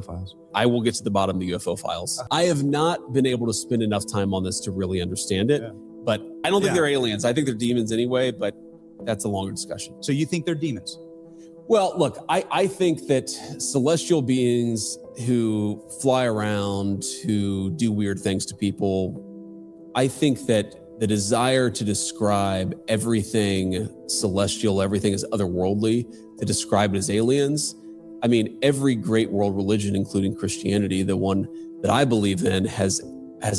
files. I will get to the bottom of the UFO files. I have not been able to spend enough time on this to really understand it, but I don't think they're aliens. I think they're demons anyway, but that's a longer discussion. So you think they're demons? Well, look, I think that celestial beings who fly around, who do weird things to people, I think that the desire to describe everything celestial, everything as otherworldly, to describe it as aliens, I mean, every great world religion, including Christianity, the one that I believe in, has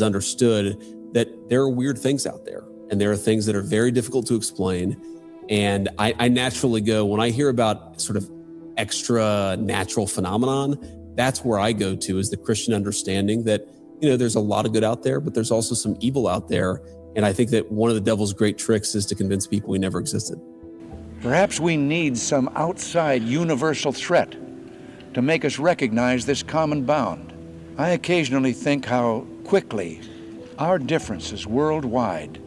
understood that there are weird things out there, and there are things that are very difficult to explain. And I naturally go, when I hear about sort of extra natural phenomenon, that's where I go to, is the Christian understanding that, you know, there's a lot of good out there, but there's also some evil out there. And I think that one of the devil's great tricks is to convince people he never existed. Perhaps we need some outside universal threat to make us recognize this common bound. I occasionally think how quickly our differences worldwide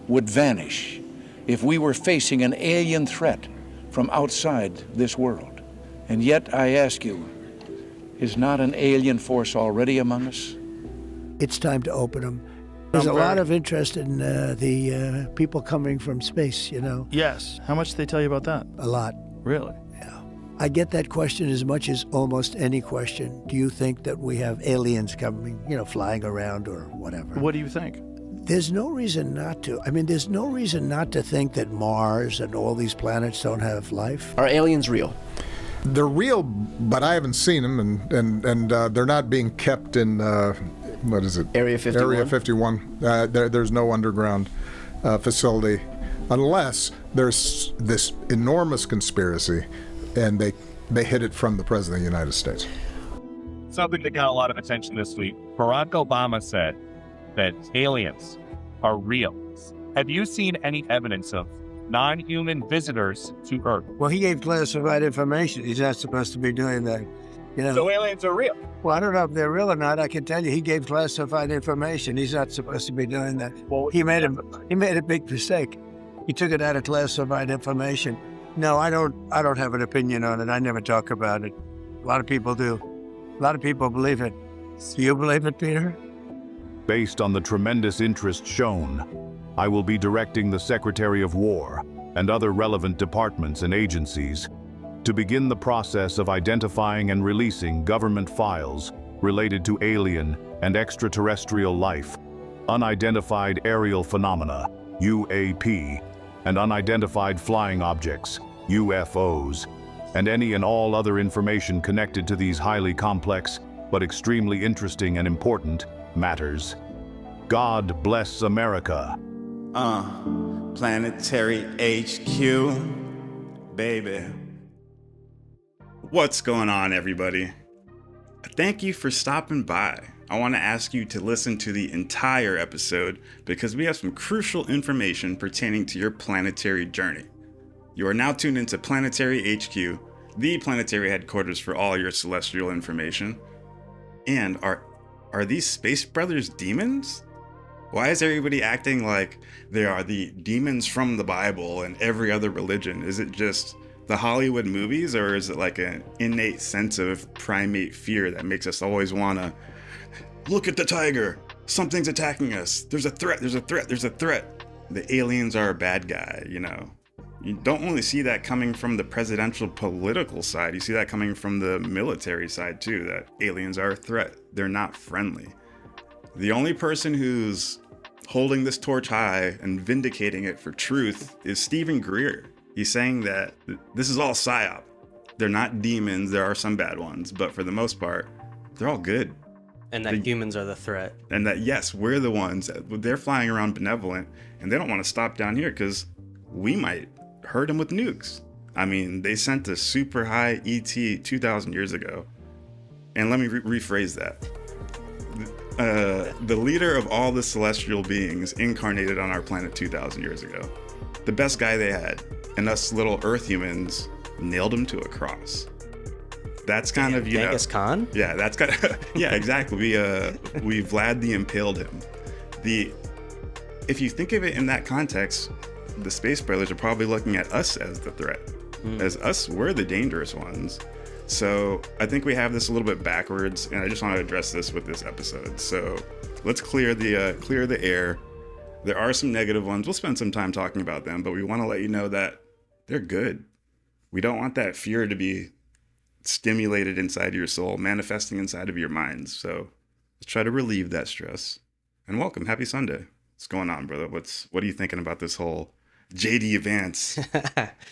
would vanish if we were facing an alien threat from outside this world. And yet, I ask you, is not an alien force already among us? It's time to open them. There's a lot of interest in the people coming from space, you know. Yes. How much did they tell you about that? A lot. Really? Yeah. I get that question as much as almost any question. Do you think that we have aliens coming, you know, flying around or whatever? What do you think? There's no reason not to. I mean, there's no reason not to think that Mars and all these planets don't have life. Are aliens real? They're real, but I haven't seen them, and they're not being kept in, what is it? Area 51? Area 51. There's no underground facility, unless there's this enormous conspiracy, and they hid it from the President of the United States. Something that got a lot of attention this week. Barack Obama said that aliens are real. Have you seen any evidence of non-human visitors to Earth? Well, he gave classified information. He's not supposed to be doing that. You know. So aliens are real? Well, I don't know if they're real or not. I can tell you he gave classified information. He's not supposed to be doing that. Well, he made a big mistake. He took it out of classified information. No, I don't have an opinion on it. I never talk about it. A lot of people do. A lot of people believe it. Do you believe it, Peter? Based on the tremendous interest shown, I will be directing the Secretary of War and other relevant departments and agencies to begin the process of identifying and releasing government files related to alien and extraterrestrial life, unidentified aerial phenomena, UAP, and unidentified flying objects, UFOs, and any and all other information connected to these highly complex but extremely interesting and important matters. God bless America. Planetary HQ, baby. What's going on, everybody? Thank you for stopping by. I want to ask you to listen to the entire episode because we have some crucial information pertaining to your planetary journey. You are now tuned into Planetary HQ, the planetary headquarters for all your celestial information. And are these space brothers demons? Why is everybody acting like they are the demons from the Bible and every other religion? Is it just the Hollywood movies, or is it like an innate sense of primate fear that makes us always want to look at the tiger? Something's attacking us. There's a threat. There's a threat. There's a threat. The aliens are a bad guy, you know. You don't only see that coming from the presidential political side. You see that coming from the military side too, that aliens are a threat. They're not friendly. The only person who's holding this torch high and vindicating it for truth is Stephen Greer. He's saying that this is all psyop. They're not demons. There are some bad ones, but for the most part, they're all good. And that humans are the threat. And that, yes, we're the ones. They're flying around benevolent, and they don't want to stop down here because we might hurt them with nukes. I mean, they sent a super high ET 2,000 years ago. And let me rephrase that. The leader of all the celestial beings incarnated on our planet 2,000 years ago. The best guy they had. And us little Earth humans nailed him to a cross. That's kind of, you Genghis Khan? Yeah, that's kind of, yeah, exactly. We Vlad the Impaled him. If you think of it in that context, the Space Brothers are probably looking at us as the threat. As us, we're the dangerous ones. So I think we have this a little bit backwards, and I just want to address this with this episode. So let's clear the air. There are some negative ones. We'll spend some time talking about them, but we want to let you know that they're good. We don't want that fear to be stimulated inside your soul, manifesting inside of your minds. So let's try to relieve that stress. And welcome. Happy Sunday. What's going on, brother? What are you thinking about this whole JD Vance?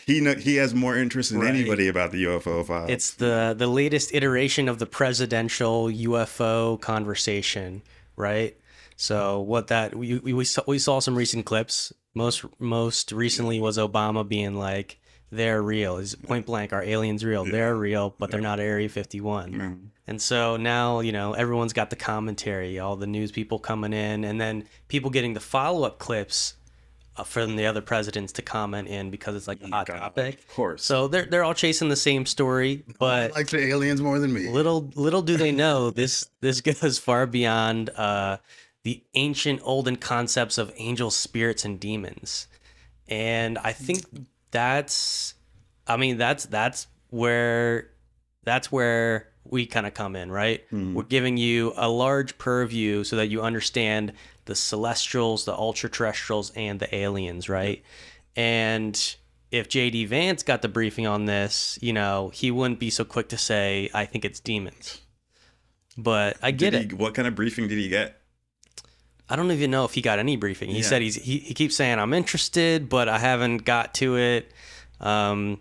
He has more interest than anybody about the UFO files. It's the latest iteration of the presidential UFO conversation, right? So what that we saw some recent clips. Most recently was Obama being like, they're real. It's point blank, are aliens real? They're real, but they're not Area 51. And so now, everyone's got the commentary, all the news people coming in, and then people getting the follow-up clips from the other presidents to comment in because it's like a hot topic. Of course. So they're all chasing the same story, but I like the aliens more than me. Little do they know this goes far beyond the ancient olden concepts of angels, spirits, and demons. And I think that's where we kind of come in, right? We're giving you a large purview so that you understand the celestials, the ultra terrestrials, and the aliens, right? And if JD Vance got the briefing on this, he wouldn't be so quick to say, I think it's demons. But I get it. What kind of briefing did he get? I don't even know if he got any briefing. He said he keeps saying, I'm interested, but I haven't got to it. And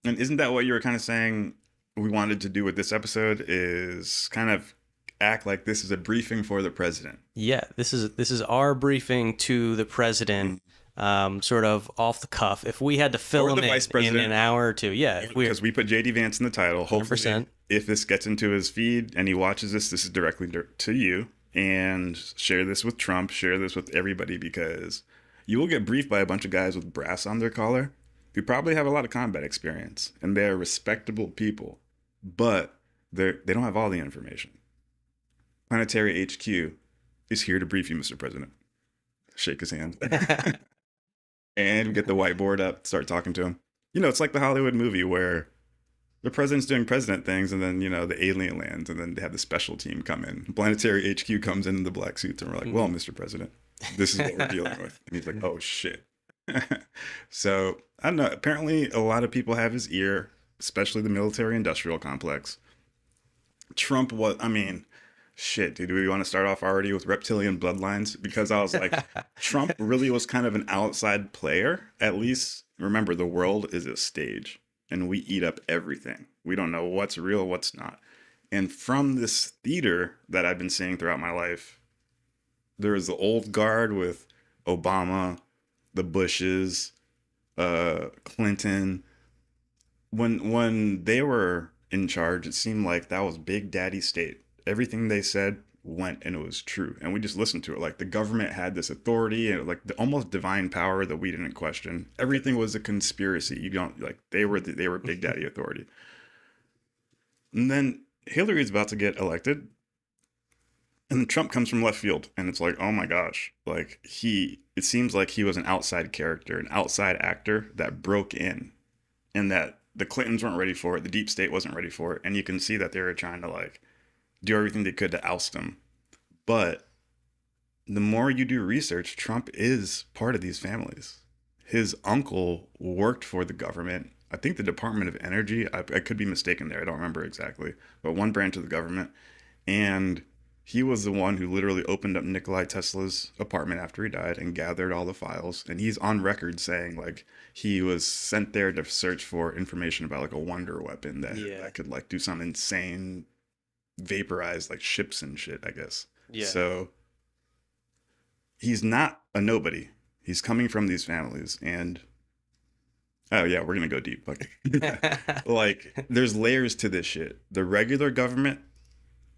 isn't that what you were kind of saying we wanted to do with this episode, is kind of act like this is a briefing for the president? Yeah, this is our briefing to the president, sort of off the cuff. If we had to fill him in an hour or two, because we put JD Vance in the title. Hopefully, 100%. If this gets into his feed and he watches this is directly to you. And share this with Trump, share this with everybody, because you will get briefed by a bunch of guys with brass on their collar who probably have a lot of combat experience, and they're respectable people, but they don't have all the information. Planetary HQ is here to brief you, Mr. President. Shake his hand. And get the whiteboard up, start talking to him. It's like the Hollywood movie where the president's doing president things, and then, the alien lands, and then they have the special team come in. Planetary HQ comes in the black suits, and we're like, well, Mr. President, this is what we're dealing with. And he's like, oh, shit. So, I don't know. Apparently, a lot of people have his ear, especially the military-industrial complex. Trump shit, dude, do we want to start off already with reptilian bloodlines? Because I was like, Trump really was kind of an outside player. At least, remember, the world is a stage. And we eat up everything. We don't know what's real, what's not. And from this theater that I've been seeing throughout my life, there is the old guard with Obama, the Bushes, Clinton. When they were in charge, it seemed like that was Big Daddy state. Everything they said went, and it was true, and we just listened to it. Like, the government had this authority and like the almost divine power that we didn't question. Everything was a conspiracy. You don't like they were Big Daddy authority. And then Hillary's about to get elected, and Trump comes from left field, and it's like, oh my gosh, like it seems like he was an outside character, an outside actor that broke in, and that the Clintons weren't ready for it, the deep state wasn't ready for it, and you can see that they were trying to like do everything they could to oust him. But the more you do research, Trump is part of these families. His uncle worked for the government. I think the Department of Energy. I could be mistaken there. I don't remember exactly. But one branch of the government. And he was the one who literally opened up Nikola Tesla's apartment after he died and gathered all the files. And he's on record saying like he was sent there to search for information about like a wonder weapon that could like do some insane vaporize like ships and shit, I guess. Yeah. So he's not a nobody. He's coming from these families, and oh yeah, we're gonna go deep. Like there's layers to this shit. The regular government,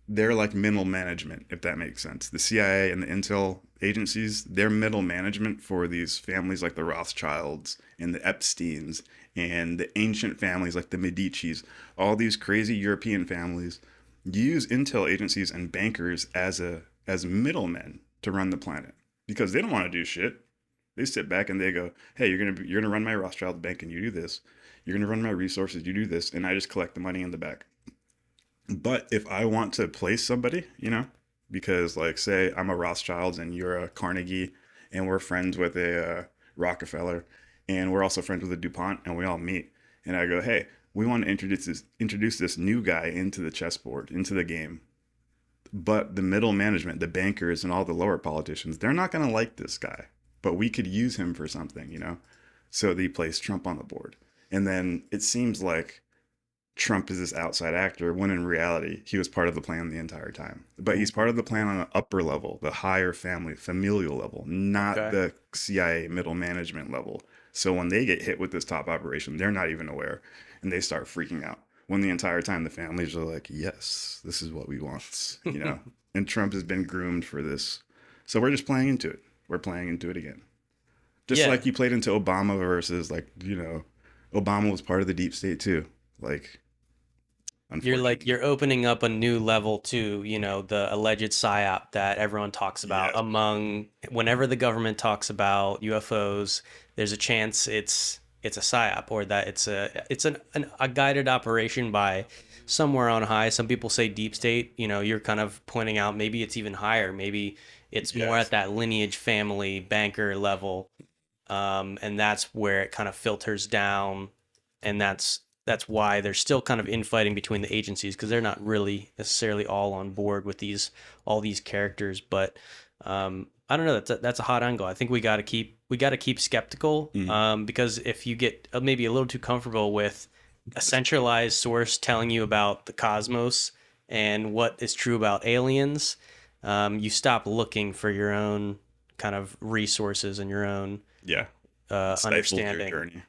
they're like middle management, if that makes sense. The CIA and the intel agencies, they're middle management for these families like the Rothschilds and the Epsteins and the ancient families like the Medicis, all these crazy European families. Use intel agencies and bankers as middlemen to run the planet, because they don't want to do shit. They sit back and they go, hey, you're gonna run my Rothschild bank, and you do this. You're going to run my resources. You do this. And I just collect the money in the back. But if I want to place somebody, you know, because like say I'm a Rothschild and you're a Carnegie and we're friends with a Rockefeller and we're also friends with a DuPont and we all meet and I go, hey, we want to introduce this new guy into the chessboard, into the game. But the middle management, the bankers and all the lower politicians, they're not going to like this guy, but we could use him for something, you know? So they place Trump on the board. And then it seems like Trump is this outside actor when in reality, he was part of the plan the entire time. But he's part of the plan on an upper level, the higher familial level, not the CIA middle management level. So when they get hit with this top operation, they're not even aware and they start freaking out. When the entire time the families are like, yes, this is what we want, you know? And Trump has been groomed for this. So we're just playing into it. We're playing into it again. Just like you played into Obama versus like, you know, Obama was part of the deep state too. Like, you're opening up a new level to, you know, the alleged psyop that everyone talks about among whenever the government talks about UFOs, there's a chance it's a psyop or that it's a guided operation by somewhere on high. Some people say deep state, you know, you're kind of pointing out maybe it's even higher. Maybe it's more at that lineage family banker level. And that's where it kind of filters down. And that's why there's still kind of infighting between the agencies because they're not really necessarily all on board with all these characters. But I don't know. That's a hot angle. I think we got to keep skeptical because if you get maybe a little too comfortable with a centralized source telling you about the cosmos and what is true about aliens, you stop looking for your own kind of resources and your own understanding. Your journey.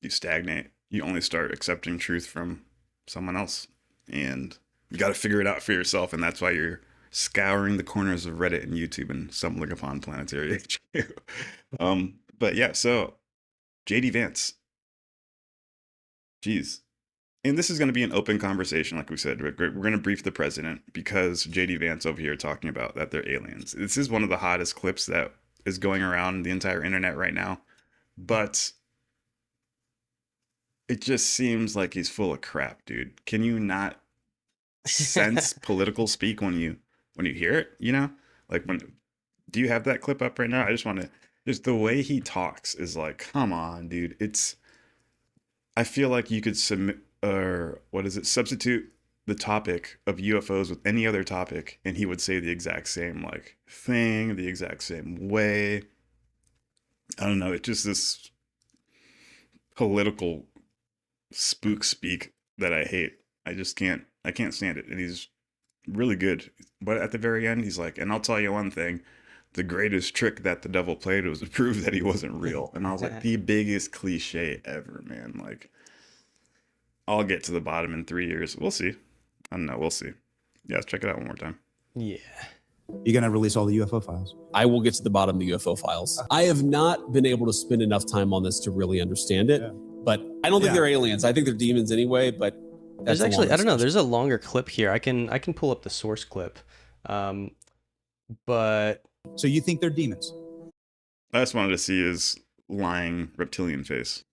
You stagnate. You only start accepting truth from someone else, and you got to figure it out for yourself. And that's why you're scouring the corners of Reddit and YouTube and stumbling upon Planetary HQ. But yeah, so JD Vance. Jeez. And this is going to be an open conversation, like we said. We're going to brief the president because JD Vance over here talking about that they're aliens. This is one of the hottest clips that is going around the entire internet right now. But it just seems like he's full of crap, dude. Can you not sense political speak when you hear it, you know? Like do you have that clip up right now? I just want to, just the way he talks is like, come on, dude. I feel like you could substitute the topic of UFOs with any other topic and he would say the exact same like thing, the exact same way. I don't know. It's just this political spook speak that I hate. I can't stand it. And he's really good. But at the very end, he's like, and I'll tell you one thing, the greatest trick that the devil played was to prove that he wasn't real. And I was like, the biggest cliche ever, man. Like, I'll get to the bottom in 3 years. We'll see. I don't know. We'll see. Yeah, let's check it out one more time. Yeah. You're going to release all the UFO files? I will get to the bottom of the UFO files. I have not been able to spend enough time on this to really understand it, but I don't think they're aliens. I think they're demons anyway, but there's actually, I don't know, there's a longer clip here. I can pull up the source clip. But so you think they're demons? I just wanted to see his lying reptilian face.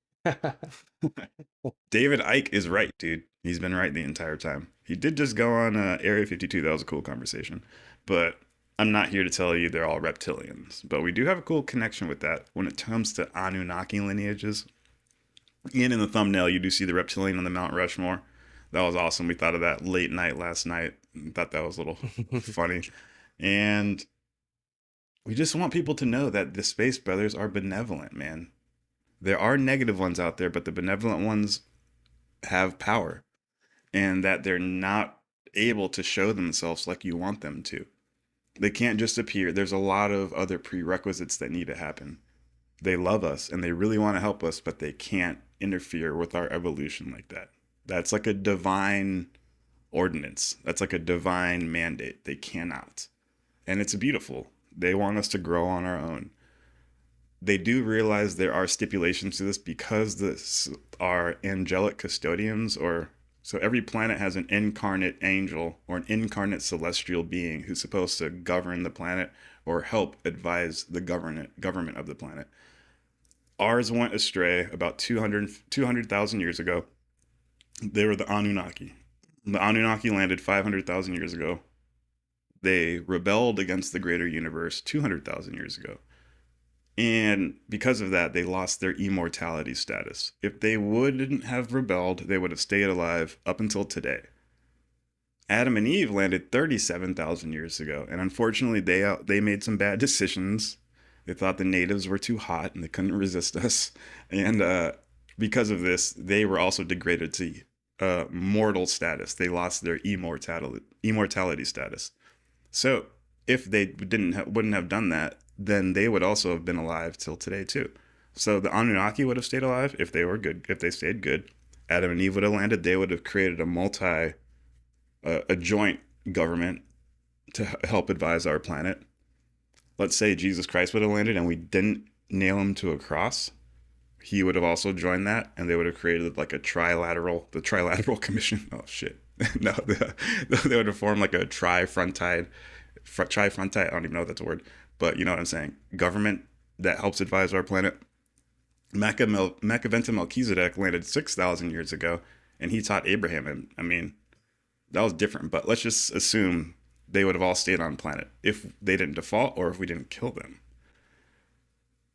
David Icke is right, dude. He's been right the entire time. He did just go on Area 52. That was a cool conversation. But I'm not here to tell you they're all reptilians. But we do have a cool connection with that when it comes to Anunnaki lineages. And in the thumbnail, you do see the reptilian on the Mount Rushmore. That was awesome. We thought of that late night last night. Thought that was a little funny. And we just want people to know that the Space Brothers are benevolent, man. There are negative ones out there, but the benevolent ones have power. And that they're not able to show themselves like you want them to. They can't just appear. There's a lot of other prerequisites that need to happen. They love us and they really want to help us, but they can't interfere with our evolution like that. That's like a divine ordinance. That's like a divine mandate. They cannot. And it's beautiful. They want us to grow on our own. They do realize there are stipulations to this because this are angelic custodians, or so every planet has an incarnate angel or an incarnate celestial being who's supposed to govern the planet or help advise the government of the planet. Ours went astray about 200,000 years ago. They were the Anunnaki. The Anunnaki landed 500,000 years ago. They rebelled against the greater universe 200,000 years ago. And because of that, they lost their immortality status. If they wouldn't have rebelled, they would have stayed alive up until today. Adam and Eve landed 37,000 years ago, and unfortunately, they made some bad decisions. They thought the natives were too hot and they couldn't resist us. And because of this, they were also degraded to mortal status. They lost their immortality status. So if they wouldn't have done that, then they would also have been alive till today too. So the Anunnaki would have stayed alive if they were good, if they stayed good. Adam and Eve would have landed. They would have created a joint government to help advise our planet. Let's say Jesus Christ would have landed and we didn't nail him to a cross. He would have also joined that, and they would have created like the Trilateral Commission. Oh shit. No, they would have formed like a trifrontite, I don't even know if that's a word, but you know what I'm saying. Government that helps advise our planet. Mechaventa Melchizedek landed 6,000 years ago, and he taught Abraham. And I mean, that was different, but let's just assume they would have all stayed on planet if they didn't default or if we didn't kill them.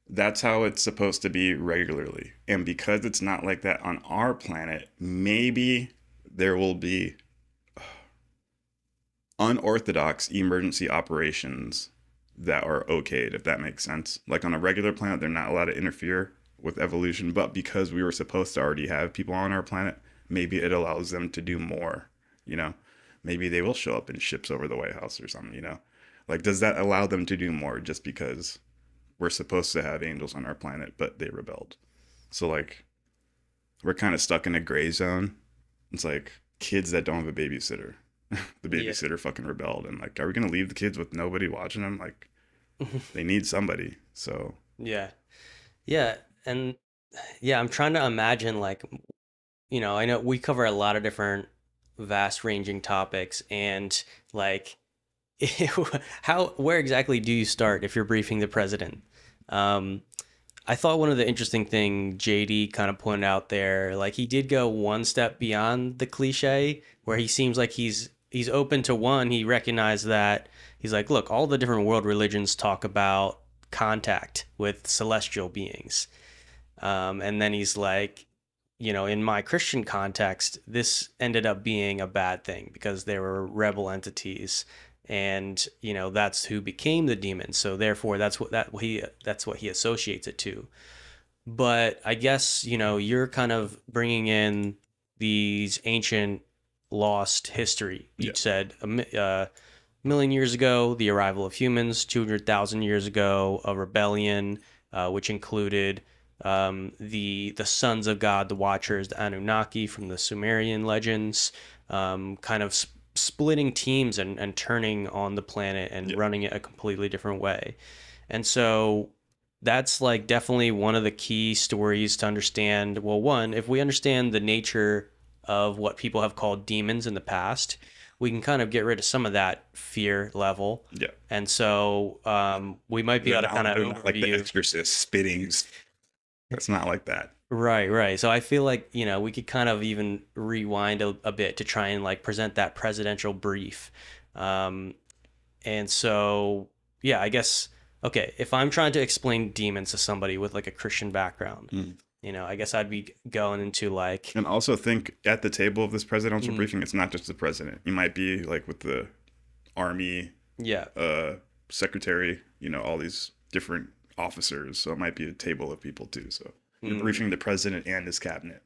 That's how it's supposed to be regularly. And because it's not like that on our planet, maybe there will be unorthodox emergency operations that are okayed, if that makes sense. Like on a regular planet, they're not allowed to interfere with evolution, but because we were supposed to already have people on our planet, maybe it allows them to do more, you know? Maybe they will show up in ships over the White House or something, you know? Like, does that allow them to do more just because we're supposed to have angels on our planet, but they rebelled? So, like, we're kind of stuck in a gray zone. It's like kids that don't have a babysitter. The babysitter fucking rebelled. And, like, are we going to leave the kids with nobody watching them? Like, they need somebody. So. Yeah. Yeah. And, yeah, I'm trying to imagine, like, you know, I know we cover a lot of different vast ranging topics, and like where exactly do you start if you're briefing the president? I thought one of the interesting thing JD kind of pointed out there, like he did go one step beyond the cliche, where he seems like he's open to one. He recognized that he's like, look, all the different world religions talk about contact with celestial beings, and then he's like, you know, in my Christian context, this ended up being a bad thing because they were rebel entities, and you know that's who became the demons. So therefore, that's what he associates it to. But I guess, you know, you're kind of bringing in these ancient lost history. You said a million years ago, the arrival of humans. 200,000 years ago, a rebellion, which included the sons of God, the Watchers, the Anunnaki from the Sumerian legends, kind of splitting teams and turning on the planet and running it a completely different way. And so that's like definitely one of the key stories to understand. Well, one, if we understand the nature of what people have called demons in the past, we can kind of get rid of some of that fear level. Yeah. And so we might be able to kind of like the Exorcist spittings. It's not like that. Right. So I feel like, you know, we could kind of even rewind a bit to try and like present that presidential brief. And so, yeah, I guess, okay, if I'm trying to explain demons to somebody with like a Christian background, you know, I guess I'd be going into like... And also think at the table of this presidential briefing, it's not just the president. You might be like with the army, secretary, you know, all these different officers. So it might be a table of people too. So you're briefing the president and his cabinet.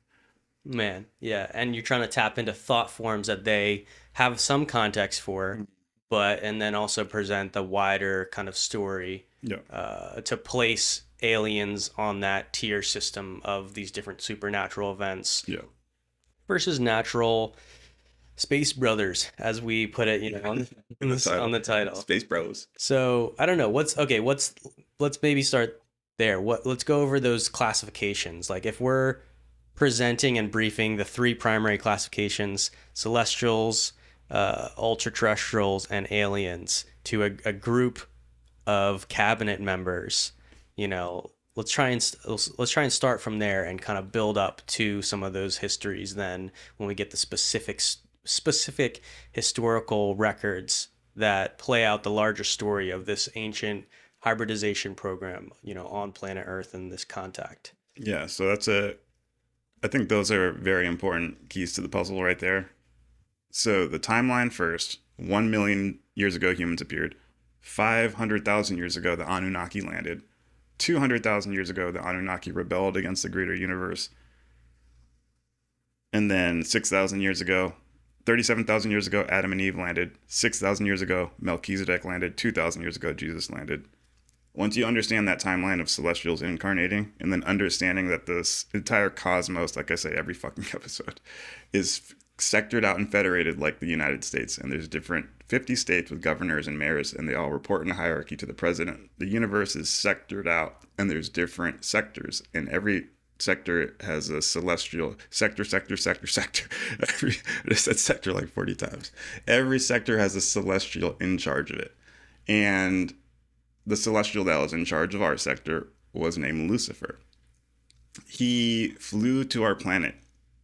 Man, yeah. And you're trying to tap into thought forms that they have some context for, and then also present the wider kind of story to place aliens on that tier system of these different supernatural events versus natural space brothers, as we put it, you know, on the title. Space bros. So I don't know. Let's maybe start there. Let's go over those classifications. Like if we're presenting and briefing the three primary classifications, celestials, ultra-terrestrials, and aliens, to a group of cabinet members, you know, let's try and start from there and kind of build up to some of those histories. Then when we get the specific historical records that play out the larger story of this ancient hybridization program, on planet Earth and this contact. Yeah, so I think those are very important keys to the puzzle right there. So the timeline first, 1 million years ago humans appeared. 500,000 years ago the Anunnaki landed. 200,000 years ago the Anunnaki rebelled against the greater universe. And then 6,000 years ago, 37,000 years ago, Adam and Eve landed. 6,000 years ago, Melchizedek landed. 2,000 years ago, Jesus landed. Once you understand that timeline of celestials incarnating, and then understanding that this entire cosmos, like I say every fucking episode, is sectored out and federated like the United States, and there's different 50 states with governors and mayors, and they all report in a hierarchy to the president. The universe is sectored out, and there's different sectors, and every sector has a celestial sector. I said sector like 40 times. Every sector has a celestial in charge of it, and the celestial that was in charge of our sector was named Lucifer. He flew to our planet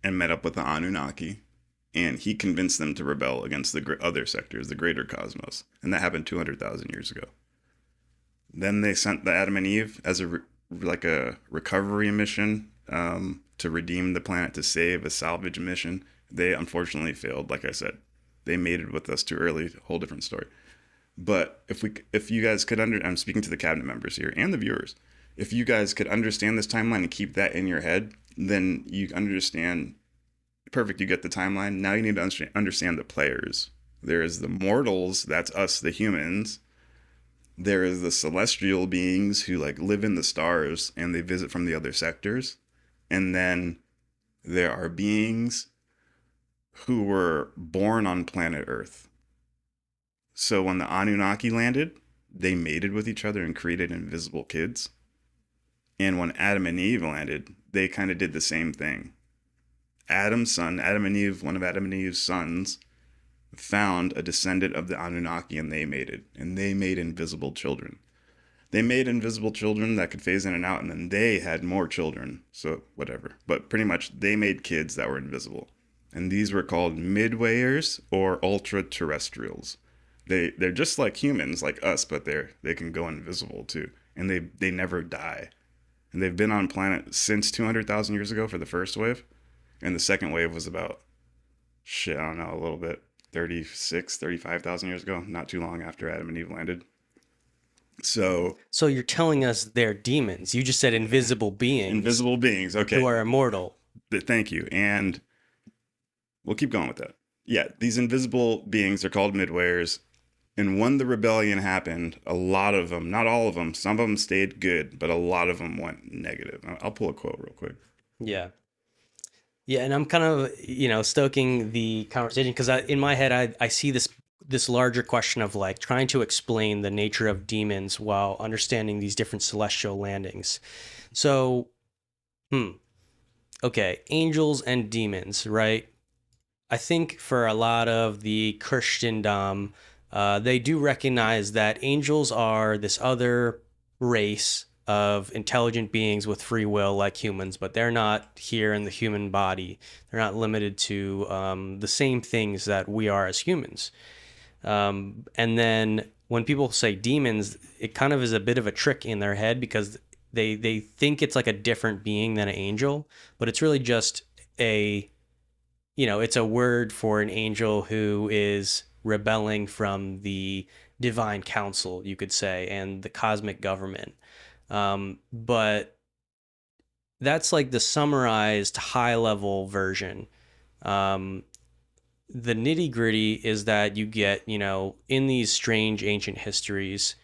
and met up with the Anunnaki, and he convinced them to rebel against the other sectors, the greater cosmos. And that happened 200,000 years ago. Then they sent the Adam and Eve as a recovery mission to redeem the planet, to save, a salvage mission. They unfortunately failed, like I said. They mated with us too early, a whole different story. But if you guys could I'm speaking to the cabinet members here and the viewers, if you guys could understand this timeline and keep that in your head, then you understand. Perfect, you get the timeline. Now you need to understand the players. There is the mortals, that's us, the humans. There is the celestial beings who live in the stars and they visit from the other sectors. And then there are beings who were born on planet Earth. So when the Anunnaki landed, they mated with each other and created invisible kids. And when Adam and Eve landed, they kind of did the same thing. Adam's son, Adam and Eve, one of Adam and Eve's sons, found a descendant of the Anunnaki, and they mated. And they made invisible children. They made invisible children that could phase in and out, and then they had more children. So whatever. But pretty much they made kids that were invisible. And these were called midwayers or ultra-terrestrials. They're just like humans, like us, but they can go invisible too. And they never die. And they've been on planet since 200,000 years ago for the first wave. And the second wave was about, a little bit, 35,000 years ago, not too long after Adam and Eve landed. So you're telling us they're demons. You just said invisible beings. Invisible beings, okay. Who are immortal. Thank you. And we'll keep going with that. Yeah, these invisible beings are called midwayers. And when the rebellion happened, a lot of them, not all of them, some of them stayed good, but a lot of them went negative. I'll pull a quote real quick. Yeah. Yeah, and I'm kind of, stoking the conversation because in my head, I see this larger question of trying to explain the nature of demons while understanding these different celestial landings. So, okay, angels and demons, right? I think for a lot of the Christendom, they do recognize that angels are this other race of intelligent beings with free will like humans, but they're not here in the human body. They're not limited to the same things that we are as humans. And then when people say demons, it kind of is a bit of a trick in their head because they think it's like a different being than an angel, but it's really just it's a word for an angel who is rebelling from the divine council, you could say, and the cosmic government. But that's like the summarized high level version. The nitty gritty is that you get, in these strange ancient histories,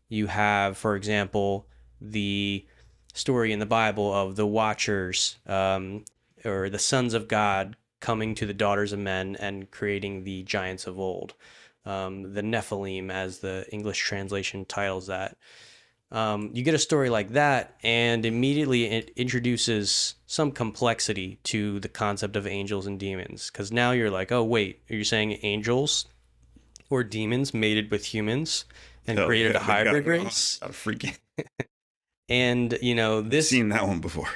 you have, for example, the story in the Bible of the Watchers, or the sons of God coming to the daughters of men and creating the giants of old. The Nephilim, as the English translation titles that. You get a story like that, and immediately it introduces some complexity to the concept of angels and demons. Because now you're like, oh, wait, are you saying angels or demons mated with humans and created a hybrid race? Freaking. And this Seen that one before.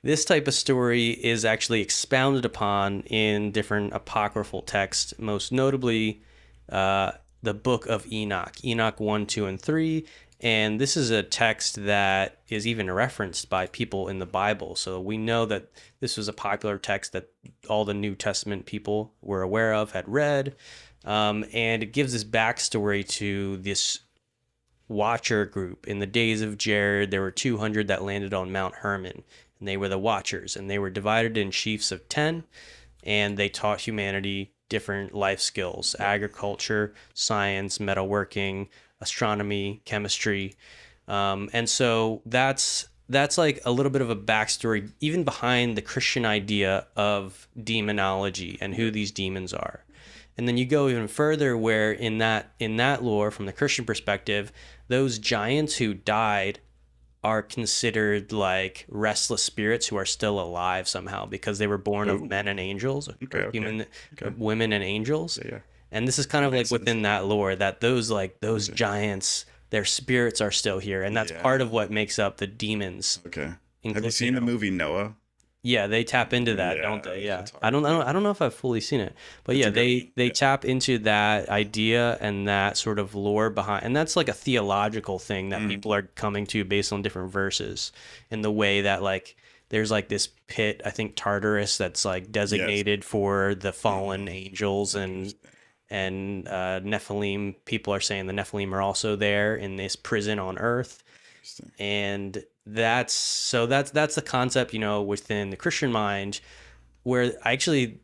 this type of story is actually expounded upon in different apocryphal texts, most notably the Book of Enoch, Enoch 1, 2, and 3. And this is a text that is even referenced by people in the Bible. So we know that this was a popular text that all the New Testament people were aware of, had read. And it gives this backstory to this Watcher group. In the days of Jared, there were 200 that landed on Mount Hermon, and they were the Watchers, and they were divided in chiefs of 10, and they taught humanity different life skills: agriculture, science, metalworking, astronomy, chemistry. And so that's like a little bit of a backstory even behind the Christian idea of demonology and who these demons are. And then you go even further, where in that lore, from the Christian perspective, those giants who died are considered like restless spirits who are still alive somehow because they were born of men and angels, women and angels. Yeah. And this is kind of like within that lore, that those giants, their spirits are still here, and that's part of what makes up the demons. Okay. Have you seen the movie Noah? Yeah, they tap into that, don't they? Yeah. I don't know if I've fully seen it, but yeah, they tap into that idea and that sort of lore behind, and that's like a theological thing that people are coming to based on different verses, in the way that like there's like this pit, I think Tartarus, that's like designated for the fallen angels, and Nephilim. People are saying the Nephilim are also there in this prison on Earth. And that's the concept, within the Christian mind, where actually,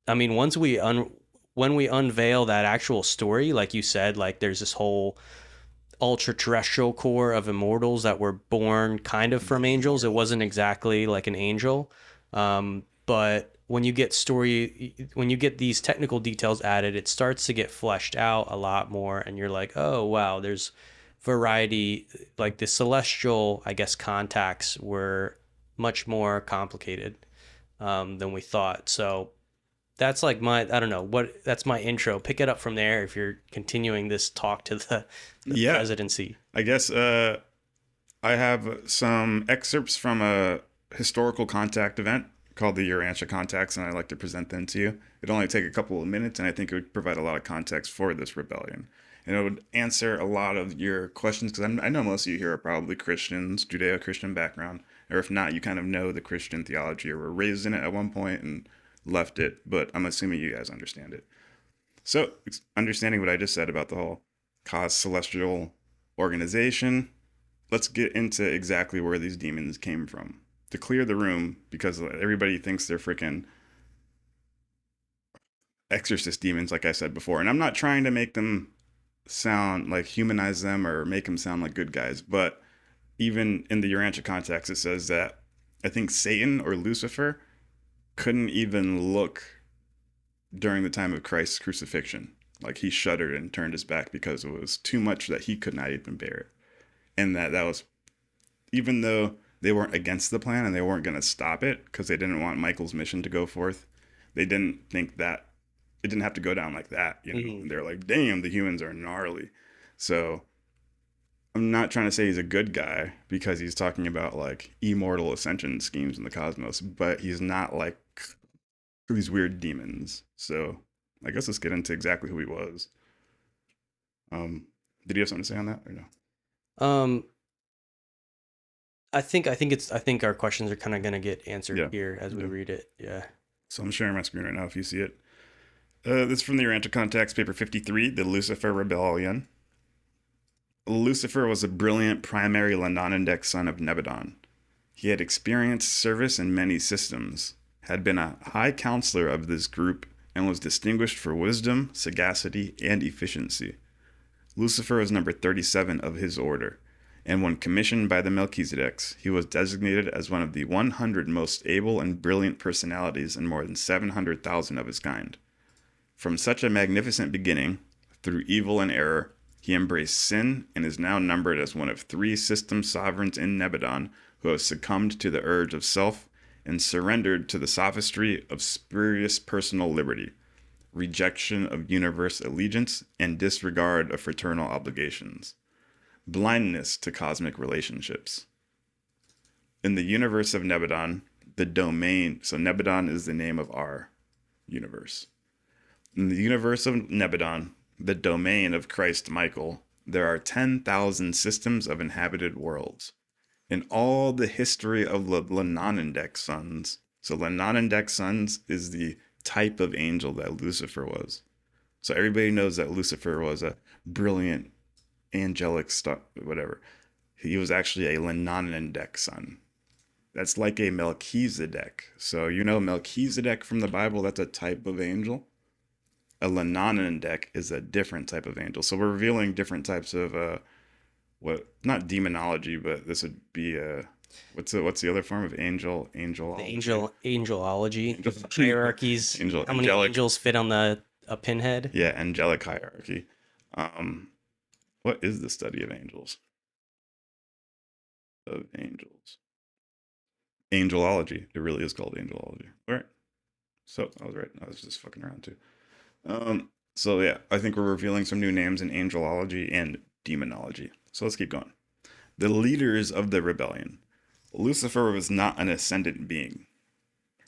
I mean, when we unveil that actual story, like you said, like there's this whole ultra terrestrial core of immortals that were born kind of from angels. It wasn't exactly like an angel, but when you get these technical details added, it starts to get fleshed out a lot more, and you're like, oh wow, there's variety. Like the celestial, I guess, contacts were much more complicated than we thought. So that's like that's my intro. Pick it up from there if you're continuing this talk to the presidency. I guess I have some excerpts from a historical contact event called the Urantia Contacts, and I'd like to present them to you. It'd only take a couple of minutes, and I think it would provide a lot of context for this rebellion. And it would answer a lot of your questions, because I know most of you here are probably Christians, Judeo-Christian background, or if not, you kind of know the Christian theology or were raised in it at one point and left it, but I'm assuming you guys understand it. So, understanding what I just said about the whole cause celestial organization, let's get into exactly where these demons came from. To clear the room, because everybody thinks they're freaking exorcist demons, like I said before, and I'm not trying to make them sound like humanize them or make them sound like good guys, but even in the Urantia context, it says that I think Satan or Lucifer couldn't even look during the time of Christ's crucifixion. Like he shuddered and turned his back because it was too much that he could not even bear it. And that was, even though they weren't against the plan and they weren't going to stop it because they didn't want Michael's mission to go forth, they didn't think that it didn't have to go down like that, They're like, damn, the humans are gnarly. So I'm not trying to say he's a good guy because he's talking about like immortal ascension schemes in the cosmos, but he's not like these weird demons. So I guess let's get into exactly who he was. Did you have something to say on that or no? I think our questions are kind of going to get answered here as we read it. Yeah. So I'm sharing my screen right now if you see it. This is from the Urantia Contacts, paper 53, the Lucifer Rebellion. Lucifer was a brilliant primary Lanonendek son of Abaddon. He had experienced service in many systems, had been a high counselor of this group, and was distinguished for wisdom, sagacity, and efficiency. Lucifer was number 37 of his order, and when commissioned by the Melchizedeks, he was designated as one of the 100 most able and brilliant personalities in more than 700,000 of his kind. From such a magnificent beginning, through evil and error, he embraced sin and is now numbered as one of 3 system sovereigns in Abaddon who have succumbed to the urge of self and surrendered to the sophistry of spurious personal liberty, rejection of universe allegiance, and disregard of fraternal obligations. blindness to cosmic relationships. In the universe of Abaddon, the domain, so Abaddon is the name of our universe. In the universe of Abaddon, the domain of Christ Michael, there are 10,000 systems of inhabited worlds. In all the history of the Lenonendek sons, so Lenonendek sons is the type of angel that Lucifer was. So everybody knows that Lucifer was a brilliant angelic stuff, whatever. He was actually a Lenonendek son. That's like a Melchizedek. So you know Melchizedek from the Bible, that's a type of angel. A Lenonendek is a different type of angel. So we're revealing different types of not demonology, but this would be what's the other form of angel? Angelology. Hierarchies. How many angels fit on a pinhead? Yeah, angelic hierarchy. What is the study of angels? Angelology. It really is called angelology. All right. So I was right. I was just fucking around too. So yeah, I think we're revealing some new names in angelology and demonology. So let's keep going. The leaders of the rebellion. Lucifer was not an ascendant being.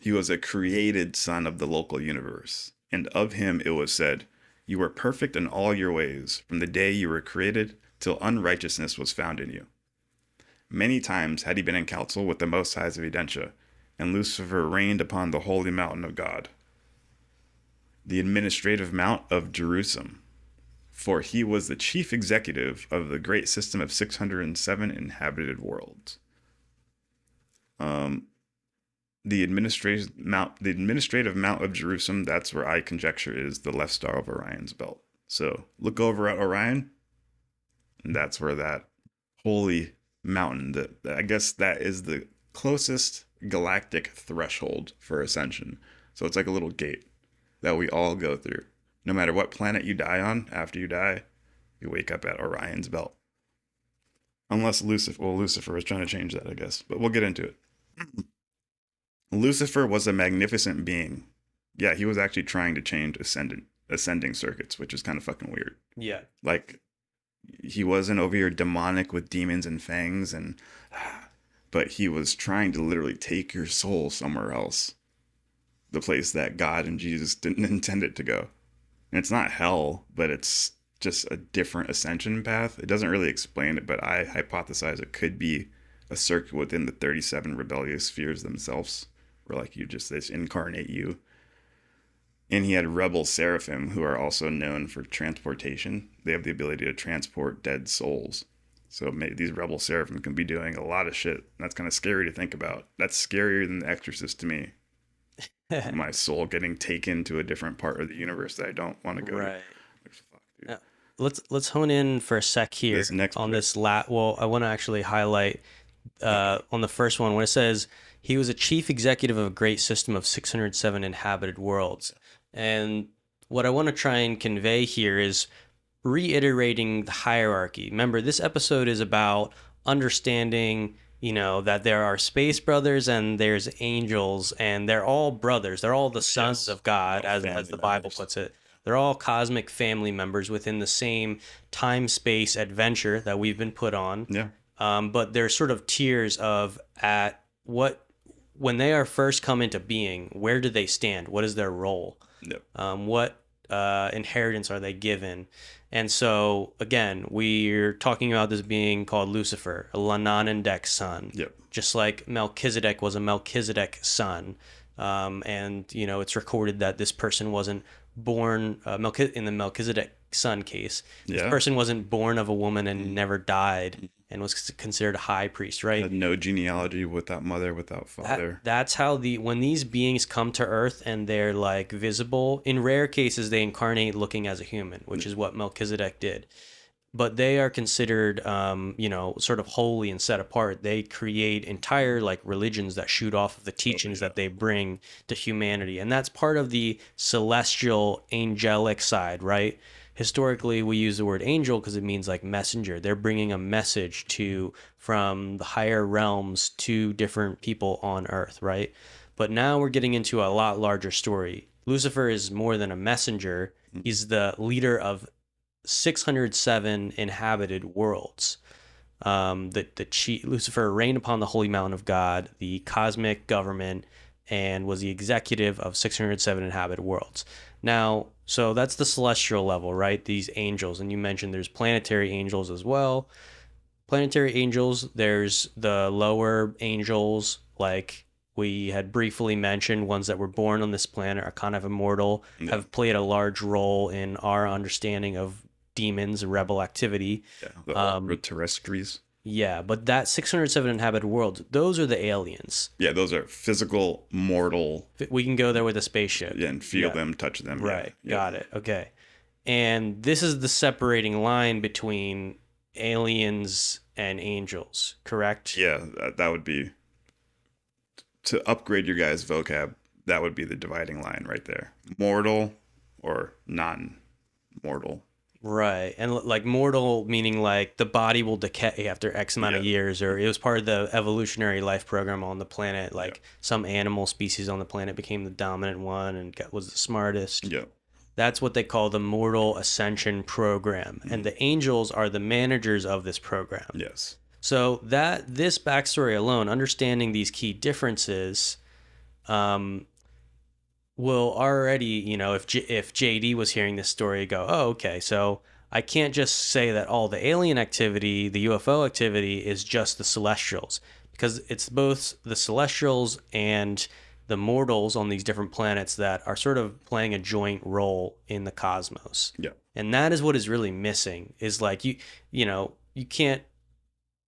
He was a created son of the local universe. And of him it was said, "You were perfect in all your ways, from the day you were created till unrighteousness was found in you." Many times had he been in council with the Most High's of Edentia, and Lucifer reigned upon the holy mountain of God, the administrative mount of Jerusalem, for he was the chief executive of the great system of 607 inhabited worlds. The administrative mount of Jerusalem, that's where I conjecture is the left star of Orion's belt. So look over at Orion, and that's where that holy mountain, I guess that is the closest galactic threshold for ascension. So it's like a little gate that we all go through. No matter what planet you die on, after you die, you wake up at Orion's belt. Unless Lucifer is trying to change that, I guess. But we'll get into it. Lucifer was a magnificent being. Yeah, he was actually trying to change ascending circuits, which is kind of fucking weird. Yeah. Like, he wasn't over here demonic with demons and fangs, but he was trying to literally take your soul somewhere else. The place that God and Jesus didn't intend it to go. And it's not hell, but it's just a different ascension path. It doesn't really explain it, but I hypothesize it could be a circuit within the 37 rebellious spheres themselves, where like they just incarnate you. And he had rebel seraphim, who are also known for transportation. They have the ability to transport dead souls. So maybe these rebel seraphim can be doing a lot of shit. That's kind of scary to think about. That's scarier than The Exorcist to me. My soul getting taken to a different part of the universe that I don't want to go to. Like, fuck, dude. Yeah. Let's hone in for a sec here on this. Well, I want to actually highlight on the first one when it says he was a chief executive of a great system of 607 inhabited worlds. And what I want to try and convey here is reiterating the hierarchy. Remember, this episode is about understanding, that there are space brothers and there's angels, and they're all brothers. They're all the sons of God, as the Bible puts it. They're all cosmic family members within the same time-space adventure that we've been put on. Yeah. But there's sort of tiers of when they are first come into being, where do they stand? What is their role? Yep. What inheritance are they given? And so, again, we're talking about this being called Lucifer, a Lenonendek son. Yep. Just like Melchizedek was a Melchizedek son. And, it's recorded that this person wasn't born, in the Melchizedek son case, this person wasn't born of a woman and never died and was considered a high priest, right? Had no genealogy, without mother, without father. That's how when these beings come to Earth and they're like visible, in rare cases they incarnate looking as a human, which is what Melchizedek did. But they are considered, sort of holy and set apart. They create entire religions that shoot off of the teachings that they bring to humanity. And that's part of the celestial angelic side, right? Historically, we use the word angel because it means messenger. They're bringing a message from the higher realms to different people on Earth, right? But now we're getting into a lot larger story. Lucifer is more than a messenger. He's the leader of 607 inhabited worlds. Lucifer reigned upon the holy mountain of God, the cosmic government, and was the executive of 607 inhabited worlds. Now, so that's the celestial level, right? These angels, and you mentioned there's planetary angels as well. Planetary angels, there's the lower angels, like we had briefly mentioned, ones that were born on this planet are kind of immortal, have played a large role in our understanding of demons and rebel activity. Yeah, the terrestrials. Yeah, but that 607 inhabited worlds, those are the aliens. Yeah, those are physical, mortal. We can go there with a spaceship. Yeah, and feel them, touch them. Right, yeah. got it. Okay. And this is the separating line between aliens and angels, correct? Yeah, that would be, to upgrade your guys' vocab, that would be the dividing line right there. Mortal or non-mortal. Right. And like mortal meaning like the body will decay after X amount of years, or it was part of the evolutionary life program on the planet. Like some animal species on the planet became the dominant one and was the smartest. Yeah. That's what they call the mortal ascension program. And the angels are the managers of this program. Yes. So this backstory alone, understanding these key differences, will already, if JD was hearing this story, go, oh, okay, so I can't just say that all the alien activity, the UFO activity, is just the celestials, because it's both the celestials and the mortals on these different planets that are sort of playing a joint role in the cosmos. Yeah. And that is what is really missing, is like you can't,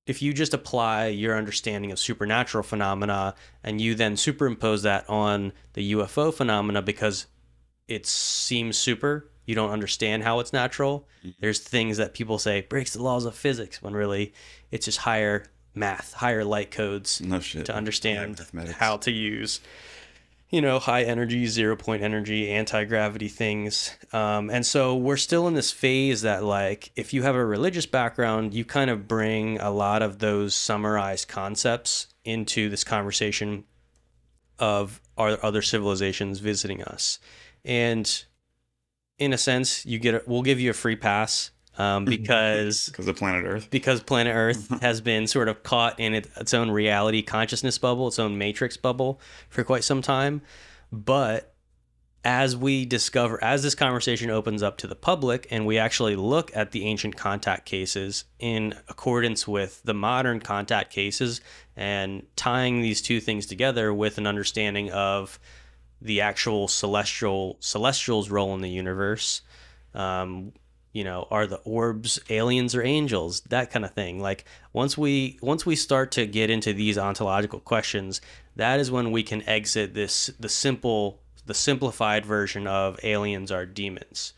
if you just apply your understanding of supernatural phenomena and you then superimpose that on the UFO phenomena because it seems super, you don't understand how it's natural. There's things that people say breaks the laws of physics when really it's just higher math, higher light codes to understand how to use, high energy, 0 point energy, anti-gravity things. And so we're still in this phase that, like, if you have a religious background, you kind of bring a lot of those summarized concepts into this conversation of are other civilizations visiting us. And in a sense, we'll give you a free pass because of planet Earth. Because planet Earth has been sort of caught in its own reality consciousness bubble, its own matrix bubble for quite some time. But as this conversation opens up to the public and we actually look at the ancient contact cases in accordance with the modern contact cases and tying these two things together with an understanding of the actual celestials' role in the universe, are the orbs aliens or angels, that kind of thing. Like once we start to get into these ontological questions, that is when we can exit the simplified version of aliens are demons.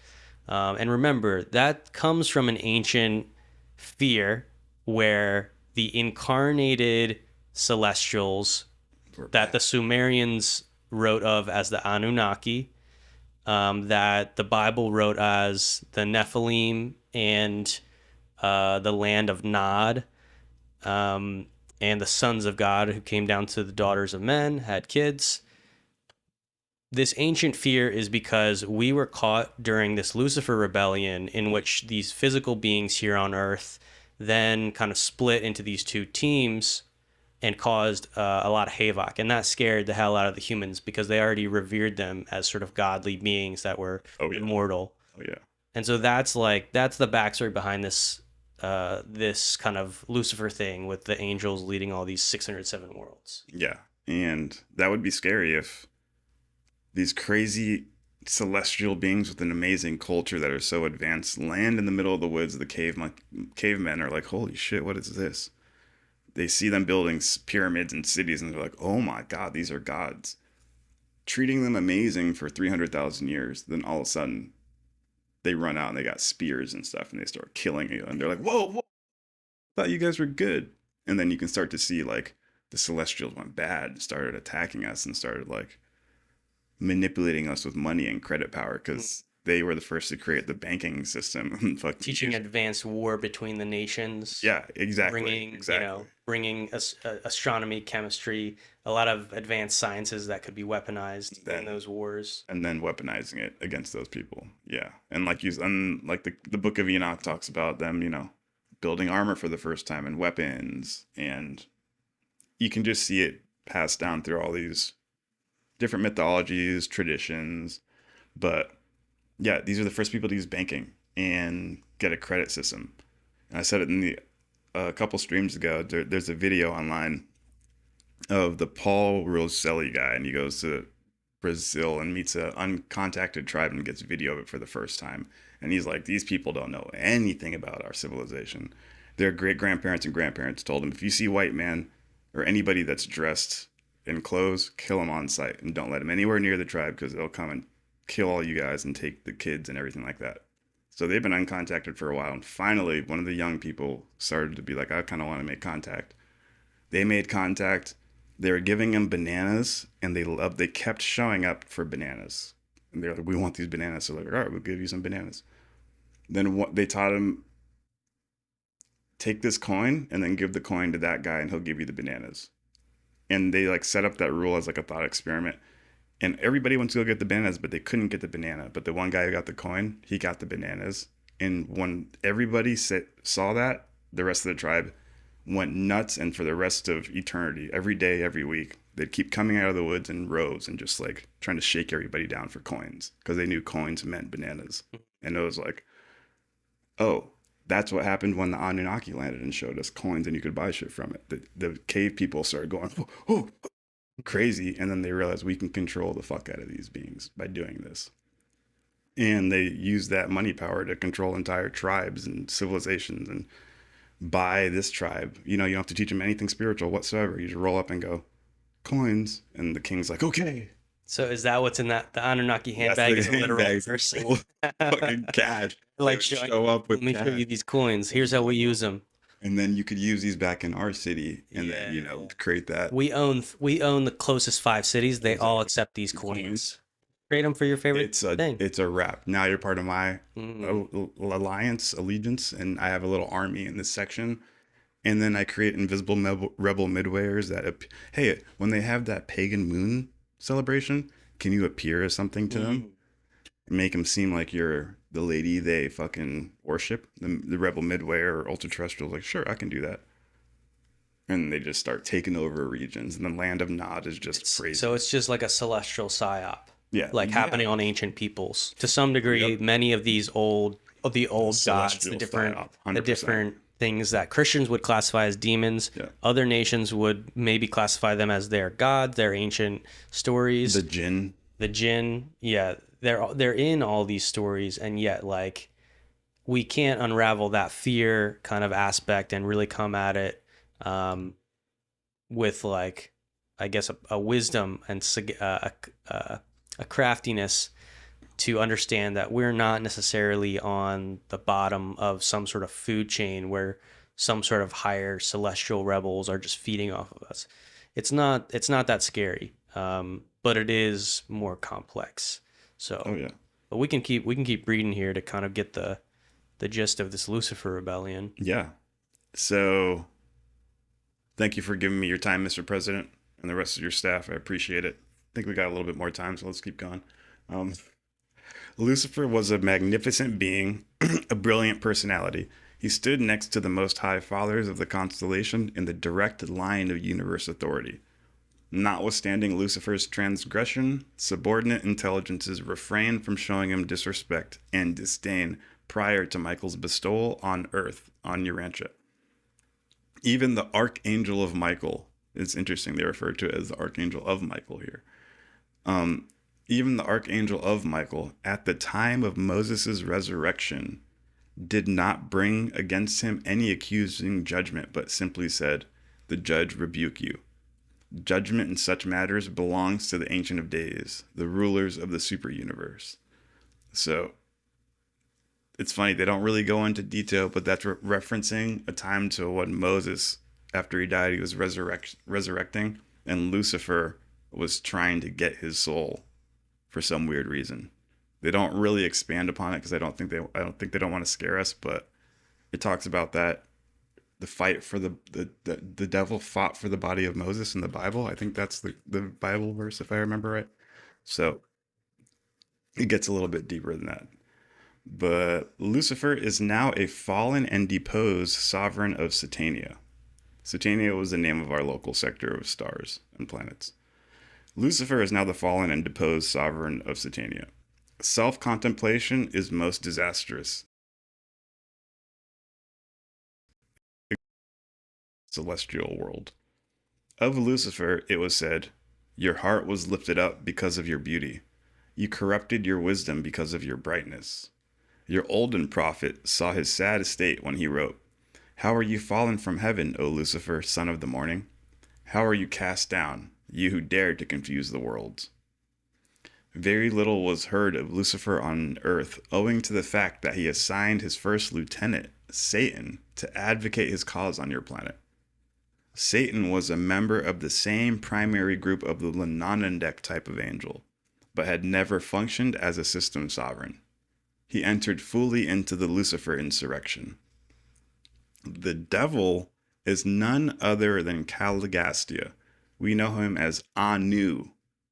And remember, that comes from an ancient fear where the incarnated celestials that the Sumerians wrote of as the Anunnaki, that the Bible wrote as the Nephilim and the land of Nod, and the sons of God who came down to the daughters of men, had kids. This ancient fear is because we were caught during this Lucifer rebellion in which these physical beings here on Earth then kind of split into these two teams and caused a lot of havoc. And that scared the hell out of the humans because they already revered them as sort of godly beings that were immortal. Oh, yeah. And so that's the backstory behind this kind of Lucifer thing with the angels leading all these 607 worlds. Yeah. And that would be scary if these crazy celestial beings with an amazing culture that are so advanced land in the middle of the woods. The cavemen are like, holy shit, what is this? They see them building pyramids and cities, and they're like, oh my God, these are gods. Treating them amazing for 300,000 years. Then all of a sudden, they run out and they got spears and stuff, and they start killing you. And they're like, whoa, thought you guys were good. And then you can start to see, like, the celestials went bad, started attacking us, and started, like, manipulating us with money and credit power, because they were the first to create the banking system. Teaching advanced war between the nations. Yeah, exactly. Bringing astronomy, chemistry, a lot of advanced sciences that could be weaponized in those wars. And then weaponizing it against those people. Yeah. And like the Book of Enoch talks about them, building armor for the first time and weapons. And you can just see it passed down through all these different mythologies, traditions. But yeah, these are the first people to use banking and get a credit system. And I said it in a couple streams ago. There's a video online of the Paul Rosselli guy, and he goes to Brazil and meets an uncontacted tribe and gets video of it for the first time. And he's like, these people don't know anything about our civilization. Their great-grandparents and grandparents told him, if you see white man or anybody that's dressed in clothes, kill him on sight and don't let him anywhere near the tribe because they'll come and kill all you guys and take the kids and everything like that. So they've been uncontacted for a while. And finally, one of the young people started to be like, I kind of want to make contact. They made contact. They were giving him bananas, and they kept showing up for bananas. And they're like, we want these bananas. So they're like, all right, we'll give you some bananas. Then they taught him, take this coin and then give the coin to that guy and he'll give you the bananas. And they like set up that rule as like a thought experiment. And everybody went to go get the bananas, but they couldn't get the banana. But the one guy who got the coin, he got the bananas. And when everybody saw that, the rest of the tribe went nuts. And for the rest of eternity, every day, every week, they'd keep coming out of the woods in rows and just like trying to shake everybody down for coins because they knew coins meant bananas. And it was like, oh, that's what happened when the Anunnaki landed and showed us coins and you could buy shit from it. The cave people started going, oh, crazy. And then they realized we can control the fuck out of these beings by doing this. And they used that money power to control entire tribes and civilizations and buy this tribe. You don't have to teach them anything spiritual whatsoever. You just roll up and go, coins. And the king's like, okay. So is that what's in the Anunnaki handbag? Is a literal person. Fucking cash. Like show up with let me show you these coins. Here's how we use them. And then you could use these back in our city and then, create that. We own the closest 5 cities. They all accept these coins. Create them for your favorite thing. It's a wrap. Now you're part of my allegiance, and I have a little army in this section. And then I create invisible rebel midwayers that, hey, when they have that pagan moon celebration, can you appear as something to them? Make them seem like you're the lady they fucking worship, the rebel midwayer or ultra terrestrial. Like, sure, I can do that. And they just start taking over regions, and the land of Nod is just crazy. So it's just like a celestial psyop. Yeah, happening on ancient peoples to some degree. Yep. Many of these old gods, the different things that Christians would classify as demons. Yeah. Other nations would maybe classify them as their gods, their ancient stories. The jinn. Yeah, they're in all these stories, and yet like we can't unravel that fear kind of aspect and really come at it with like, I guess, a wisdom and a craftiness to understand that we're not necessarily on the bottom of some sort of food chain where some sort of higher celestial rebels are just feeding off of us. It's not that scary, but it is more complex. So, but we can keep reading here to kind of get the gist of this Lucifer rebellion. Yeah. So, thank you for giving me your time, Mr. President, and the rest of your staff. I appreciate it. I think we got a little bit more time, so let's keep going. Lucifer was a magnificent being, a brilliant personality. He stood next to the Most High Fathers of the constellation in the direct line of universe authority. Notwithstanding Lucifer's transgression, subordinate intelligences refrained from showing him disrespect and disdain prior to Michael's bestowal on Earth on Urantia. Even the Archangel of Michael, it's interesting they refer to it as the Archangel of Michael here. Even the Archangel of Michael, at the time of Moses' resurrection, did not bring against him any accusing judgment, but simply said, "The judge rebuke you." Judgment in such matters belongs to the Ancient of Days, the rulers of the super universe. So, it's funny, they don't really go into detail, but that's referencing a time to when Moses, after he died, he was resurrecting, and Lucifer was trying to get his soul for some weird reason. They don't really expand upon it because I don't think they don't want to scare us, but it talks about that the fight for the devil fought for the body of Moses in the Bible. I think that's the Bible verse, if I remember right. So it gets a little bit deeper than that. But Lucifer is now a fallen and deposed sovereign of Satania. Satania was the name of our local sector of stars and planets. Lucifer is now the fallen and deposed sovereign of Satania. Self-contemplation is most disastrous. Celestial world. Of Lucifer, it was said, "Your heart was lifted up because of your beauty. You corrupted your wisdom because of your brightness." Your olden prophet saw his sad estate when he wrote, "How are you fallen from heaven, O Lucifer, son of the morning? How are you cast down, you who dared to confuse the worlds?" Very little was heard of Lucifer on earth, owing to the fact that he assigned his first lieutenant, Satan, to advocate his cause on your planet. Satan was a member of the same primary group of the Lenonendek type of angel, but had never functioned as a system sovereign. He entered fully into the Lucifer insurrection. The devil is none other than Caligastia. We know him as Anu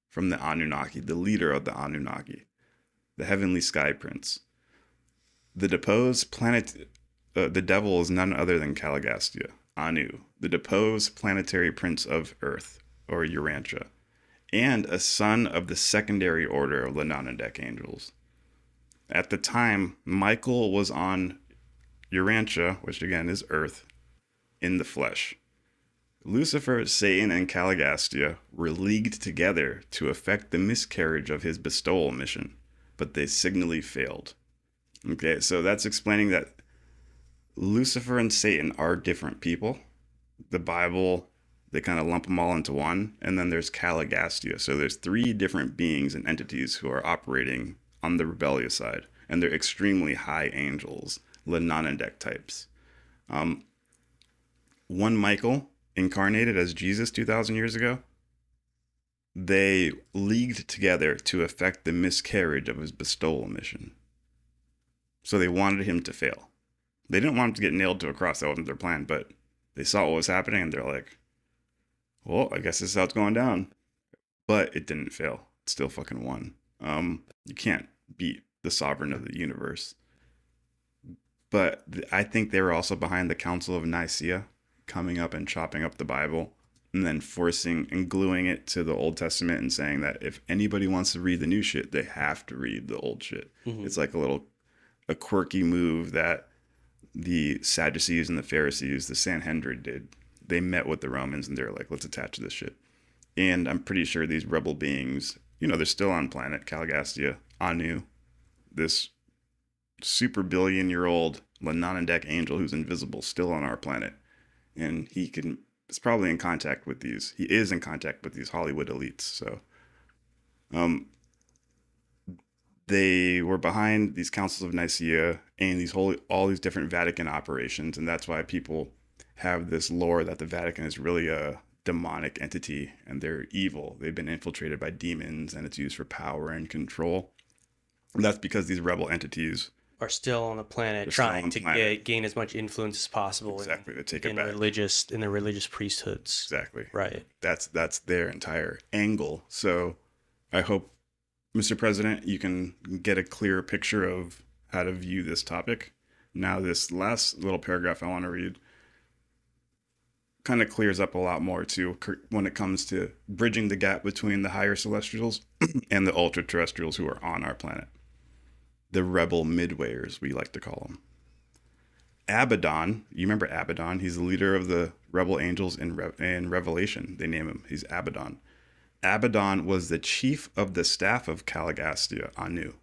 from the Anunnaki, the leader of the Anunnaki, the heavenly sky prince. The deposed planet, the devil is none other than Caligastia, Anu, the deposed planetary prince of Earth, or Urantia, and a son of the secondary order of Lenonendek angels. At the time, Michael was on Urantia, which again is Earth, in the flesh. Lucifer, Satan, and Caligastia were leagued together to effect the miscarriage of his bestowal mission, but they signally failed. Okay, so that's explaining that Lucifer and Satan are different people. The Bible, they kind of lump them all into one, and then there's Caligastia. So there's 3 different beings and entities who are operating on the rebellious side, and they're extremely high angels, Lenonendek types. One Michael, incarnated as Jesus 2,000 years ago, they leagued together to effect the miscarriage of his bestowal mission. So they wanted him to fail. They didn't want him to get nailed to a cross. That wasn't their plan, but they saw what was happening and they're like, well, I guess this is how it's going down. But it didn't fail. It still fucking won. You can't beat the sovereign of the universe. But I think they were also behind the Council of Nicaea, coming up and chopping up the Bible and then forcing and gluing it to the Old Testament and saying that if anybody wants to read the new shit, they have to read the old shit. Mm-hmm. It's like a quirky move that the Sadducees and the Pharisees, the Sanhedrin did. They met with the Romans and they're like, let's attach this shit. And I'm pretty sure these rebel beings, they're still on planet Caligastia, Anu, this super billion-year-old Lenonendek angel who's invisible, still on our planet. And is probably in contact with these. He is in contact with these Hollywood elites. So, they were behind these councils of Nicaea and all these different Vatican operations, and that's why people have this lore that the Vatican is really a demonic entity and they're evil. They've been infiltrated by demons and it's used for power and control. And that's because these rebel entities are still on the planet trying to gain as much influence as possible. Exactly, to take in it back. In the religious priesthoods. Exactly. Right. That's their entire angle. So I hope, Mr. President, you can get a clear picture of how to view this topic. Now, this last little paragraph I want to read kind of clears up a lot more too when it comes to bridging the gap between the higher celestials and the ultra terrestrials who are on our planet. The rebel midwayers, we like to call them. Abaddon, you remember Abaddon? He's the leader of the rebel angels in Revelation. They name him. He's Abaddon. Abaddon was the chief of the staff of Caligastia, Anu.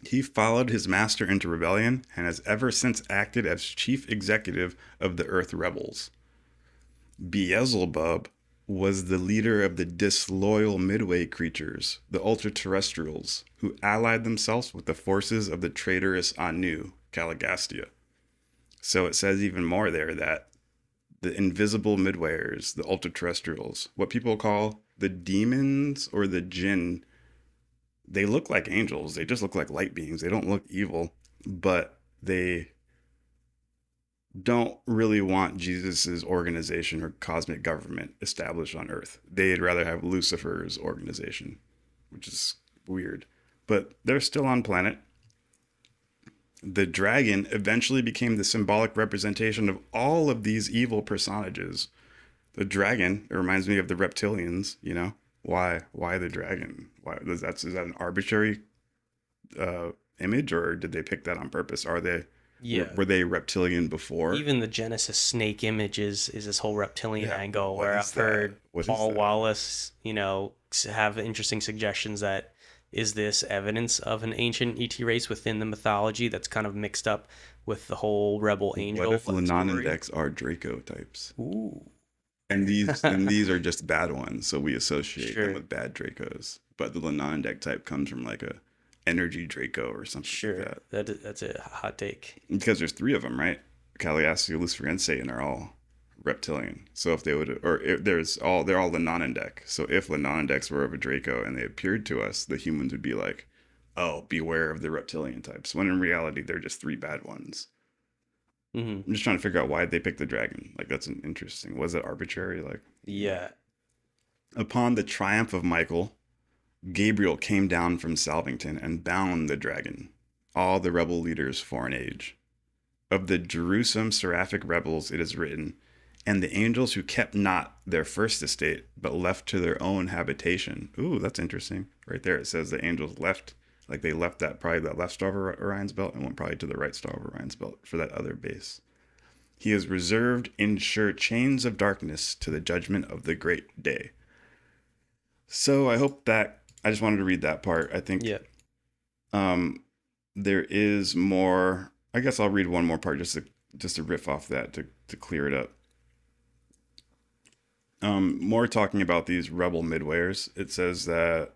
He followed his master into rebellion and has ever since acted as chief executive of the Earth rebels. Beelzebub was the leader of the disloyal midway creatures, the ultra-terrestrials, who allied themselves with the forces of the traitorous Anu, Caligastia. So it says even more there that the invisible midwayers, the ultra-terrestrials, what people call the demons or the jinn, they look like angels. They just look like light beings. They don't look evil, but they don't really want Jesus's organization or cosmic government established on Earth. They'd rather have Lucifer's organization, which is weird. But they're still on planet. The dragon eventually became the symbolic representation of all of these evil personages. The dragon, it reminds me of the reptilians, you know? Why the dragon? Why is that an arbitrary image, or did they pick that on purpose? Were they reptilian before? Even the Genesis snake image is this whole reptilian angle, what where is I've heard What is Paul that? Wallace, have interesting suggestions that is this evidence of an ancient ET race within the mythology that's kind of mixed up with the whole rebel angel. What if story? Lenonendex are Draco types? Ooh. And these are just bad ones, so we associate Sure. them with bad Dracos. But the Lenonendex type comes from like a energy Draco or something Sure, like that. that's a hot take. Because there's 3 of them, right? Caliastia, Lucifer, and Satan are all reptilian. So if they would, they're all Lenonendex. So if Lenonendex were of a Draco and they appeared to us, the humans would be like, "Oh, beware of the reptilian types." When in reality, they're just 3 bad ones. Mm-hmm. I'm just trying to figure out why they picked the dragon. Like, that's an interesting. Was it arbitrary? Like, Yeah. upon the triumph of Michael, Gabriel came down from Salvington and bound the dragon, all the rebel leaders for an age. Of the Jerusalem seraphic rebels, it is written, "And the angels who kept not their first estate, but left to their own habitation." Ooh, that's interesting. Right there, it says the angels left, like they left probably that left star of Orion's belt and went probably to the right star of Orion's belt for that other base. He is reserved in sure chains of darkness to the judgment of the great day. So I hope that, I just wanted to read that part. I think there is more. I guess I'll read one more part just to riff off that to clear it up. More talking about these rebel midwares. It says that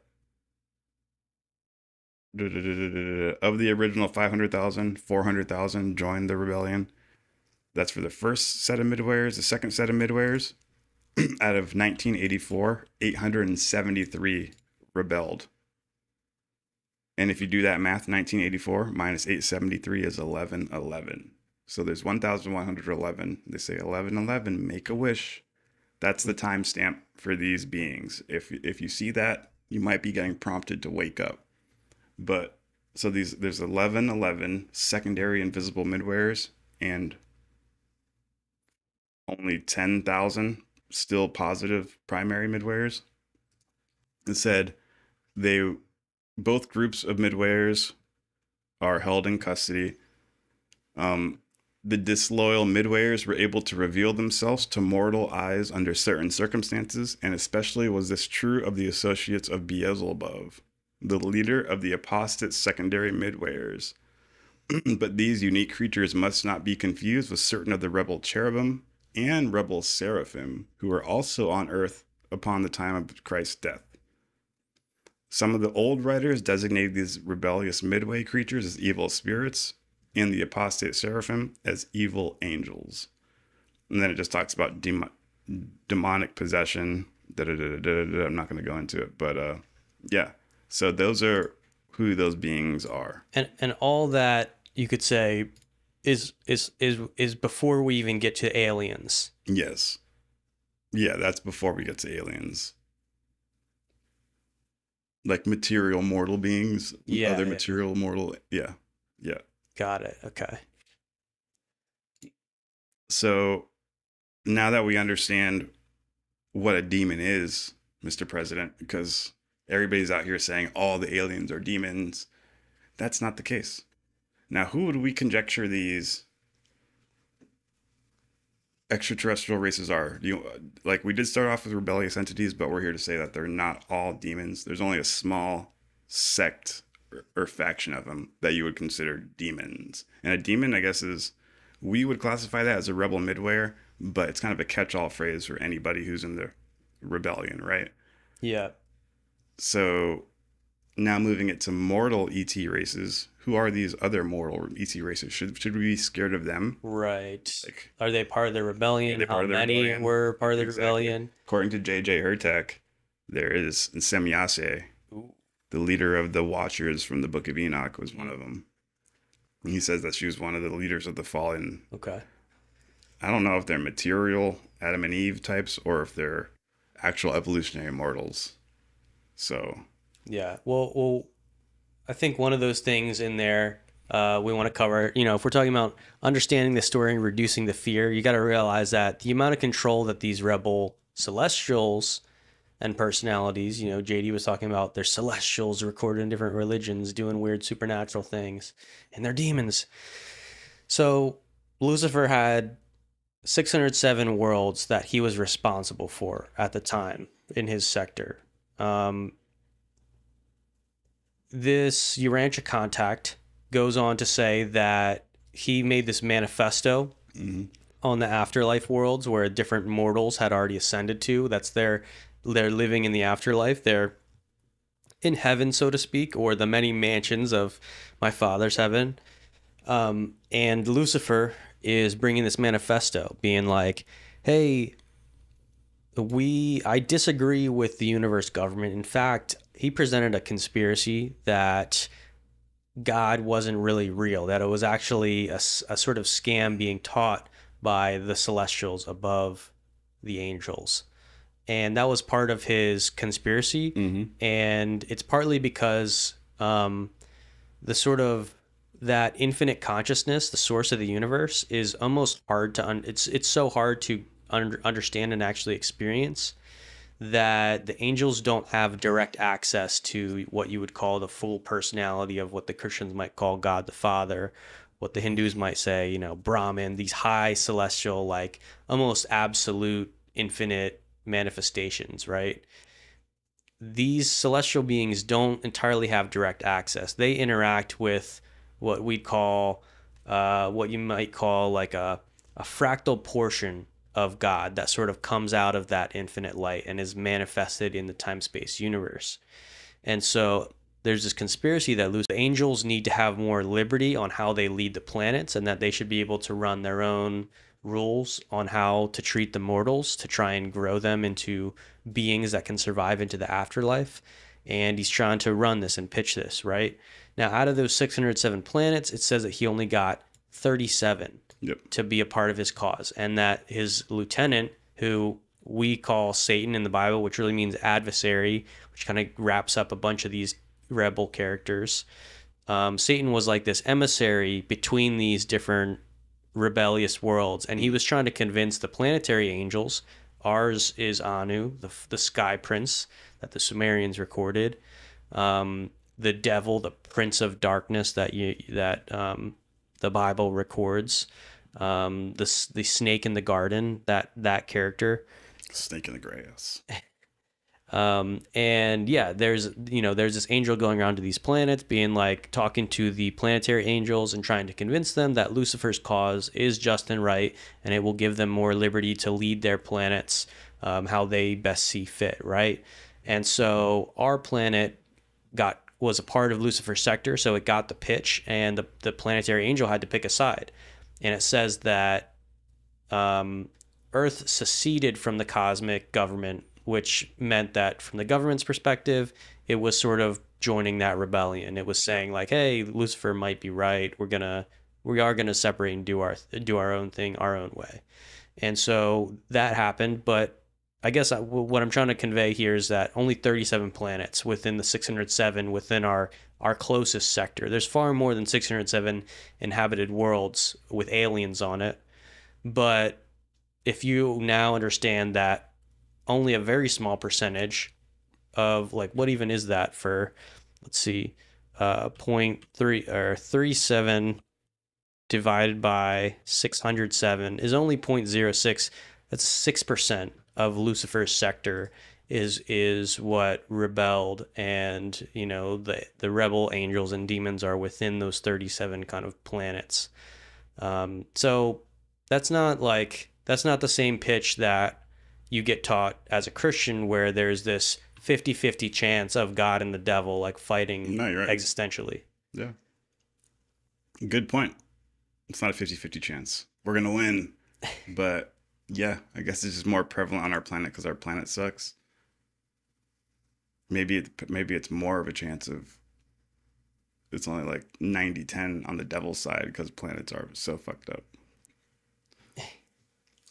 of the original 500,000, 400,000 joined the rebellion. That's for the first set of midwares. The second set of midwares, out of 1984, 873 rebelled. And if you do that math, 1984 minus 873 is 1111. So there's 1,111. They say 1111, make a wish. That's the timestamp for these beings. If you see that, you might be getting prompted to wake up. But so there's 1111 secondary invisible midwares and only 10,000 still positive primary midwares. It said both groups of midwares are held in custody. The disloyal midwares were able to reveal themselves to mortal eyes under certain circumstances, and especially was this true of the associates of Beelzebub, the leader of the apostate secondary midwares. But these unique creatures must not be confused with certain of the rebel cherubim and rebel seraphim, who were also on earth upon the time of Christ's death. Some of the old writers designated these rebellious midway creatures as evil spirits, and the apostate seraphim as evil angels. And then it just talks about demonic possession. I'm not going to go into it, but yeah. So those are who those beings are. And all that you could say is before we even get to aliens. Yes. Yeah, that's before we get to aliens. Like material mortal beings, material mortal. Yeah. Got it. Okay. So now that we understand what a demon is, Mr. President, because everybody's out here saying all the aliens are demons, that's not the case. Now, who would we conjecture these extraterrestrial races are? Like, we did start off with rebellious entities, but we're here to say that they're not all demons. There's only a small sect or faction of them that you would consider demons. And a demon, I guess, we would classify that as a rebel midware, but it's kind of a catch-all phrase for anybody who's in the rebellion, right? Yeah. So now moving it to mortal ET races, who are these other mortal ET races? Should we be scared of them? Right. Like, are they part of the rebellion? How many were part of the rebellion? According to J.J. Hurtak, there is in Semyase, the leader of the Watchers from the Book of Enoch was one of them. He says that she was one of the leaders of the fallen. Okay. I don't know if they're material Adam and Eve types or if they're actual evolutionary mortals. So Yeah. Well, I think one of those things in there we want to cover, if we're talking about understanding the story and reducing the fear, you got to realize that the amount of control that these rebel celestials and personalities, JD was talking about their celestials recorded in different religions doing weird supernatural things, and they're demons. So Lucifer had 607 worlds that he was responsible for at the time in his sector. This Urantia contact goes on to say that he made this manifesto on the afterlife worlds where different mortals had already ascended to. That's they're living in the afterlife. They're in heaven, so to speak, or the many mansions of my father's heaven. And Lucifer is bringing this manifesto, being like, hey, I disagree with the universe government. In fact, he presented a conspiracy that God wasn't really real, that it was actually a sort of scam being taught by the celestials above the angels. And that was part of his conspiracy. And it's partly because the sort of that infinite consciousness, the source of the universe, is almost hard to it's so hard to understand and actually experience that the angels don't have direct access to what you would call the full personality of what the Christians might call God the Father, what the Hindus might say, Brahman, these high celestial, like almost absolute infinite manifestations, right? These celestial beings don't entirely have direct access. They interact with what we'd call, what you might call like a fractal portion of God that sort of comes out of that infinite light and is manifested in the time-space universe. And so there's this conspiracy that the angels need to have more liberty on how they lead the planets, and that they should be able to run their own rules on how to treat the mortals to try and grow them into beings that can survive into the afterlife. And he's trying to run this and pitch this, right? Now, out of those 607 planets, it says that he only got 37 to be a part of his cause, and that his lieutenant, who we call Satan in the Bible, which really means adversary, which kind of wraps up a bunch of these rebel characters. Satan was like this emissary between these different rebellious worlds, and he was trying to convince the planetary angels. Ours is Anu, the sky prince that the Sumerians recorded, the devil, the prince of darkness that the Bible records, the snake in the garden, that character, snake in the grass. And yeah, there's this angel going around to these planets, being like talking to the planetary angels and trying to convince them that Lucifer's cause is just and right, and it will give them more liberty to lead their planets how they best see fit, right? And so our planet was a part of Lucifer's sector, so it got the pitch, and the planetary angel had to pick a side. And it says that Earth seceded from the cosmic government, which meant that from the government's perspective, it was sort of joining that rebellion. It was saying like, hey, Lucifer might be right. We are gonna separate and do our own thing our own way. And so that happened. But I guess what I'm trying to convey here is that only 37 planets within the 607 within our closest sector. There's far more than 607 inhabited worlds with aliens on it. But if you now understand that only a very small percentage of, like, what even is that for, let's see, 0.3 or 37 divided by 607 is only 0.06. That's 6% of Lucifer's sector is what rebelled, and the rebel angels and demons are within those 37 kind of planets. So that's not the same pitch that you get taught as a Christian, where there's this 50-50 chance of God and the devil like fighting existentially. Yeah. Good point. It's not a 50-50 chance. We're going to win. But yeah, I guess it's just more prevalent on our planet because our planet sucks. maybe it's more of a chance of it's only like 90-10 on the devil's side because planets are so fucked up.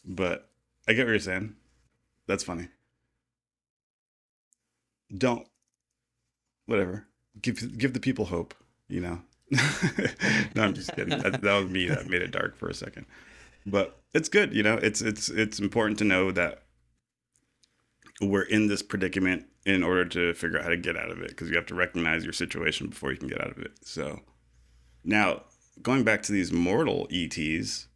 But I get what you're saying. That's funny. Don't, whatever. Give the people hope, you know? No, I'm just kidding. That was me. That made it dark for a second. But it's good, you know? It's important to know that we're in this predicament in order to figure out how to get out of it, because you have to recognize your situation before you can get out of it. So now, going back to these mortal ETs,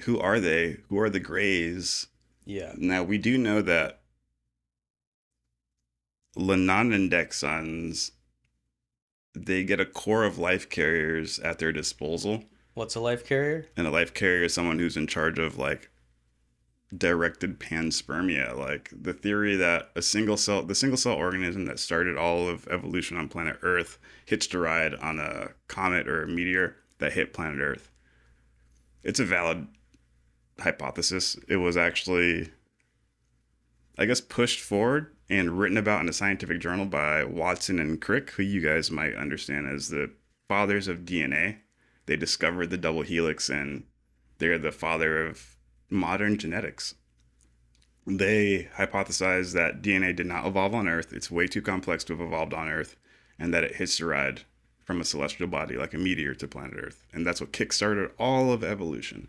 who are they? Who are the Greys? Yeah. Now, we do know that Lenonindexons, they get a core of life carriers at their disposal. What's a life carrier? And a life carrier is someone who's in charge of like directed panspermia, like the theory that the single cell organism that started all of evolution on planet Earth hitched a ride on a comet or a meteor that hit planet Earth. It's a valid hypothesis. It was actually, I guess, pushed forward and written about in a scientific journal by Watson and Crick, who you guys might understand as the fathers of DNA. They discovered the double helix, and they're the father of modern genetics. They hypothesized that DNA did not evolve on Earth. It's way too complex to have evolved on Earth, and that it hitched a ride from a celestial body like a meteor to planet Earth. And that's what kickstarted all of evolution.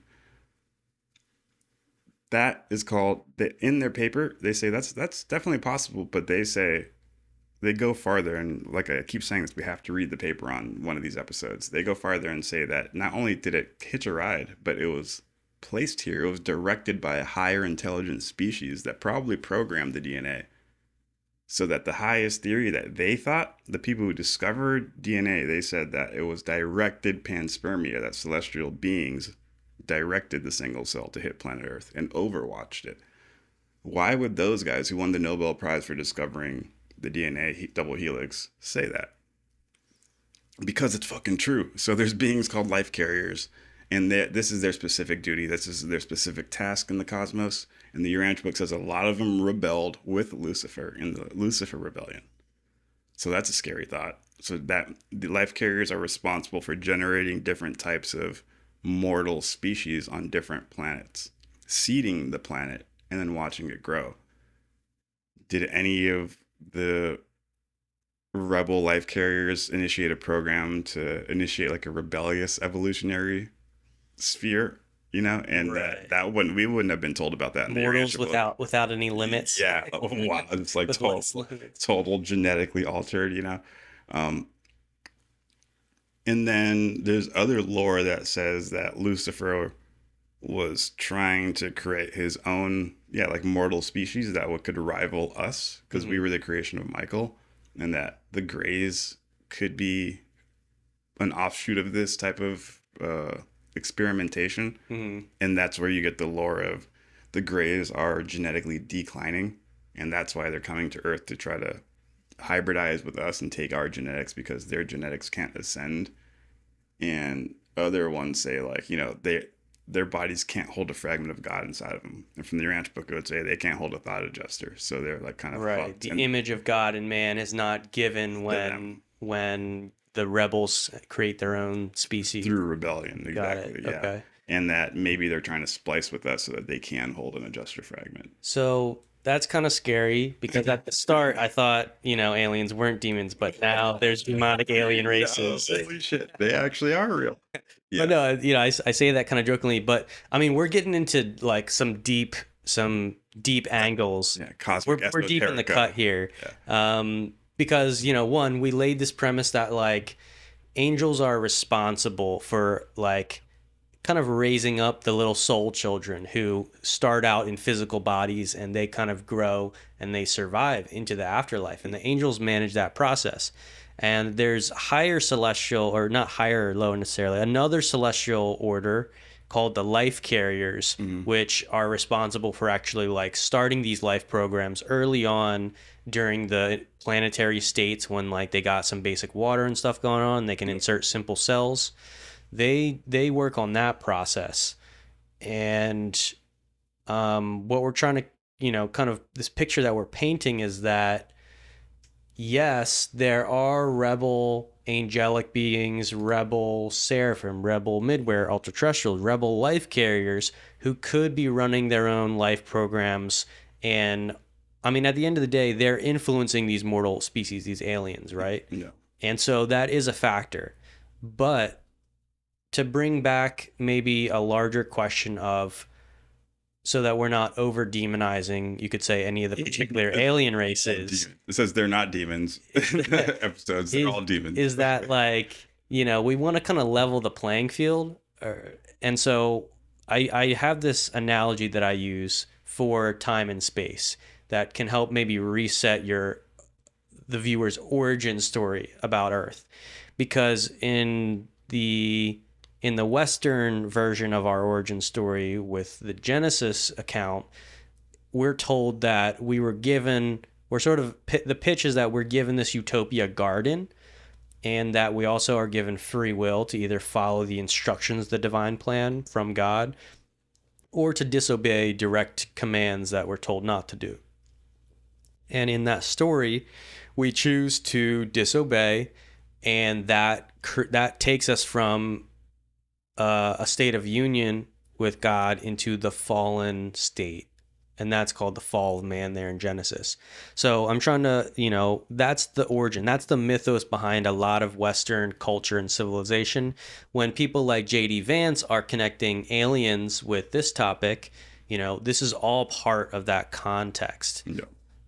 That is called, in their paper, they say that's definitely possible, but they say, they go farther, and like I keep saying this, we have to read the paper on one of these episodes. They go farther and say that not only did it hitch a ride, but it was placed here. It was directed by a higher intelligent species that probably programmed the DNA. So that the highest theory that they thought, the people who discovered DNA, they said that it was directed panspermia, that celestial beings directed the single cell to hit planet Earth and overwatched it. Why would those guys who won the Nobel Prize for discovering the DNA double helix say that? Because it's fucking true. So there's beings called life carriers, and this is their specific duty. This is their specific task in the cosmos. And the Urantia book says a lot of them rebelled with Lucifer in the Lucifer rebellion. So that's a scary thought. So that the life carriers are responsible for generating different types of mortal species on different planets, seeding the planet, and then watching it grow. Did any of the rebel life carriers initiate a program to initiate like a rebellious evolutionary sphere, you know? And Right. we wouldn't have been told about that in the Mortals Urantia book. without any limits. Yeah. Oh, wow. It's like With less limits. total genetically altered, you know? And then there's other lore that says that Lucifer was trying to create his own, like mortal species that could rival us, because we were the creation of Michael, and that the Greys could be an offshoot of this type of experimentation. And that's where you get the lore of the Greys are genetically declining, and that's why they're coming to Earth to try to hybridize with us and take our genetics, because their genetics can't ascend. And other ones say, like, you know, their bodies can't hold a fragment of God inside of them. And from the Urantia book, it would say they can't hold a thought adjuster. So they're like kind of Right. fucked. The And image of God in man is not given when the rebels create their own species. through rebellion, Got exactly. it. Yeah. Okay. And that maybe they're trying to splice with us so that they can hold an adjuster fragment. So that's kind of scary, because at the start I thought, you know, aliens weren't demons, but now there's demonic alien races. Holy shit, they actually are real. Yeah. But no, you know, I say that kind of jokingly, but I mean, we're getting into like some deep angles. Yeah, cosmic We're deep in the esoterica. cut here. Because, you know, one, we laid this premise that like angels are responsible for like kind of raising up the little soul children who start out in physical bodies, and they kind of grow and they survive into the afterlife, and the angels manage that process. And there's higher celestial, or not higher or lower necessarily, another celestial order called the life carriers, which are responsible for actually like starting these life programs early on during the planetary states, when like they got some basic water and stuff going on. They can insert simple cells. They work on that process. And what we're trying to, you know, kind of this picture that we're painting is that yes, there are rebel angelic beings, rebel seraphim, rebel midware, ultra terrestrials, rebel life carriers who could be running their own life programs. And I mean, at the end of the day, they're influencing these mortal species, these aliens, right? Yeah. And so that is a factor. But to bring back maybe a larger question of, so that we're not over demonizing, you could say, any of the particular alien races. It says they're not demons. Episodes, they're all demons. Is that like, we want to kind of level the playing field? And so I have this analogy that I use for time and space that can help maybe reset the viewer's origin story about Earth. Because in the Western version of our origin story with the Genesis account, we're told that the pitch is that we're given this utopia garden, and that we also are given free will to either follow the instructions, the divine plan from God, or to disobey direct commands that we're told not to do. And in that story, we choose to disobey, and that takes us from a state of union with God into the fallen state. And that's called the fall of man there in Genesis. So I'm trying to, that's the origin. That's the mythos behind a lot of Western culture and civilization. When people like J.D. Vance are connecting aliens with this topic, this is all part of that context. Yeah.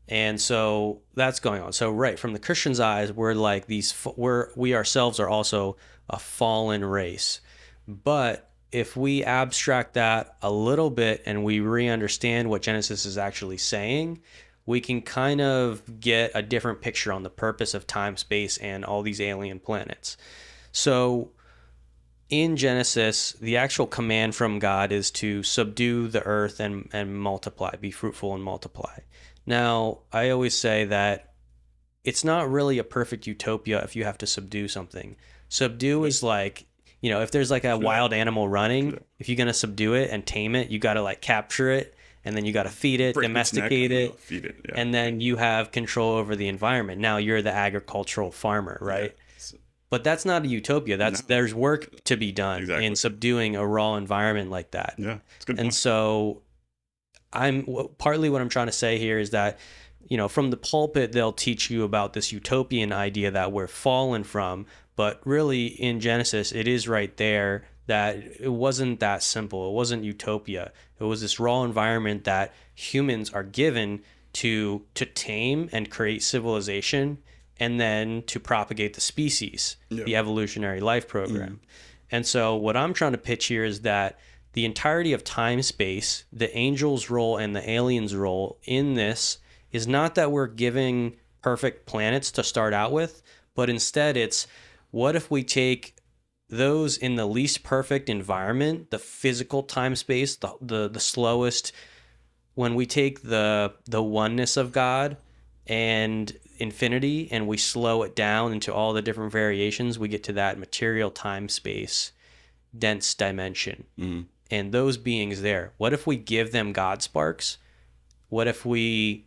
And so that's going on. So right, from the Christian's eyes, we're like we ourselves are also a fallen race. But if we abstract that a little bit and we re-understand what Genesis is actually saying, we can kind of get a different picture on the purpose of time, space, and all these alien planets. So in Genesis, the actual command from God is to subdue the earth and multiply, be fruitful and multiply. Now, I always say that it's not really a perfect utopia if you have to subdue something. Subdue is like, if there's like a wild animal running, if you're going to subdue it and tame it, you got to like capture it, and then you got to feed it, domesticate it, feed it, yeah. And then you have control over the environment. Now you're the agricultural farmer, right? Yeah. But that's not a utopia. There's work to be done in subduing a raw environment like that. Yeah, it's good. And so partly what I'm trying to say here is that, from the pulpit, they'll teach you about this utopian idea that we're fallen from. But really, in Genesis, it is right there that it wasn't that simple. It wasn't utopia. It was this raw environment that humans are given to tame and create civilization, and then to propagate the species, the evolutionary life program. And so what I'm trying to pitch here is that the entirety of time, space, the angel's role and the alien's role in this is not that we're giving perfect planets to start out with, but instead it's, what if we take those in the least perfect environment, the physical time space, the slowest, when we take the oneness of God and infinity and we slow it down into all the different variations, we get to that material time space dense dimension. And those beings there, what if we give them God sparks? What if we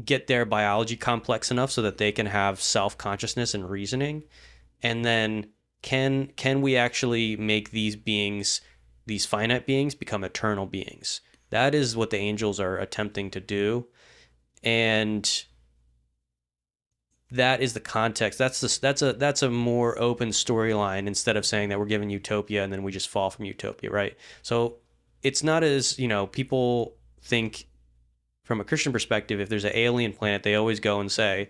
get their biology complex enough so that they can have self-consciousness and reasoning? And then can we actually make these beings, these finite beings, become eternal beings? That is what the angels are attempting to do. And that is the context. That's a more open storyline, instead of saying that we're given utopia and then we just fall from utopia, right? So it's not as, people think from a Christian perspective, if there's an alien planet, they always go and say,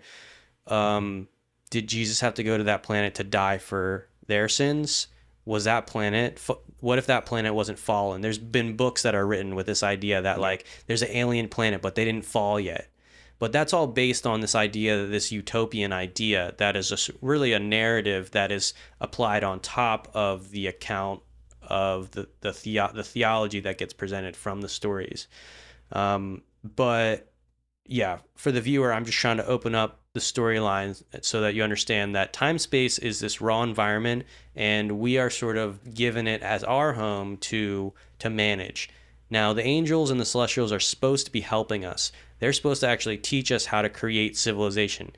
did Jesus have to go to that planet to die for their sins? Was that planet, what if that planet wasn't fallen? There's been books that are written with this idea that like there's an alien planet, but they didn't fall yet. But that's all based on this idea, this utopian idea that is really a narrative that is applied on top of the account of the theology that gets presented from the stories. But yeah, for the viewer, I'm just trying to open up the storylines so that you understand that time space is this raw environment, and we are sort of given it as our home to manage. Now, the angels and the celestials are supposed to be helping us. They're supposed to actually teach us how to create civilization.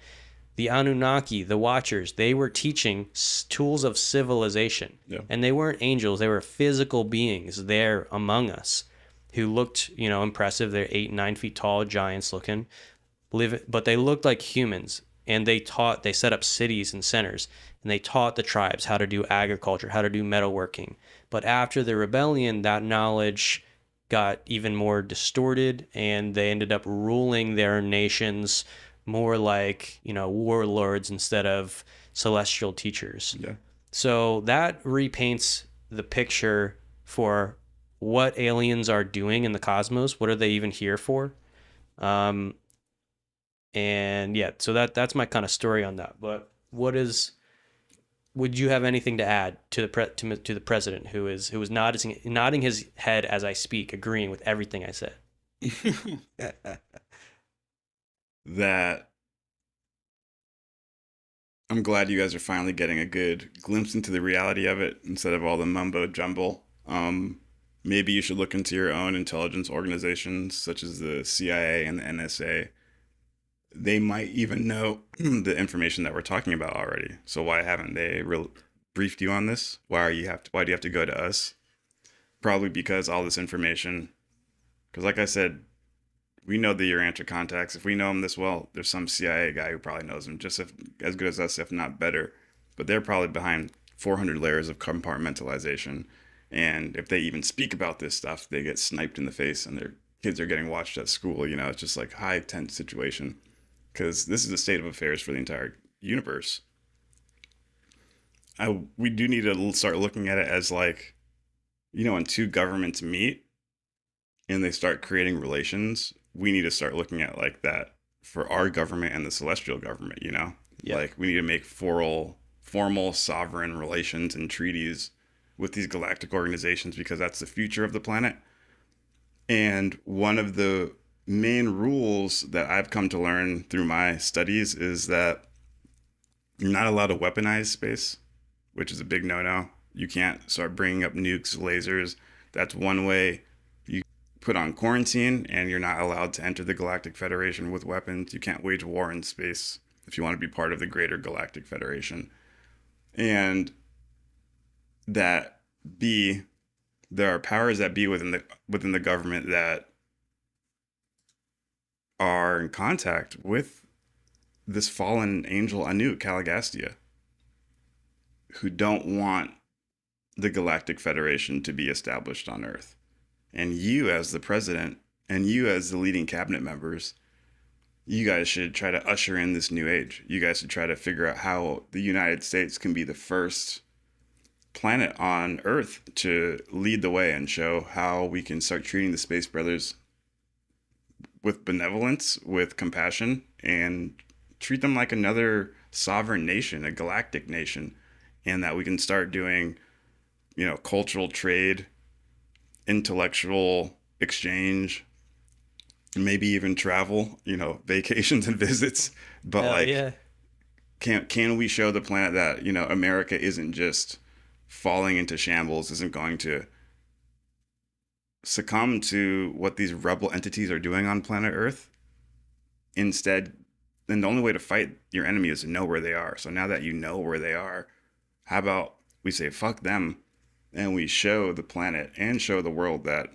The Anunnaki, the Watchers, they were teaching tools of civilization. Yeah. And they weren't angels. They were physical beings there among us who looked, impressive. They're 8, 9 feet tall, giants looking, but they looked like humans. And they set up cities and centers, and they taught the tribes how to do agriculture, how to do metalworking. But after the rebellion, that knowledge got even more distorted, and they ended up ruling their nations more like, warlords instead of celestial teachers. Yeah. So that repaints the picture for what aliens are doing in the cosmos. What are they even here for? And yeah, so that's my kind of story on that. But would you have anything to add to the president who is nodding his head as I speak, agreeing with everything I said? That I'm glad you guys are finally getting a good glimpse into the reality of it instead of all the mumbo jumbo. Maybe you should look into your own intelligence organizations such as the CIA and the NSA. They might even know the information that we're talking about already. So why haven't they briefed you on this? Why do you have to go to us? Probably because all this information, because like I said, we know the Urantia contacts. If we know them this well, there's some CIA guy who probably knows them just as good as us, if not better. But they're probably behind 400 layers of compartmentalization. And if they even speak about this stuff, they get sniped in the face and their kids are getting watched at school. It's just like high tense situation. Because this is the state of affairs for the entire universe. We do need to start looking at it as like, when two governments meet and they start creating relations, we need to start looking at like that for our government and the celestial government, Yeah. Like we need to make formal sovereign relations and treaties with these galactic organizations because that's the future of the planet. And one of the main rules that I've come to learn through my studies is that you're not allowed to weaponize space, which is a big no-no. You can't start bringing up nukes, lasers. That's one way you put on quarantine, and you're not allowed to enter the Galactic Federation with weapons. You can't wage war in space if you want to be part of the greater Galactic Federation. And that there are powers that be within the government that are in contact with this fallen angel Anu, Caligastia, who don't want the Galactic Federation to be established on Earth. And you as the president and you as the leading cabinet members, you guys should try to usher in this new age. You guys should try to figure out how the United States can be the first planet on Earth to lead the way and show how we can start treating the Space Brothers with benevolence, with compassion, and treat them like another sovereign nation, a galactic nation, and that we can start doing, cultural trade, intellectual exchange, maybe even travel, vacations and visits. But can we show the planet that, America isn't just falling into shambles, isn't going to succumb to what these rebel entities are doing on planet Earth? Instead, then the only way to fight your enemy is to know where they are. So now that you know where they are, how about we say fuck them and we show the planet and show the world that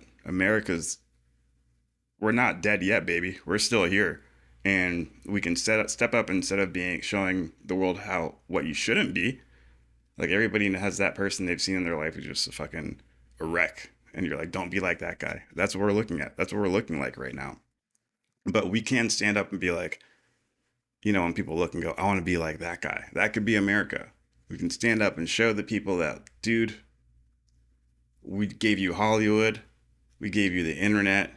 we're not dead yet, baby. We're still here. And we can step up instead of showing the world what you shouldn't be. Like everybody has that person they've seen in their life who's just a wreck. And you're like, don't be like that guy. That's what we're looking at. That's what we're looking like right now. But we can stand up and be like, when people look and go, I want to be like that guy. That could be America. We can stand up and show the people that, dude, we gave you Hollywood. We gave you the internet.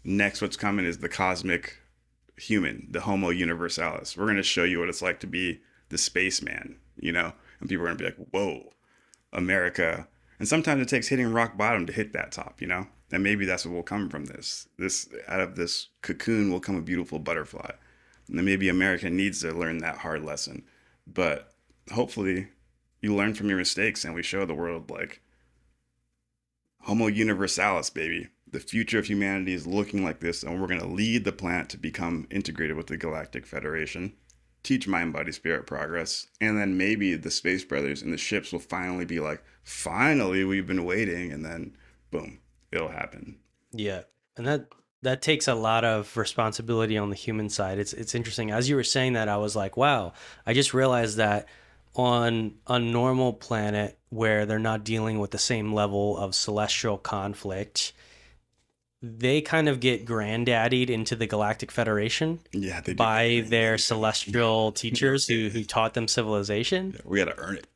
Next, what's coming is the cosmic human, the Homo Universalis. We're going to show you what it's like to be the spaceman, and people are going to be like, whoa, America. And sometimes it takes hitting rock bottom to hit that top, and maybe that's what will come from this. Out of this cocoon will come a beautiful butterfly. And then maybe America needs to learn that hard lesson. But hopefully you learn from your mistakes and we show the world like Homo Universalis, baby. The future of humanity is looking like this, and we're going to lead the planet to become integrated with the Galactic Federation teach mind, body, spirit progress. And then maybe the Space Brothers and the ships will finally be like, finally, we've been waiting. And then boom, it'll happen. Yeah. And that takes a lot of responsibility on the human side. It's interesting. As you were saying that, I was like, wow, I just realized that on a normal planet where they're not dealing with the same level of celestial conflict, they kind of get granddaddied into the Galactic Federation by their celestial teachers who taught them civilization. Yeah, we got to earn it.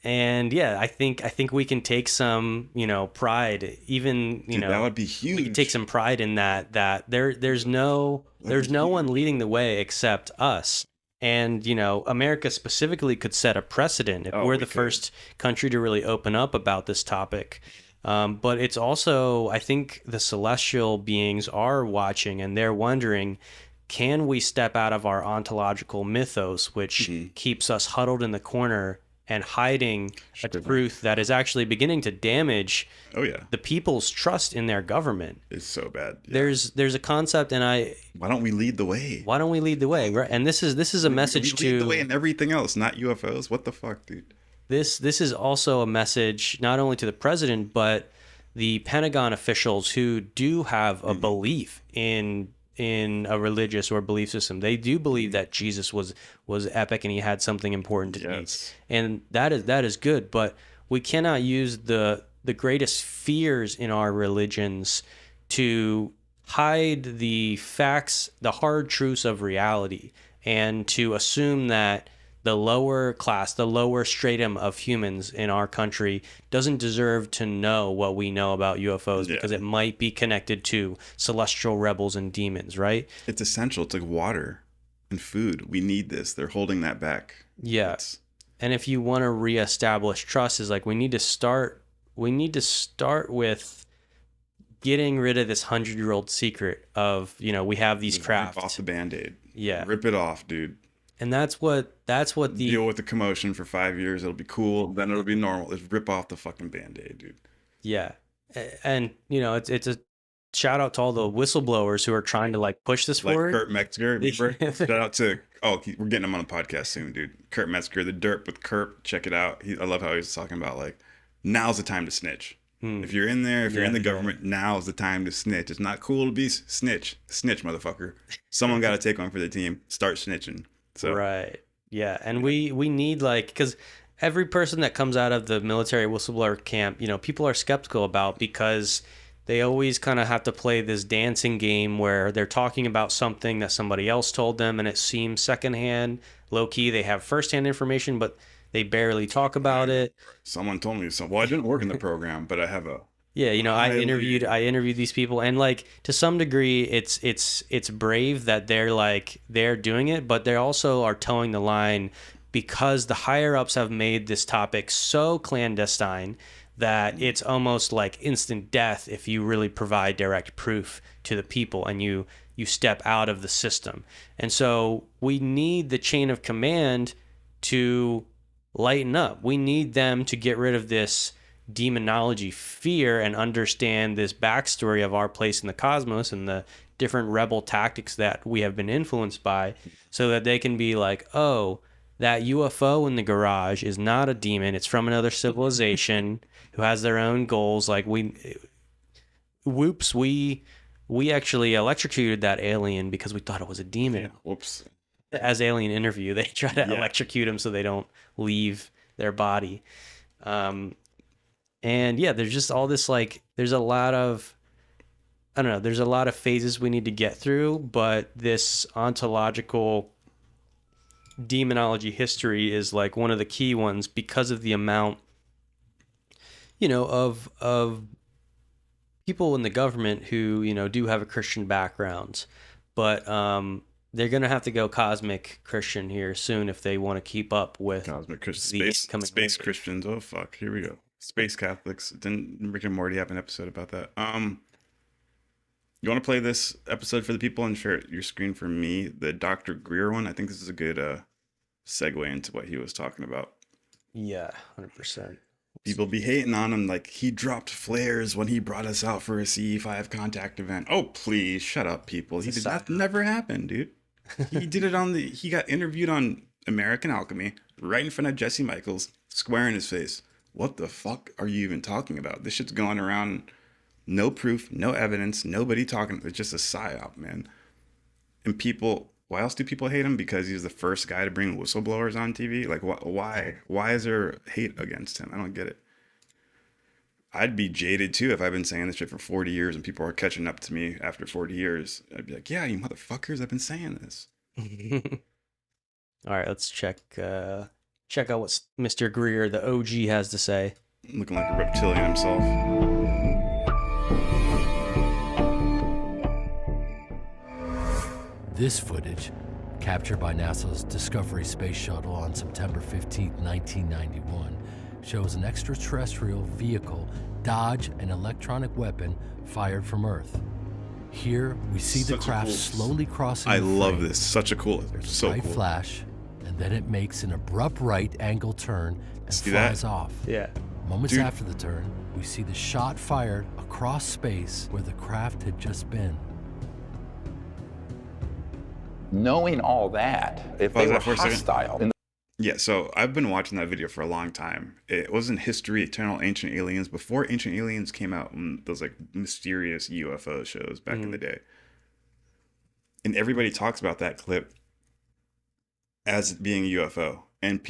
And yeah, I think we can take some, pride, even, that would be huge. We can take some pride in that there's no one leading the way except us. And, America specifically could set a precedent if we're the first country to really open up about this topic. But it's also, I think the celestial beings are watching and they're wondering, can we step out of our ontological mythos, which keeps us huddled in the corner and hiding a truth that is actually beginning to damage the people's trust in their government. It's so bad. Yeah. There's a concept, and why don't we lead the way? Why don't we lead the way? Right? And this is a message we lead the way in everything else, not UFOs. What the fuck, dude? This is also a message not only to the president, but the Pentagon officials who do have a belief in a religious or belief system. They do believe that Jesus was epic and he had something important to teach. And that is good, but we cannot use the greatest fears in our religions to hide the facts, the hard truths of reality, and to assume that the lower class, the lower stratum of humans in our country doesn't deserve to know what we know about UFOs because it might be connected to celestial rebels and demons, right? It's essential. It's like water and food. We need this. They're holding that back. Yeah. And if you want to reestablish trust, is like we need to start with getting rid of this 100-year-old secret of, we have these craft. Rip off the Band-Aid. Yeah. Rip it off, dude. And that's what the deal with the commotion for 5 years. It'll be cool. Then it'll be normal. Just rip off the fucking Band-Aid, dude. Yeah. And it's a shout out to all the whistleblowers who are trying to push this forward. Kurt Metzger. Shout out to we're getting him on the podcast soon, dude. Kurt Metzger, The Dirt with Kurt. Check it out. I love how he's talking about now's the time to snitch. If you're in there, if you're in the government, now's the time to snitch. It's not cool to be snitch, motherfucker. Someone got to take one for the team. Start snitching. So. Right. Yeah. And we need because every person that comes out of the military whistleblower camp, people are skeptical about because they always kind of have to play this dancing game where they're talking about something that somebody else told them and it seems secondhand, low key. They have firsthand information, but they barely talk about it. Someone told me so. Well, I didn't work in the program, but I have a. Yeah, I interviewed these people, and to some degree, it's brave that they're doing it, but they also are towing the line because the higher ups have made this topic so clandestine that it's almost like instant death if you really provide direct proof to the people and you step out of the system. And so we need the chain of command to lighten up. We need them to get rid of this demonology fear and understand this backstory of our place in the cosmos and the different rebel tactics that we have been influenced by, so that they can be like, oh, that UFO in the garage is not a demon, it's from another civilization who has their own goals. We actually electrocuted that alien because we thought it was a demon. Yeah, whoops. As Alien Interview, they try to electrocute them so they don't leave their body. And yeah, there's just all this there's a lot of phases we need to get through, but this ontological demonology history is one of the key ones because of the amount, of people in the government who, do have a Christian background, but they're going to have to go cosmic Christian here soon if they want to keep up with cosmic Christian, space Christians. Oh fuck, here we go. Space Catholics. Didn't Rick and Morty have an episode about that? You want to play this episode for the people and share your screen for me? The Dr. Greer one. I think this is a good segue into what he was talking about. Yeah, 100%. People be hating on him he dropped flares when he brought us out for a CE5 contact event. Oh, please shut up, people. That never happened, dude. He did it on he got interviewed on American Alchemy right in front of Jesse Michaels, square in his face. What the fuck are you even talking about? This shit's going around, no proof, no evidence, nobody talking. It's just a psyop, man. And people, why else do people hate him? Because he's the first guy to bring whistleblowers on TV. Like, why? Why is there hate against him? I don't get it. I'd be jaded too if I've been saying this shit for 40 years and people are catching up to me after 40 years. I'd be like, yeah, you motherfuckers, I've been saying this. All right, let's check out what Mr. Greer, the OG, has to say. Looking like a reptilian himself. This footage, captured by NASA's Discovery Space Shuttle on September 15, 1991, shows an extraterrestrial vehicle dodge an electronic weapon fired from Earth. Here, we see the craft slowly crossing I the love frame. this. Such a cool. There's So a bright cool. flash, and then it makes an abrupt right angle turn and See flies that? off. Yeah. Moments Dude. after the turn, we see the shot fired across space where the craft had just been. Knowing all that, if they were hostile. Yeah, so I've been watching that video for a long time. It wasn't History, Eternal Ancient Aliens. Before Ancient Aliens came out, those like mysterious UFO shows back in the day. And everybody talks about that clip as being a UFO. And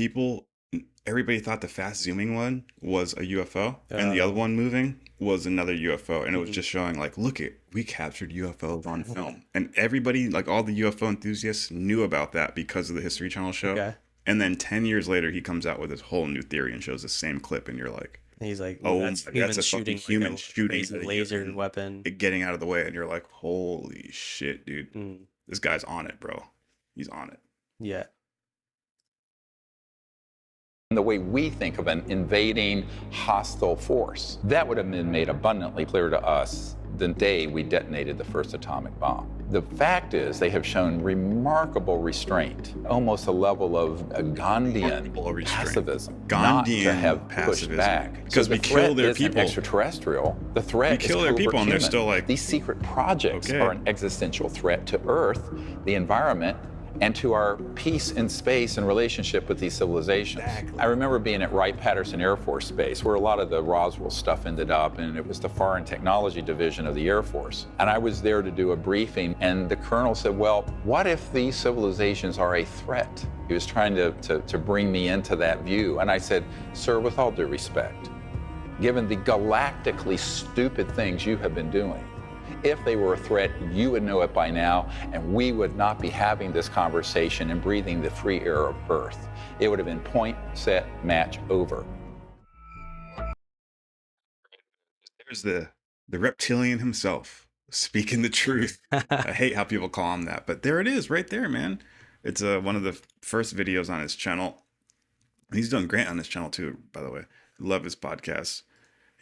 everybody thought the fast zooming one was a UFO. And the other one moving was another UFO. And it was just showing like, look we captured UFOs on film. And everybody, like all the UFO enthusiasts knew about that because of the History Channel show. Okay. And then 10 years later, he comes out with this whole new theory and shows the same clip. And you're like, He's like, oh, that's that's a fucking human shooting crazy at a laser UFO, weapon. it getting out of the way. And you're like, holy shit, dude. This guy's on it, bro. He's on it. Yeah. The way we think of an invading hostile force, that would have been made abundantly clear to us the day we detonated the first atomic bomb. The fact is they have shown remarkable restraint, almost a level of a Gandhian pacifism, not to Gandhian have pushed pacifism. back. Because we kill their people. Extraterrestrial. The threat We kill is their people and they're covert still human. like, these secret projects okay. are an existential threat to Earth, the environment, and to our peace in space and relationship with these civilizations. Exactly. I remember being at Wright-Patterson Air Force Base, where a lot of the Roswell stuff ended up, and it was the Foreign Technology Division of the Air Force. And I was there to do a briefing, and the colonel said, well, what if these civilizations are a threat? He was trying to bring me into that view. And I said, sir, with all due respect, given the galactically stupid things you have been doing, if they were a threat, you would know it by now, and we would not be having this conversation and breathing the free air of Earth. It would have been point, set, match, over. There's the reptilian himself speaking the truth. I hate how people call him that, but there it is right there, man. It's one of the first videos on his channel. He's done great on his channel too, by the way. Love his podcast.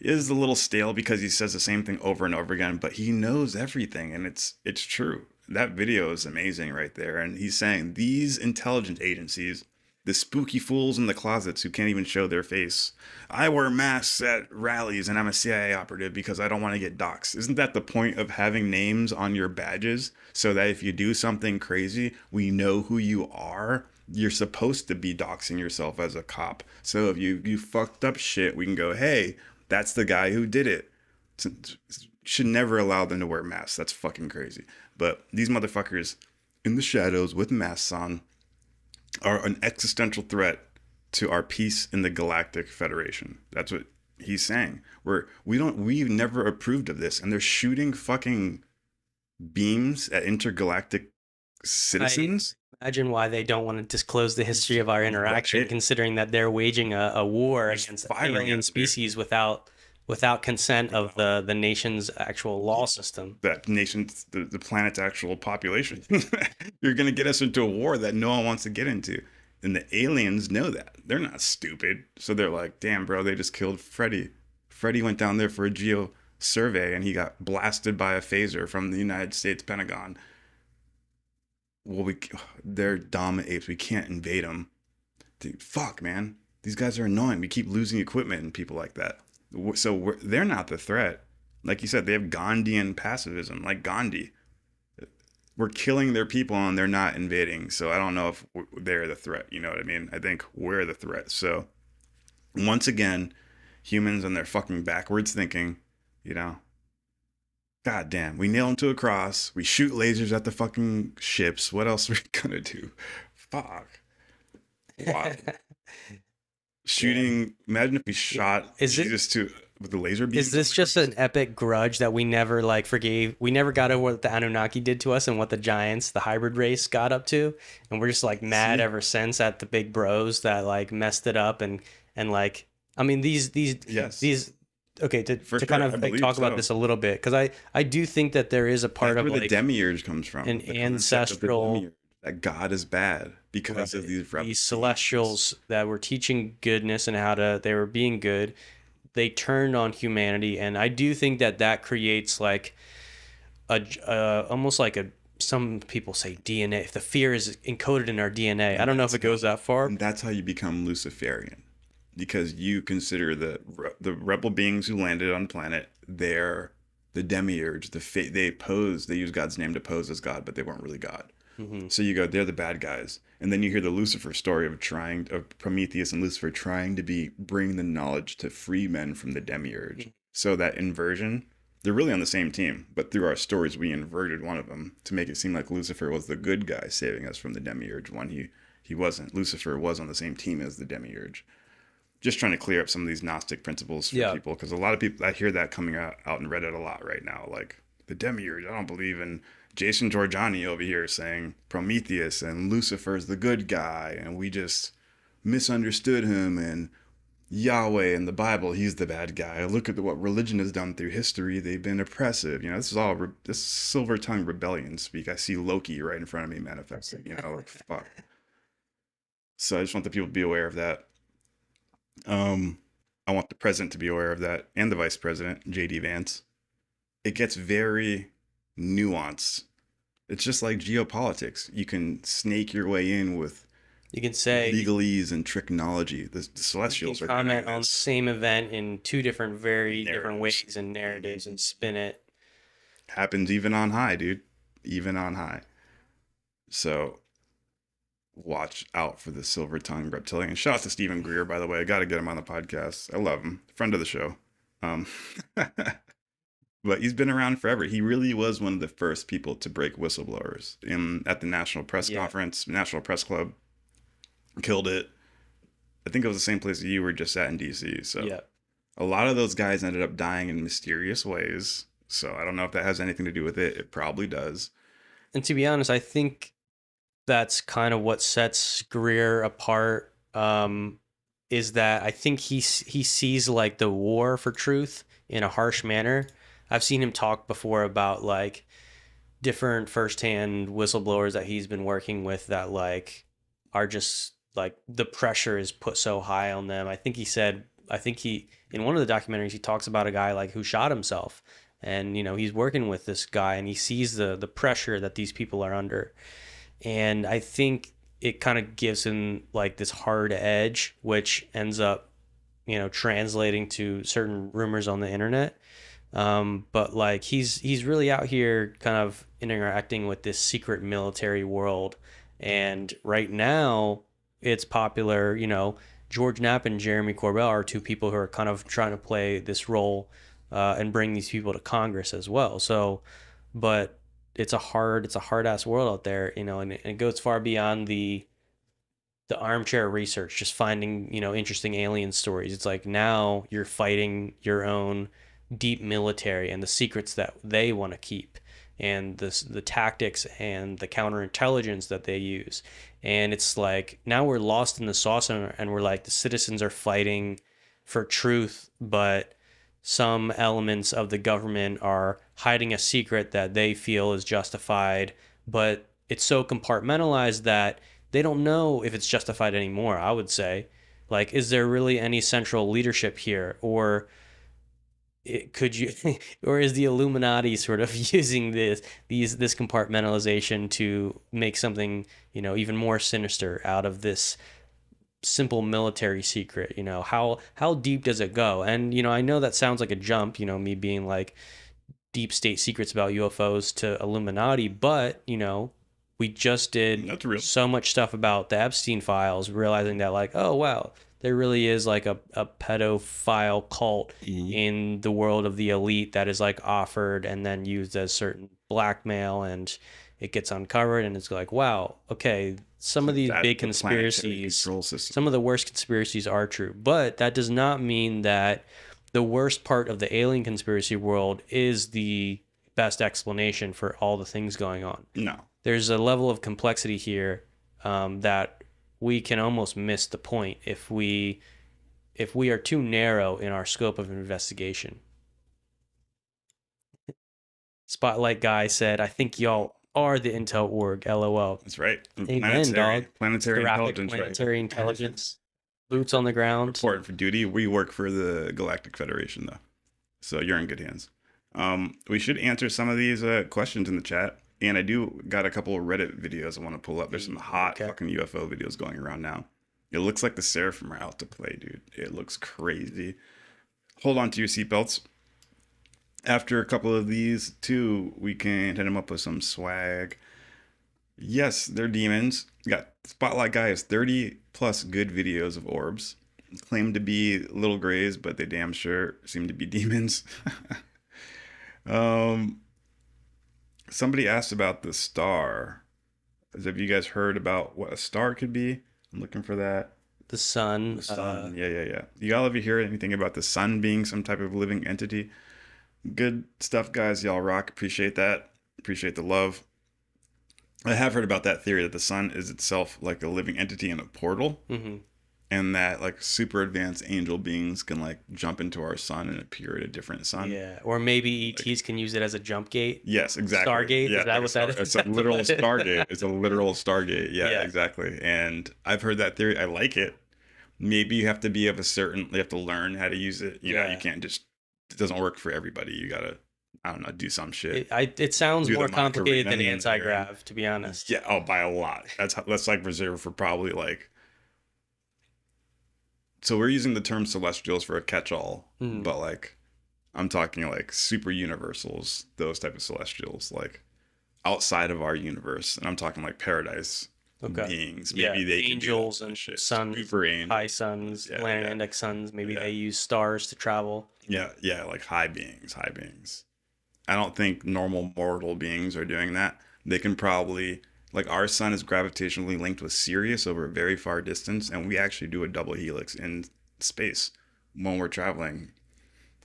He is a little stale because he says the same thing over and over again, but he knows everything, and it's true. That video is amazing right there. And he's saying these intelligence agencies, the spooky fools in the closets who can't even show their face. I wear masks at rallies and I'm a CIA operative because I don't want to get doxxed. Isn't that the point of having names on your badges so that if you do something crazy, we know who you are? You're supposed to be doxing yourself as a cop. So if you fucked up shit, we can go, hey, that's the guy who did it. Should never allow them to wear masks. That's fucking crazy. But these motherfuckers in the shadows with masks on are an existential threat to our peace in the Galactic Federation. That's what he's saying. We've never approved of this, and they're shooting fucking beams at intergalactic citizens. Imagine why they don't want to disclose the history of our interaction, considering that they're waging a war against alien species without consent of the nation's actual law system. That nation's, the planet's actual population. You're going to get us into a war that no one wants to get into. And the aliens know that. They're not stupid. So they're like, damn, bro, they just killed Freddy. Freddy went down there for a geo survey and he got blasted by a phaser from the United States Pentagon. Well, they're dumb apes. We can't invade them. Dude, fuck, man. These guys are annoying. We keep losing equipment and people like that. So they're not the threat. Like you said, they have Gandhian pacifism, like Gandhi. we're killing their people and they're not invading. So I don't know if they're the threat. You know what I mean? I think we're the threat. So once again, humans and their fucking backwards thinking, you know, God damn, we nail them to a cross. We shoot lasers at the fucking ships. What else are we gonna do? Fuck. Wow. Shooting. Imagine if we shot Jesus with the laser beam. Is this just an epic grudge that we never like forgave? We never got over what the Anunnaki did to us and what the giants, the hybrid race, got up to, and we're just like mad ever since at the big bros that like messed it up and like, I mean, these okay, to kind of like talk about this a little bit, because I do think that there is a part of where like the demiurge comes from, an ancestral, that God is bad because of these celestials that were teaching goodness and they were being good. They turned on humanity, and I do think that creates like almost like some people say DNA. If the fear is encoded in our DNA, I don't know if it goes that far. And that's how you become Luciferian, because you consider the rebel beings who landed on the planet, they're the demiurge, they use God's name to pose as God, but they weren't really God. Mm-hmm. So you go, they're the bad guys. And then you hear the Lucifer story of Prometheus and Lucifer trying to bring the knowledge to free men from the demiurge. Mm-hmm. So that inversion, they're really on the same team, but through our stories, we inverted one of them to make it seem like Lucifer was the good guy saving us from the demiurge when he wasn't. Lucifer was on the same team as the demiurge. Just trying to clear up some of these Gnostic principles for people, because a lot of people, I hear that coming out in Reddit a lot right now, like the demiurge, I don't believe in. Jason Giorgiani over here saying Prometheus and Lucifer's the good guy, and we just misunderstood him, and Yahweh in the Bible, he's the bad guy. Look at what religion has done through history. They've been oppressive. You know, this is all this silver tongue rebellion speak. I see Loki right in front of me manifesting, you know, like fuck. So I just want the people to be aware of that. I want the president to be aware of that, and the vice president, JD Vance. It gets very nuanced. It's just like geopolitics. You can snake your way in with, you can say, legalese and tricknology. The Celestials are comment on the same event in two different, different ways and narratives and spin it. Happens even on high, dude. Even on high. So watch out for the silver-tongued reptilian. Shout out to Stephen Greer, by the way. I got to get him on the podcast. I love him. Friend of the show. But he's been around forever. He really was one of the first people to break whistleblowers at the National Press Conference, National Press Club. Killed it. I think it was the same place that you were just at in DC. So a lot of those guys ended up dying in mysterious ways. So I don't know if that has anything to do with it. It probably does. And to be honest, I think that's kind of what sets Greer apart, is that I think he sees like the war for truth in a harsh manner. I've seen him talk before about like different firsthand whistleblowers that he's been working with that like are just like the pressure is put so high on them. I think he in one of the documentaries, he talks about a guy like who shot himself, and you know, he's working with this guy and he sees the pressure that these people are under. And I think it kind of gives him like this hard edge, which ends up, you know, translating to certain rumors on the internet. But like he's really out here kind of interacting with this secret military world. And right now it's popular, you know, George Knapp and Jeremy Corbell are two people who are kind of trying to play this role and bring these people to Congress as well. So, but it's a hard ass world out there, you know, and it goes far beyond the armchair research, just finding, you know, interesting alien stories. It's like now you're fighting your own deep military and the secrets that they want to keep, and the tactics and the counterintelligence that they use. And it's like now we're lost in the sauce, and we're like, the citizens are fighting for truth, but some elements of the government are hiding a secret that they feel is justified, but it's so compartmentalized that they don't know if it's justified anymore. I would say, like, is there really any central leadership here, or or is the Illuminati sort of using this compartmentalization to make something, you know, even more sinister out of this simple military secret? You know, how deep does it go? And, you know, I know that sounds like a jump, you know, me being like, deep state secrets about UFOs to Illuminati, but we just did so much stuff about the Epstein files, realizing that like, oh wow, there really is like a pedophile cult in the world of the elite that is like offered and then used as certain blackmail, and it gets uncovered, and it's like, wow, okay, some of these big conspiracies, some of the worst conspiracies are true, but that does not mean that the worst part of the alien conspiracy world is the best explanation for all the things going on. No. There's a level of complexity here that we can almost miss the point if we are too narrow in our scope of investigation. Spotlight Guy said, I think y'all are the intel org, LOL. That's right. Amen, dog. Planetary Graphic intelligence. Planetary intelligence. Boots on the ground. Report for duty. We work for the Galactic Federation, though. So you're in good hands. We should answer some of these questions in the chat. And I do got a couple of Reddit videos I want to pull up. There's some hot fucking UFO videos going around now. It looks like the Seraphim are out to play, dude. It looks crazy. Hold on to your seatbelts. After a couple of these, too, we can hit them up with some swag. Yes, they're demons. Got Spotlight Guy has 30 plus good videos of orbs. Claim to be little grays, but they damn sure seem to be demons. Somebody asked about the star. Have you guys heard about what a star could be? I'm looking for that. The sun. The sun. Yeah. You all ever hear anything about the sun being some type of living entity? Good stuff, guys. Y'all rock. Appreciate that. Appreciate the love. I have heard about that theory that the sun is itself like a living entity in a portal, and that like super advanced angel beings can like jump into our sun and appear at a different sun. Yeah, or maybe ETs can use it as a jump gate. Yes, exactly. Stargate. Yeah, is that what that is? It's a literal Stargate. It's a literal Stargate. Yeah, exactly. And I've heard that theory. I like it. Maybe you have to be of a certain. You have to learn how to use it. You know, you can't just. It doesn't work for everybody. You gotta. I don't know, do some shit. It sounds more complicated than anti-grav, to be honest. Yeah, by a lot. That's like reserved for probably like. So we're using the term celestials for a catch-all, but like, I'm talking like super universals, those type of celestials, like outside of our universe, and I'm talking like paradise beings. Maybe they angels and suns, high suns, planet index suns. Maybe they use stars to travel. Yeah, like high beings. I don't think normal mortal beings are doing that. They can probably, like our sun is gravitationally linked with Sirius over a very far distance, and we actually do a double helix in space when we're traveling.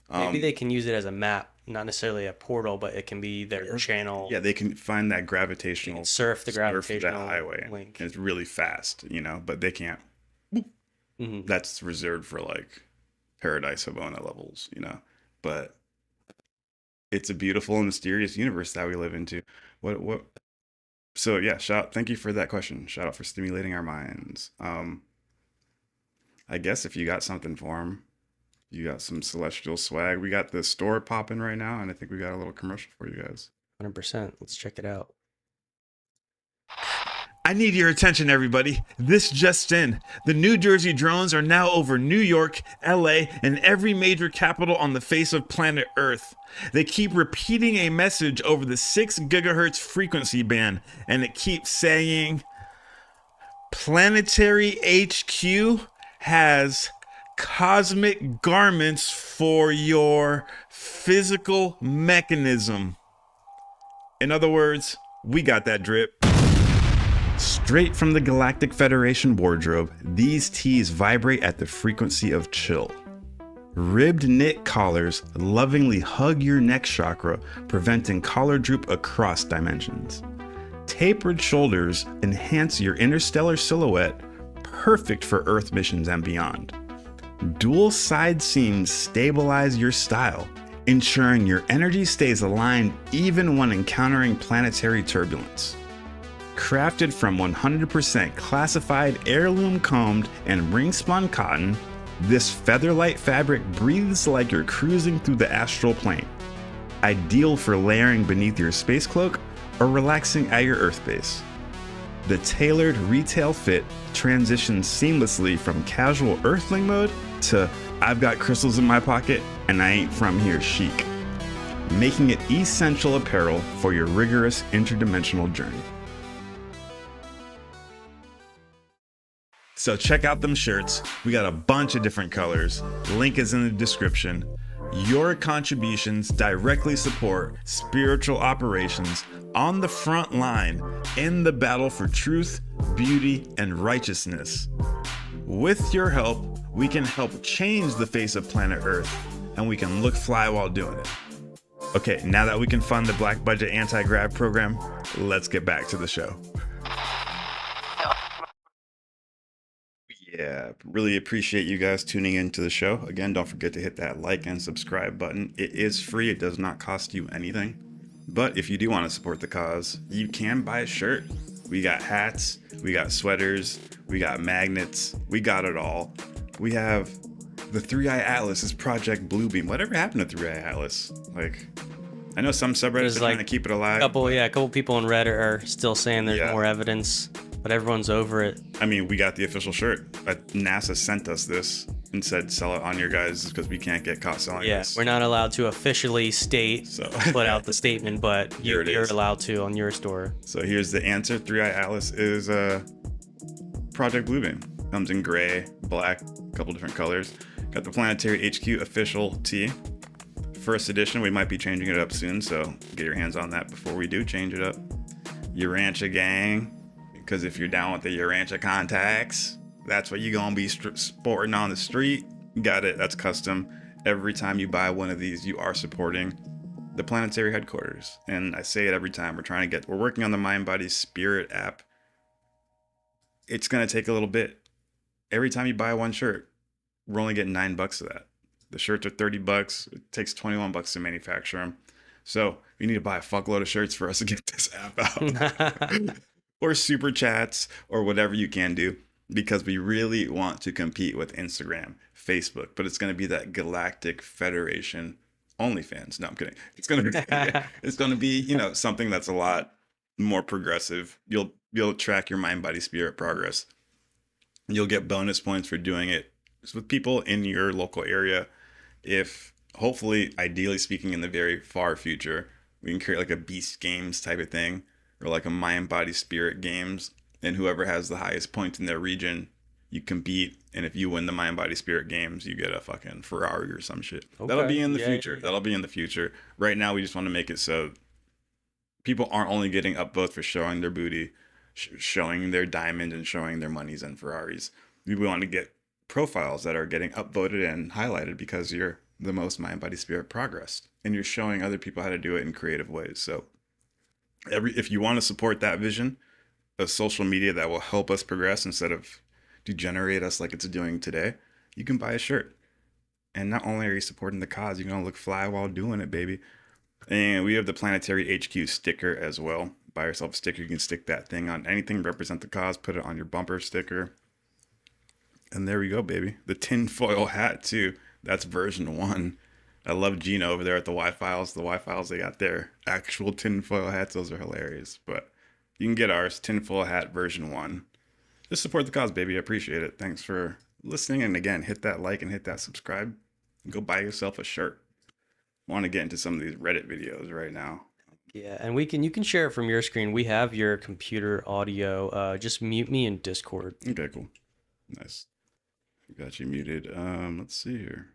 Maybe they can use it as a map, not necessarily a portal, but it can be their channel. Yeah, they can find that gravitational, surf the gravitational that highway link. And it's really fast, but they can't. That's reserved for like Paradise Havana levels, but it's a beautiful and mysterious universe that we live into. What? So yeah, thank you for that question. Shout out for stimulating our minds. I guess if you got something for them, you got some celestial swag. We got the store popping right now, and I think we got a little commercial for you guys. 100%. Let's check it out. I need your attention, everybody. This just in. The New Jersey drones are now over New York, LA, and every major capital on the face of planet Earth. They keep repeating a message over the 6 gigahertz frequency band, and it keeps saying, Planetary HQ has cosmic garments for your physical mechanism. In other words, we got that drip. Straight from the Galactic Federation wardrobe, these tees vibrate at the frequency of chill. Ribbed knit collars lovingly hug your neck chakra, preventing collar droop across dimensions. Tapered shoulders enhance your interstellar silhouette, perfect for Earth missions and beyond. Dual side seams stabilize your style, ensuring your energy stays aligned even when encountering planetary turbulence. Crafted from 100% classified heirloom combed and ring-spun cotton, this featherlight fabric breathes like you're cruising through the astral plane. Ideal for layering beneath your space cloak or relaxing at your Earth base. The tailored retail fit transitions seamlessly from casual Earthling mode to I've got crystals in my pocket and I ain't from here chic. making it essential apparel for your rigorous interdimensional journey. So check out them shirts. We got a bunch of different colors. Link is in the description. Your contributions directly support spiritual operations on the front line in the battle for truth, beauty, and righteousness. With your help, we can help change the face of planet Earth, and we can look fly while doing it. Okay, now that we can fund the Black Budget Anti-Grav program, let's get back to the show. Yeah, really appreciate you guys tuning into the show. Again, don't forget to hit that like and subscribe button. It is free. It does not cost you anything. But if you do want to support the cause, you can buy a shirt. We got hats, we got sweaters, we got magnets, we got it all. We have the 3-Eye Atlas is Project Bluebeam. Whatever happened to 3-Eye Atlas? Like, I know some subreddits are trying to keep it alive. A couple people on Reddit are still saying there's more evidence, but everyone's over it. I mean, we got the official shirt. NASA sent us this and said sell it on your guys because we can't get caught selling this. We're not allowed to officially put out the statement, but you're allowed to on your store. So here's the answer. 3-Eye Atlas is Project Bluebeam. Comes in gray, black, a couple different colors. Got the Planetary HQ official tee. First edition, we might be changing it up soon, so get your hands on that before we do change it up. Urantia gang, because if you're down with the Urantia contacts, that's what you're gonna be sporting on the street. Got it, that's custom. Every time you buy one of these, you are supporting the planetary headquarters. And I say it every time, we're working on the Mind Body Spirit app. It's gonna take a little bit. Every time you buy one shirt, we're only getting $9 of that. The shirts are $30. It takes $21 to manufacture them. So you need to buy a fuckload of shirts for us to get this app out. Or super chats or whatever you can do, because we really want to compete with Instagram, Facebook, but it's going to be that Galactic Federation OnlyFans. No, I'm kidding. It's going to be, something that's a lot more progressive. You'll track your mind, body, spirit progress. You'll get bonus points for doing it with people in your local area. If hopefully, ideally speaking, in the very far future, we can create like a Beast Games type of thing, or like a Mind, Body, Spirit Games, and whoever has the highest points in their region, you compete. And if you win the Mind, Body, Spirit Games, you get a fucking Ferrari or some shit. Okay. That'll be in the future. That'll be in the future. Right now, we just want to make it so people aren't only getting upvotes for showing their booty, showing their diamond, and showing their monies and Ferraris. We want to get profiles that are getting upvoted and highlighted because you're the most Mind, Body, Spirit progressed, and you're showing other people how to do it in creative ways. So if you want to support that vision of social media that will help us progress instead of degenerate us like it's doing today, you can buy a shirt. And not only are you supporting the cause, you're going to look fly while doing it, baby. And we have the Planetary HQ sticker as well. Buy yourself a sticker. You can stick that thing on anything, represent the cause, put it on your bumper sticker. And there we go, baby. The tinfoil hat, too. That's version 1. I love Gina over there at the Y-Files. The Y-Files, they got their actual tinfoil hats. Those are hilarious. But you can get ours, tinfoil hat version 1. Just support the cause, baby. I appreciate it. Thanks for listening. And again, hit that like and hit that subscribe. And go buy yourself a shirt. I want to get into some of these Reddit videos right now. Yeah, and you can share it from your screen. We have your computer audio. Just mute me in Discord. Okay, cool. Nice. Got you muted. Let's see here.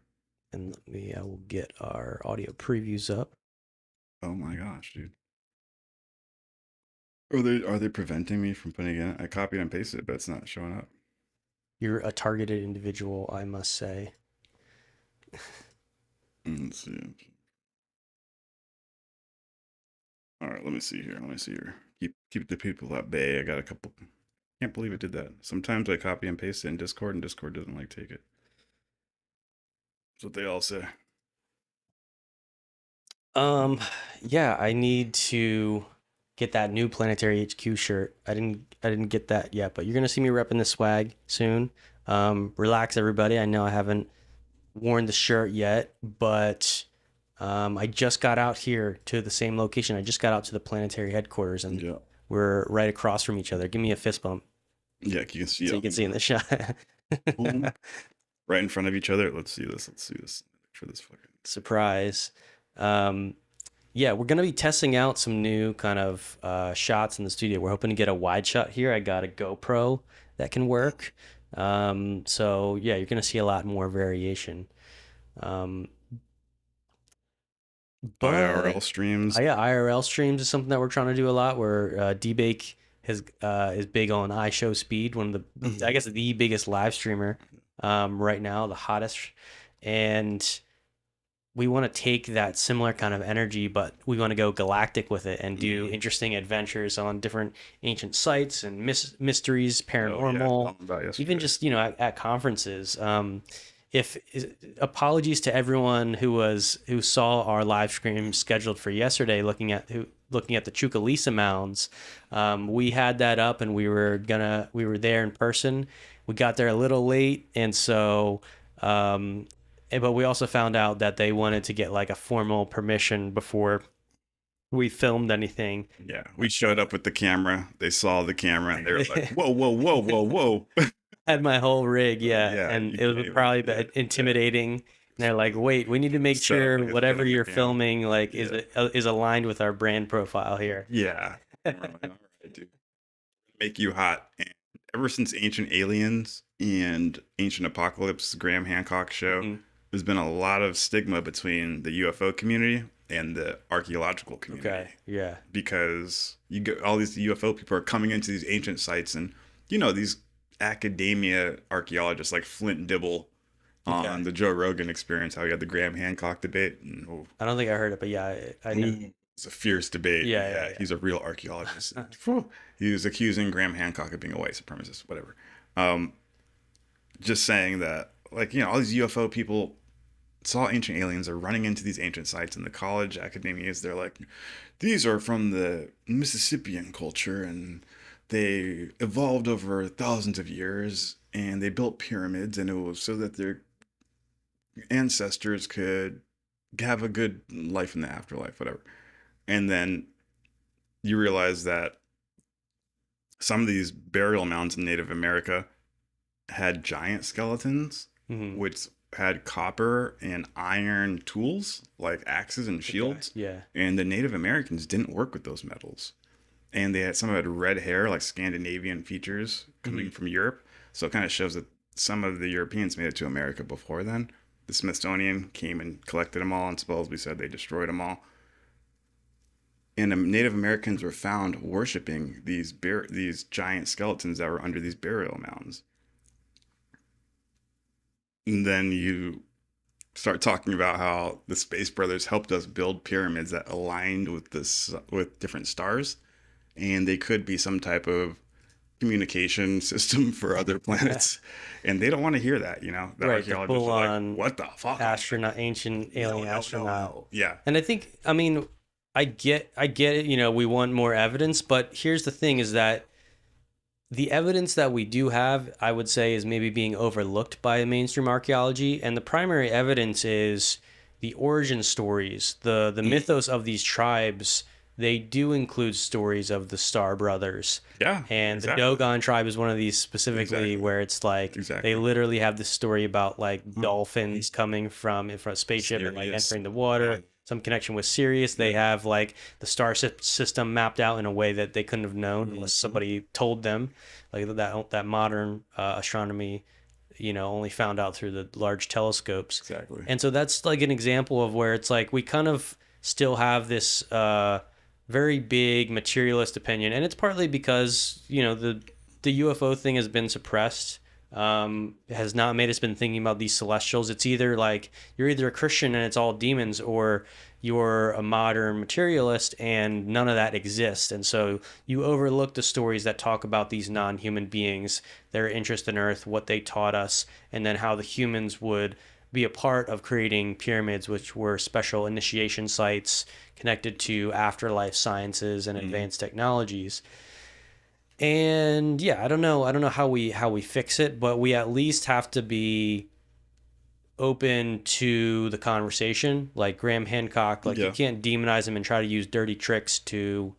And I will get our audio previews up. Oh my gosh, dude. Are they preventing me from putting it in? I copied and pasted it, but it's not showing up. You're a targeted individual, I must say. Let's see. All right, let me see here. Keep the people at bay. I got a couple. Can't believe it did that. Sometimes I copy and paste it in Discord, and Discord doesn't like take it. That's what they all say. Yeah, I need to get that new Planetary HQ shirt. I didn't get that yet, but you're gonna see me repping the swag soon. Relax, everybody. I know I haven't worn the shirt yet, but I just got out here to the same location. I just got out to the planetary headquarters, and we're right across from each other. Give me a fist bump. Yeah, you can see. So you can see in the shot. Right in front of each other. Let's see this. For this fucking surprise. Yeah, we're gonna be testing out some new kind of shots in the studio. We're hoping to get a wide shot here. I got a GoPro that can work. So yeah, you're gonna see a lot more variation. But IRL streams. yeah, IRL streams is something that we're trying to do a lot. Where D-Bake is big on iShow Speed, one of the I guess the biggest live streamer right now, the hottest, and we want to take that similar kind of energy, but we want to go galactic with it and do interesting adventures on different ancient sites and mysteries, paranormal, even just at conferences. Apologies to everyone who saw our live stream scheduled for yesterday, looking at the Chucalissa mounds. We had that up and we were there in person. We got there a little late, and so but we also found out that they wanted to get like a formal permission before we filmed anything. Yeah, we showed up with the camera. They saw the camera and they were like, "Whoa, whoa, whoa, whoa, whoa!" Had my whole rig, and it was probably intimidating. And they're like, "Wait, we need to make sure whatever you're filming is aligned with our brand profile here." Yeah, all right, dude. Make you hot. And ever since Ancient Aliens and Ancient Apocalypse, Graham Hancock show, there's been a lot of stigma between the UFO community and the archaeological community. Okay, yeah. Because all these UFO people are coming into these ancient sites, and these academia archaeologists like Flint Dibble on the Joe Rogan Experience, how he had the Graham Hancock debate. And, I don't think I heard it, but yeah, I know. It's a fierce debate. Yeah. He's a real archaeologist. He was accusing Graham Hancock of being a white supremacist, whatever. Just saying that, all these UFO people saw ancient aliens, are running into these ancient sites, and the college academias, they're like, these are from the Mississippian culture, and they evolved over thousands of years, and they built pyramids, and it was so that their ancestors could have a good life in the afterlife, whatever. And then you realize that some of these burial mounds in Native America had giant skeletons, which had copper and iron tools like axes and shields. Okay. Yeah. And the Native Americans didn't work with those metals. And some had red hair, like Scandinavian features coming from Europe. So it kind of shows that some of the Europeans made it to America before then. The Smithsonian came and collected them all, and supposedly said they destroyed them all. And the Native Americans were found worshiping these giant skeletons that were under these burial mounds. And then you start talking about how the Space Brothers helped us build pyramids that aligned with different stars, and they could be some type of communication system for other planets. And they don't want to hear that, The archaeologists are like, what the fuck? Ancient alien astronaut. No. Yeah. And I think, I get it, we want more evidence, but here's the thing is that the evidence that we do have, I would say, is maybe being overlooked by mainstream archaeology. And the primary evidence is the origin stories, the mythos of these tribes. They do include stories of the Star Brothers. Yeah. And the Dogon tribe is one of these specifically where it's like they literally have this story about like dolphins coming from a spaceship and like entering the water. Some connection with Sirius. They have like the star system mapped out in a way that they couldn't have known unless somebody told them. Like that modern astronomy, only found out through the large telescopes. Exactly. And so that's like an example of where it's like we kind of still have this very big materialist opinion, and it's partly because the UFO thing has been suppressed. Has not made us been thinking about these celestials. It's either like you're either a Christian and it's all demons, or you're a modern materialist and none of that exists. And so you overlook the stories that talk about these non-human beings, their interest in Earth, what they taught us, and then how the humans would be a part of creating pyramids, which were special initiation sites connected to afterlife sciences and advanced technologies. And yeah, I don't know how we fix it, but we at least have to be open to the conversation. Like Graham Hancock, you can't demonize him and try to use dirty tricks to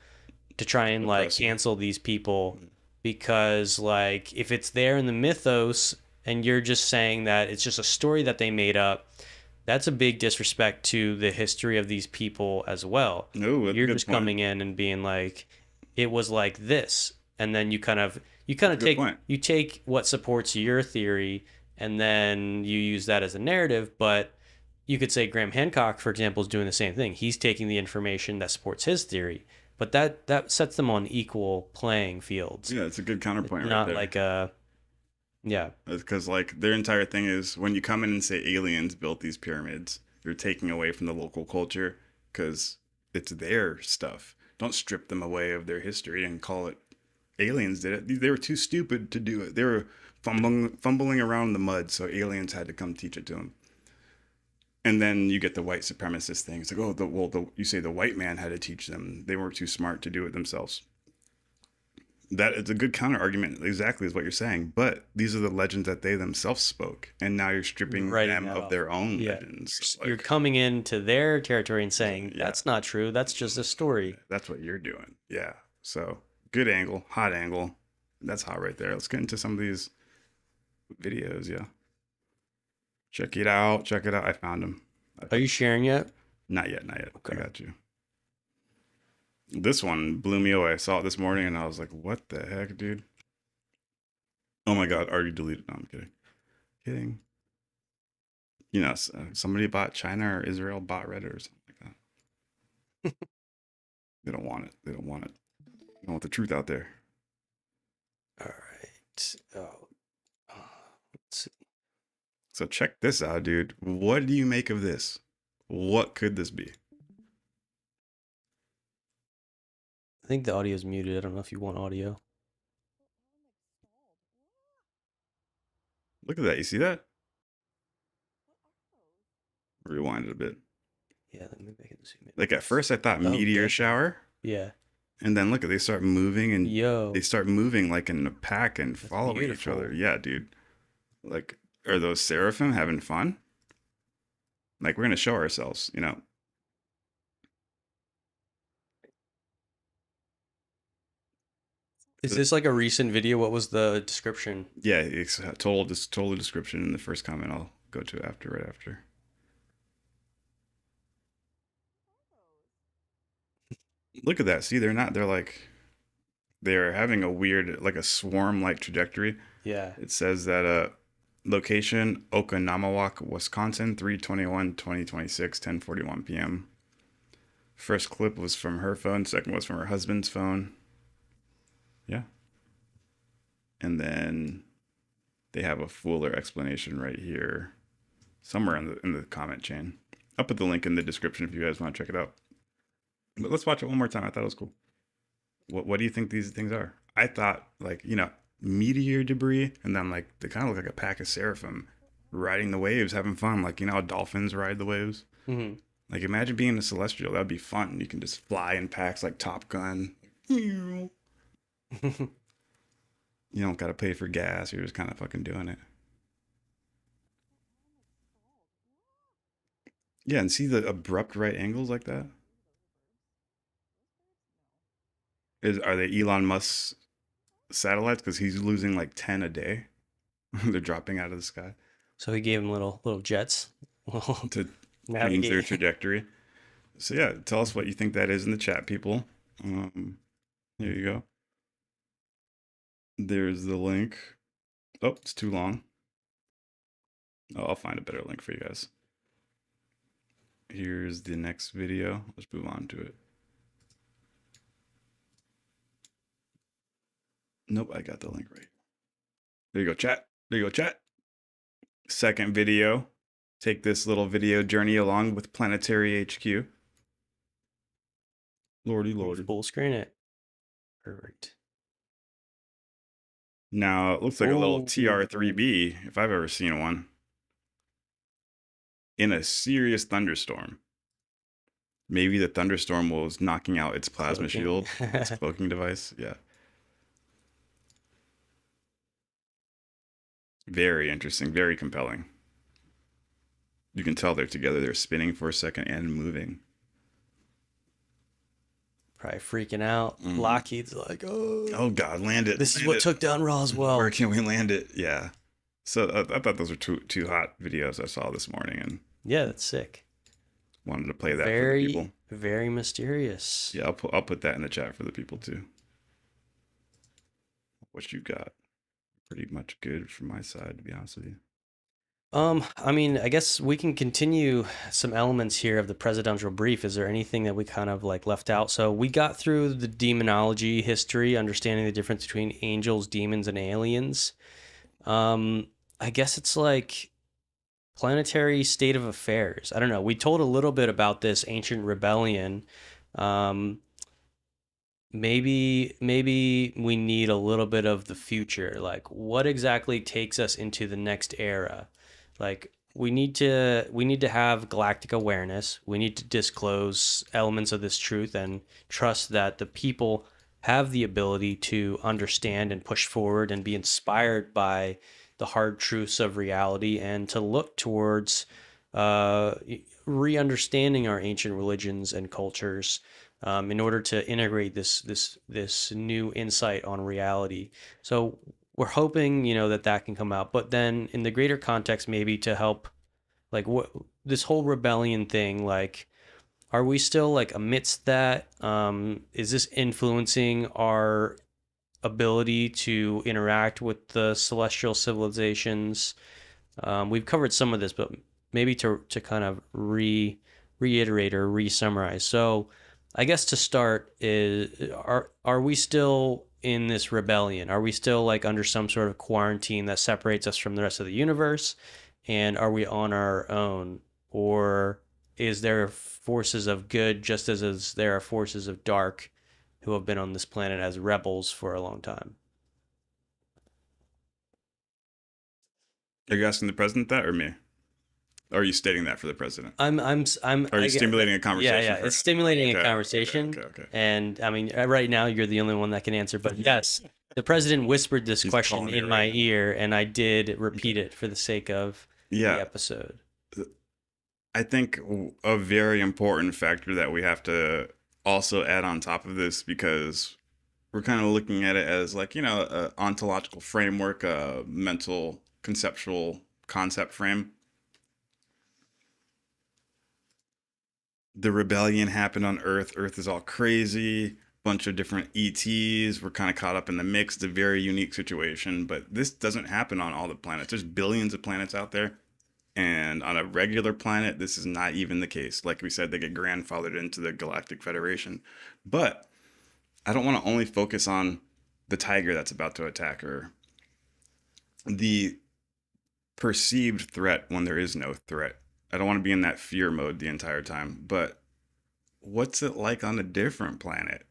try and cancel these people, because like if it's there in the mythos and you're just saying that it's just a story that they made up, that's a big disrespect to the history of these people as well. No, You're just coming in and being like, it was like this, and then you kind of take what supports your theory, and then you use that as a narrative. But you could say Graham Hancock, for example, is doing the same thing. He's taking the information that supports his theory, but that sets them on equal playing fields. Yeah, it's a good counterpoint. Not right there. like a yeah. Because like their entire thing is when you come in and say aliens built these pyramids, you're taking away from the local culture because it's their stuff. Don't strip them away of their history and call it aliens did it. They were too stupid to do it. They were fumbling around in the mud, so aliens had to come teach it to them. And then you get the white supremacist thing. It's like, oh, you say the white man had to teach them. They weren't too smart to do it themselves. That is a good counter argument, exactly is what you're saying. But these are the legends that they themselves spoke, and now you're stripping them of their own legends. You're coming into their territory and saying that's not true. That's just a story. That's what you're doing. Yeah. So good angle, hot angle. That's hot right there. Let's get into some of these videos. Yeah. Check it out. Check it out. I found them. Are you sharing yet? Not yet. Okay. I got you. This one blew me away. I saw it this morning and I was like, what the heck, dude? Oh my God. Already deleted. No, I'm kidding. You know, somebody bought China or Israel bought Reddit or something like that. They don't want it. They don't want the truth out there. All right. Let's see. So check this out, dude. What do you make of this? What could this be? I think the audio is muted. I don't know if you want audio. Look at that. You see that? Rewind it a bit. Yeah, maybe I can zoom in. Like at first I thought meteor shower. Yeah. And then look, they start moving and they start moving like in a pack and following each other. Yeah, dude. Like, are those seraphim having fun? Like, we're going to show ourselves, you know. Is this like a recent video? What was the description? Yeah, it's total description in the first comment. I'll go to right after. Look at that. See, they're having a weird, like a swarm-like trajectory. Yeah. It says that location, Oconomowoc, Wisconsin, 3/21/2026, 10:41 p.m. First clip was from her phone. Second was from her husband's phone. Yeah. And then they have a fuller explanation right here, somewhere in the comment chain. I'll put the link in the description if you guys want to check it out. But let's watch it one more time. I thought it was cool. What do you think these things are? I thought, like, you know, meteor debris, and then like they kind of look like a pack of seraphim riding the waves, having fun, like, you know how dolphins ride the waves. Mm-hmm. Like, imagine being a celestial. That'd be fun. You can just fly in packs like Top Gun. You don't gotta pay for gas. You're just kind of fucking doing it. Yeah, and see the abrupt right angles like that? Are they Elon Musk's satellites? Because he's losing like 10 a day. They're dropping out of the sky. So he gave them little jets to change their trajectory. So yeah, tell us what you think that is in the chat, people. Here you go. There's the link. Oh, it's too long. Oh, I'll find a better link for you guys. Here's the next video. Let's move on to it. Nope, I got the link right. There you go, chat. There you go, chat. Second video. Take this little video journey along with Planetary HQ. Lordy. Full screen it. Perfect. Now, it looks like a little TR3B, if I've ever seen one. In a serious thunderstorm. Maybe the thunderstorm was knocking out its plasma shield, its cloaking device. Yeah. Very interesting, very compelling. You can tell they're together. They're spinning for a second and moving. Probably freaking out. Lockheed's like, oh God, land it. This is what took down Roswell. Where can we land it? Yeah. So I thought those were two hot videos I saw this morning, and Yeah, that's sick. Wanted to play that for the Very, people. very mysterious. Yeah, I'll put that in the chat for the people too. What you got? Pretty much good from my side, to be honest with you. I mean, I guess we can continue some elements here of the presidential brief. Is there anything that we kind of like left out? So we got through the demonology history, understanding the difference between angels, demons, and aliens. I guess it's like planetary state of affairs. I don't know. We told a little bit about this ancient rebellion. Maybe we need a little bit of the future. Like, what exactly takes us into the next era? Like, we need to have galactic awareness. We need to disclose elements of this truth and trust that the people have the ability to understand and push forward and be inspired by the hard truths of reality, and to look towards re-understanding our ancient religions and cultures in order to integrate this new insight on reality. So we're hoping, that can come out, but then in the greater context, maybe to help, like, what this whole rebellion thing, like, are we still like amidst that? Is this influencing our ability to interact with the celestial civilizations? We've covered some of this, but maybe to kind of reiterate or re-summarize. So I guess to start is, are we still in this rebellion? Are we still like under some sort of quarantine that separates us from the rest of the universe? And are we on our own? Or is there forces of good just as there are forces of dark who have been on this planet as rebels for a long time? Are you asking the president that or me? Or are you stating that for the president? I'm. Are you stimulating a conversation? Yeah. It's stimulating a conversation. Okay. And I mean, right now you're the only one that can answer. But yes, the president whispered this question in my ear, and I did repeat it for the sake of the episode. I think a very important factor that we have to also add on top of this, because we're kind of looking at it as like, an ontological framework, a mental conceptual concept frame. The rebellion happened on Earth. Earth is all crazy. Bunch of different ETs. We're kind of caught up in the mix. It's a very unique situation, but this doesn't happen on all the planets. There's billions of planets out there. And on a regular planet, this is not even the case. Like we said, they get grandfathered into the Galactic Federation. But I don't want to only focus on the tiger that's about to attack her. The perceived threat when there is no threat. I don't want to be in that fear mode the entire time. But what's it like on a different planet?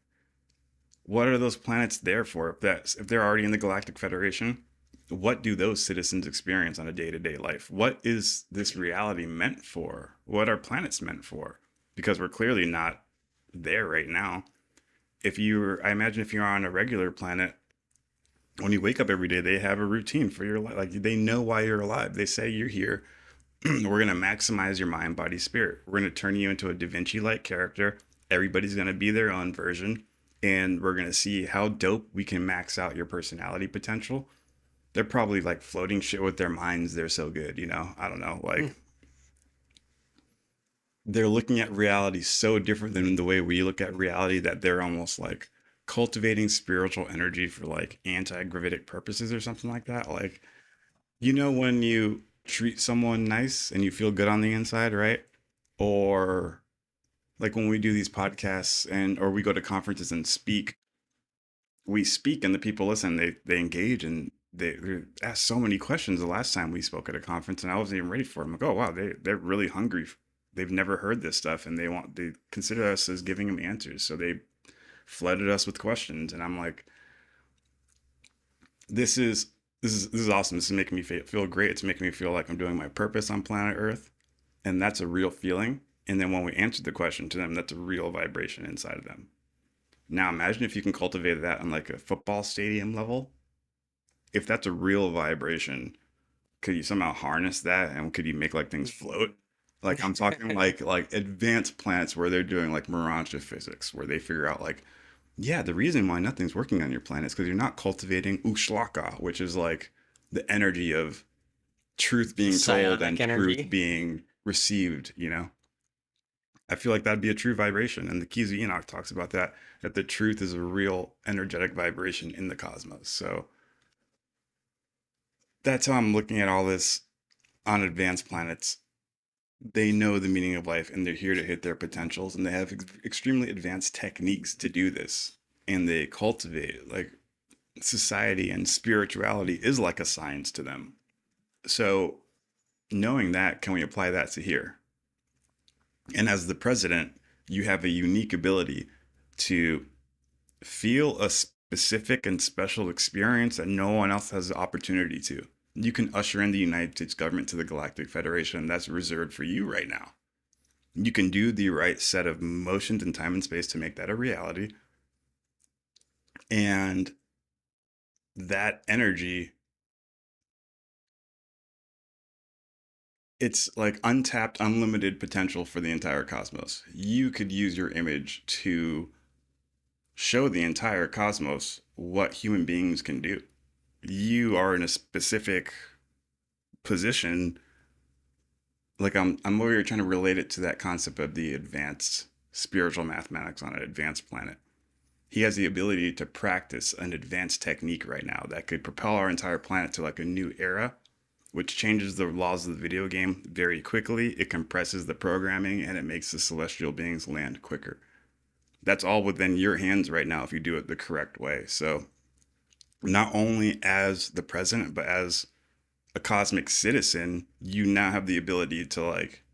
What are those planets there for? If they're already in the Galactic Federation, what do those citizens experience on a day-to-day life? What is this reality meant for? What are planets meant for? Because we're clearly not there right now. I imagine if you're on a regular planet, when you wake up every day, they have a routine for your life. Like, they know why you're alive. They say you're here. We're going to maximize your mind, body, spirit. We're going to turn you into a Da Vinci-like character. Everybody's going to be their own version. And we're going to see how dope we can max out your personality potential. They're probably like floating shit with their minds. They're so good, I don't know. Like, they're looking at reality so different than the way we look at reality, that they're almost like cultivating spiritual energy for like anti-gravitic purposes or something like that. Like, when you treat someone nice and you feel good on the inside, right? Or like when we do these podcasts or we go to conferences and we speak and the people listen, they engage, and they asked so many questions the last time we spoke at a conference, and I wasn't even ready for them. Like, oh wow, they're really hungry. They've never heard this stuff, and they consider us as giving them answers. So they flooded us with questions, and I'm like, this is awesome. This is making me feel great. It's making me feel like I'm doing my purpose on planet Earth, and that's a real feeling. And then when we answered the question to them, that's a real vibration inside of them. Now imagine if you can cultivate that on like a football stadium level. If that's a real vibration, could you somehow harness that, and could you make like things float? Like, I'm talking like advanced planets where they're doing like Mirage physics, where they figure out like, yeah, the reason why nothing's working on your planet is because you're not cultivating Ushlaka, which is like the energy of truth being told and energy. truth being received, I feel like that'd be a true vibration. And the Keys of Enoch talks about that the truth is a real energetic vibration in the cosmos. So that's how I'm looking at all this on advanced planets. They know the meaning of life and they're here to hit their potentials, and they have extremely advanced techniques to do this. And they cultivate, like, society and spirituality is like a science to them. So knowing that, can we apply that to here? And as the president, you have a unique ability to feel a specific and special experience that no one else has the opportunity to. You can usher in the United States government to the Galactic Federation. That's reserved for you right now. You can do the right set of motions in time and space to make that a reality. And that energy, it's like untapped, unlimited potential for the entire cosmos. You could use your image to show the entire cosmos what human beings can do. You are in a specific position. Like I'm over here trying to relate it to that concept of the advanced spiritual mathematics on an advanced planet. He has the ability to practice an advanced technique right now that could propel our entire planet to like a new era, which changes the laws of the video game very quickly. It compresses the programming and it makes the celestial beings land quicker. That's all within your hands right now if you do it the correct way. So not only as the president, but as a cosmic citizen, you now have the ability to like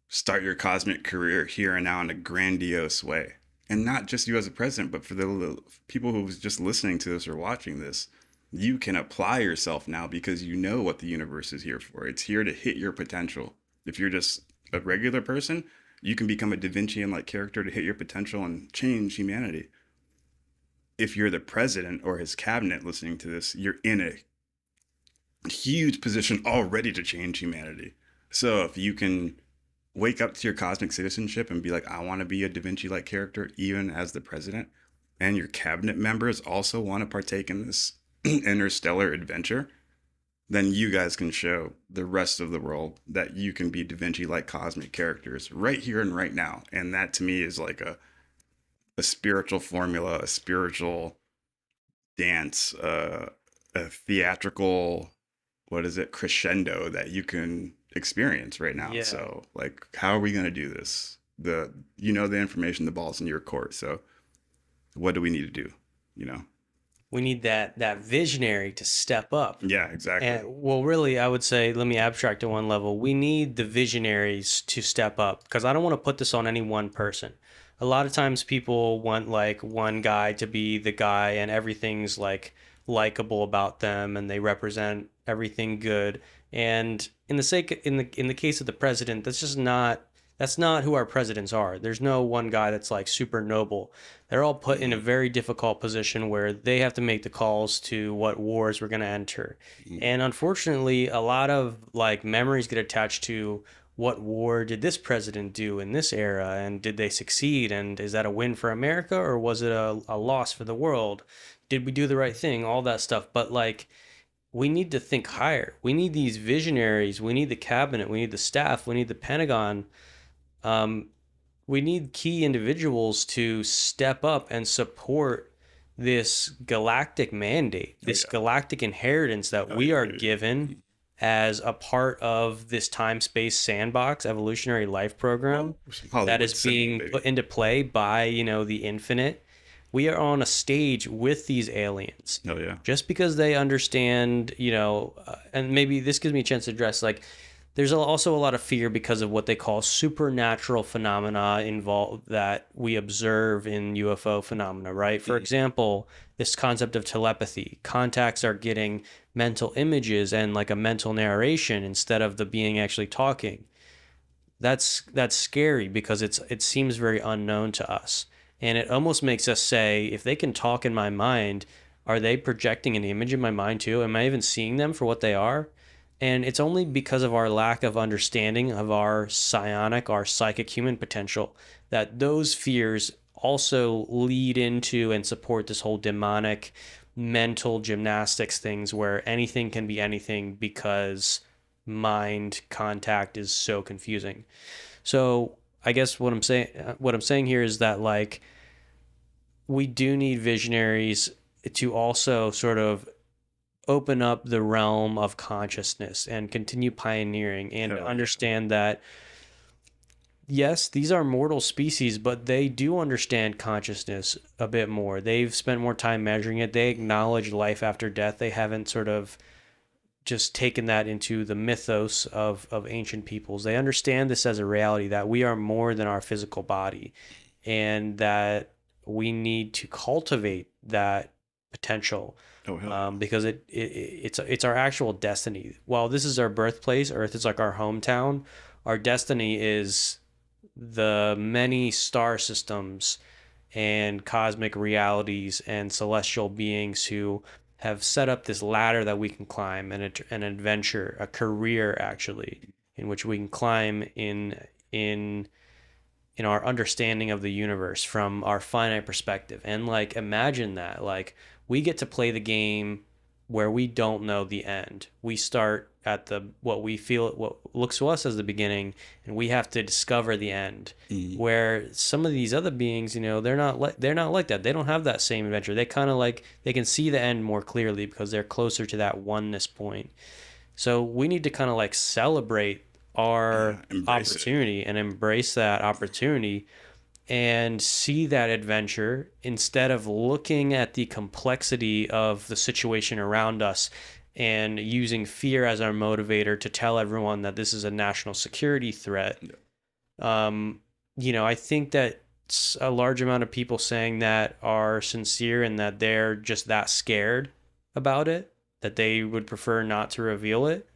start your cosmic career here and now in a grandiose way. And not just you as a president, but for the people who's just listening to this or watching this, you can apply yourself now because you know what the universe is here for. It's here to hit your potential. If you're just a regular person, you can become a Da Vinci-like character to hit your potential and change humanity. If you're the president or his cabinet listening to this, you're in a huge position already to change humanity. So if you can wake up to your cosmic citizenship and be like, I want to be a Da Vinci-like character, even as the president, and your cabinet members also want to partake in this interstellar adventure, then you guys can show the rest of the world that you can be Da Vinci-like cosmic characters right here and right now. And that to me is like a spiritual formula, a spiritual dance, a theatrical, crescendo that you can experience right now. Yeah. So like, how are we going to do this? The information, the ball's in your court. So what do we need to do? We need that visionary to step up. Yeah, exactly. And, well, really, I would say, let me abstract to one level. We need the visionaries to step up, because I don't want to put this on any one person. A lot of times people want like one guy to be the guy and everything's like likable about them and they represent everything good. And in the case of the president, that's not who our presidents are. There's no one guy that's like super noble. They're all put in a very difficult position where they have to make the calls to what wars we're going to enter. And unfortunately, a lot of like memories get attached to what war did this president do in this era, and did they succeed, and is that a win for America or was it a loss for the world? Did we do the right thing? All that stuff. But like, we need to think higher. We need these visionaries. We need the cabinet. We need the staff. We need the Pentagon. We need key individuals to step up and support this galactic mandate, this galactic inheritance that we are given as a part of this time-space sandbox evolutionary life program that is being put into play by, the infinite. We are on a stage with these aliens. Oh, yeah. Just because they understand, and maybe this gives me a chance to address, like, there's also a lot of fear because of what they call supernatural phenomena involved that we observe in UFO phenomena, right? For example, this concept of telepathy. Contacts are getting mental images and like a mental narration instead of the being actually talking. That's scary because it seems very unknown to us. And it almost makes us say, if they can talk in my mind, are they projecting an image in my mind too? Am I even seeing them for what they are? And it's only because of our lack of understanding of our psionic, our psychic human potential, that those fears also lead into and support this whole demonic, mental gymnastics things where anything can be anything because, of course, mind contact is so confusing. So I guess what I'm saying here is that, like, we do need visionaries to also sort of open up the realm of consciousness and continue pioneering and understand that, yes, these are mortal species, but they do understand consciousness a bit more. They've spent more time measuring it. They acknowledge life after death. They haven't sort of just taken that into the mythos of ancient peoples. They understand this as a reality, that we are more than our physical body, and that we need to cultivate that potential. Because it's our actual destiny. While this is our birthplace, Earth is like our hometown, our destiny is the many star systems and cosmic realities and celestial beings who have set up this ladder that we can climb, an adventure, a career actually, in which we can climb in our understanding of the universe from our finite perspective. And like, imagine that, like, we get to play the game where we don't know the end. We start at what looks to us as the beginning, and we have to discover the end. Where some of these other beings, they're not like that. They don't have that same adventure. They kind of like, they can see the end more clearly because they're closer to that oneness point. So we need to kind of like celebrate our opportunity and embrace that opportunity and see that adventure instead of looking at the complexity of the situation around us and using fear as our motivator to tell everyone that this is a national security threat. I think that a large amount of people saying that are sincere and that they're just that scared about it, that they would prefer not to reveal it.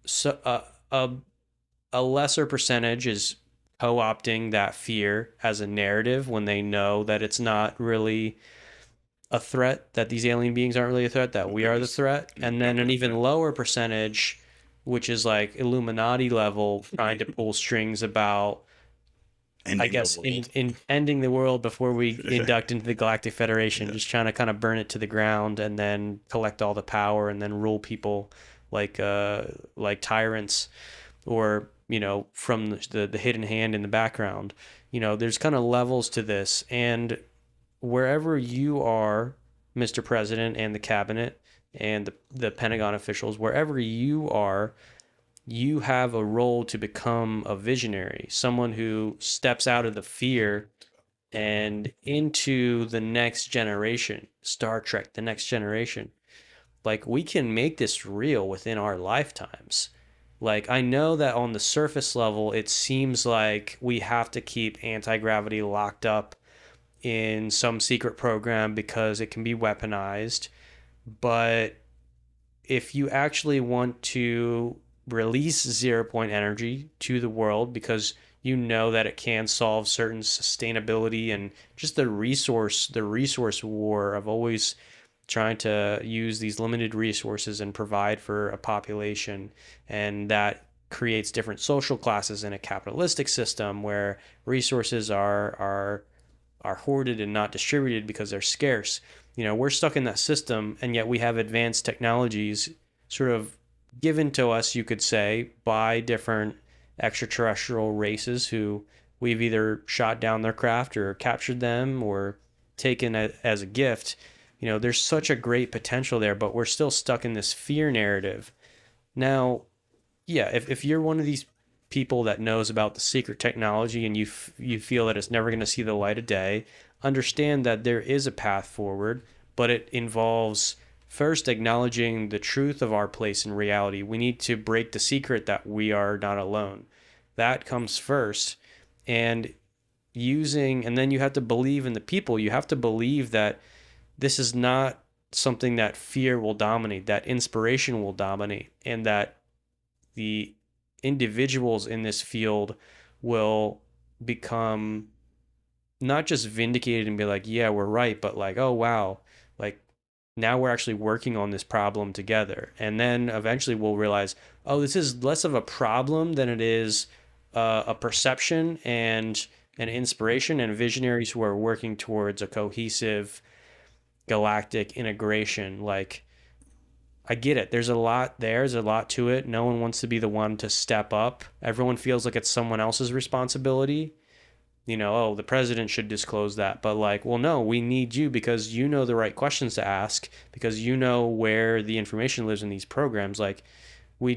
So a lesser percentage is co-opting that fear as a narrative when they know that it's not really a threat, that these alien beings aren't really a threat, that we are the threat. And then an even lower percentage, which is like Illuminati level, trying to pull strings about, in ending the world before we induct into the Galactic Federation, just trying to kind of burn it to the ground and then collect all the power and then rule people like tyrants, or from the hidden hand in the background. There's kind of levels to this, and wherever you are, Mr. President and the cabinet and the Pentagon officials, wherever you are, you have a role to become a visionary, someone who steps out of the fear and into the next generation. Star Trek, the next generation. Like, we can make this real within our lifetimes. Like, I know that on the surface level, it seems like we have to keep anti-gravity locked up in some secret program because it can be weaponized. But if you actually want to release 0-point energy to the world because you know that it can solve certain sustainability and just the resource war of always trying to use these limited resources and provide for a population, and that creates different social classes in a capitalistic system where resources are hoarded and not distributed because they're scarce. We're stuck in that system, and yet we have advanced technologies sort of given to us, you could say, by different extraterrestrial races who we've either shot down their craft or captured them or taken as a gift. There's such a great potential there, but we're still stuck in this fear narrative. Now, yeah, if you're one of these people that knows about the secret technology and you feel that it's never going to see the light of day, understand that there is a path forward, but it involves first acknowledging the truth of our place in reality. We need to break the secret that we are not alone. That comes first. And then you have to believe in the people. You have to believe that this is not something that fear will dominate, that inspiration will dominate, and that the individuals in this field will become not just vindicated and be like, yeah, we're right, but like, oh, wow, like now we're actually working on this problem together. And then eventually we'll realize, oh, this is less of a problem than it is a perception and an inspiration, and visionaries who are working towards a cohesive galactic integration. Like, I get it. There's a lot there. There's a lot to it. No one wants to be the one to step up. Everyone feels like it's someone else's responsibility. You know, oh, the president should disclose that. But like, well, no, we need you because you know the right questions to ask, because you know where the information lives in these programs. Like, we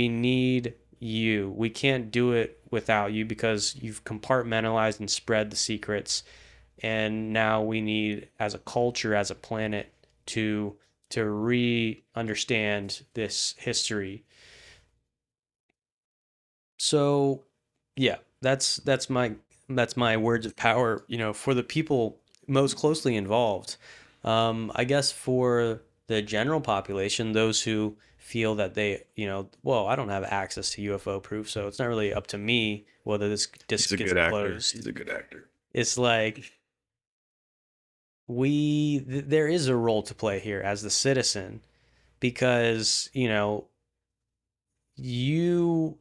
need you. We can't do it without you because you've compartmentalized and spread the secrets. And now we need, as a culture, as a planet, to re-understand this history. So, yeah, that's my words of power, you know, for the people most closely involved. I guess for the general population, those who feel that they, you know, well, I don't have access to UFO proof, so it's not really up to me whether this disc gets closed. He's a good actor. It's like there is a role to play here as the citizen, because, you know, you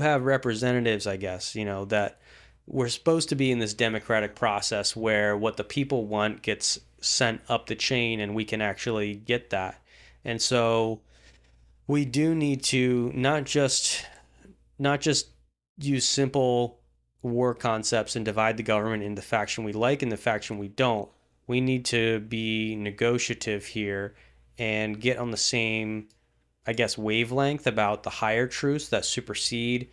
have representatives, I guess, you know, that we're supposed to be in this democratic process where what the people want gets sent up the chain and we can actually get that. And so we do need to not just use simple war concepts and divide the government into the faction we like and the faction we don't. We need to be negotiative here and get on the same, I guess, wavelength about the higher truths that supersede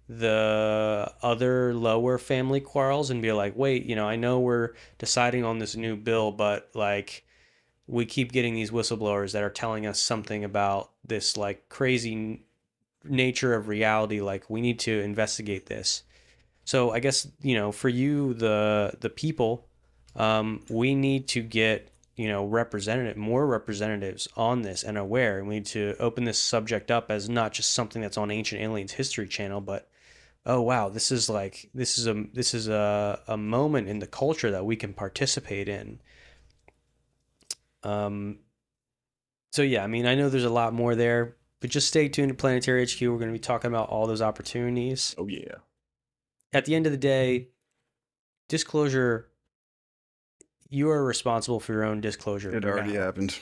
the other lower family quarrels, and be like, wait, you know, I know we're deciding on this new bill, but like, we keep getting these whistleblowers that are telling us something about this like crazy nature of reality. Like, we need to investigate this. So I guess, you know, for you, the people, we need to get, you know, more representatives on this and aware. And we need to open this subject up as not just something that's on Ancient Aliens History Channel, but, oh wow, this is a moment in the culture that we can participate in. So yeah, I mean, I know there's a lot more there, but just stay tuned to Planetary HQ. We're going to be talking about all those opportunities. Oh yeah. At the end of the day, disclosure, you are responsible for your own disclosure. It already happened.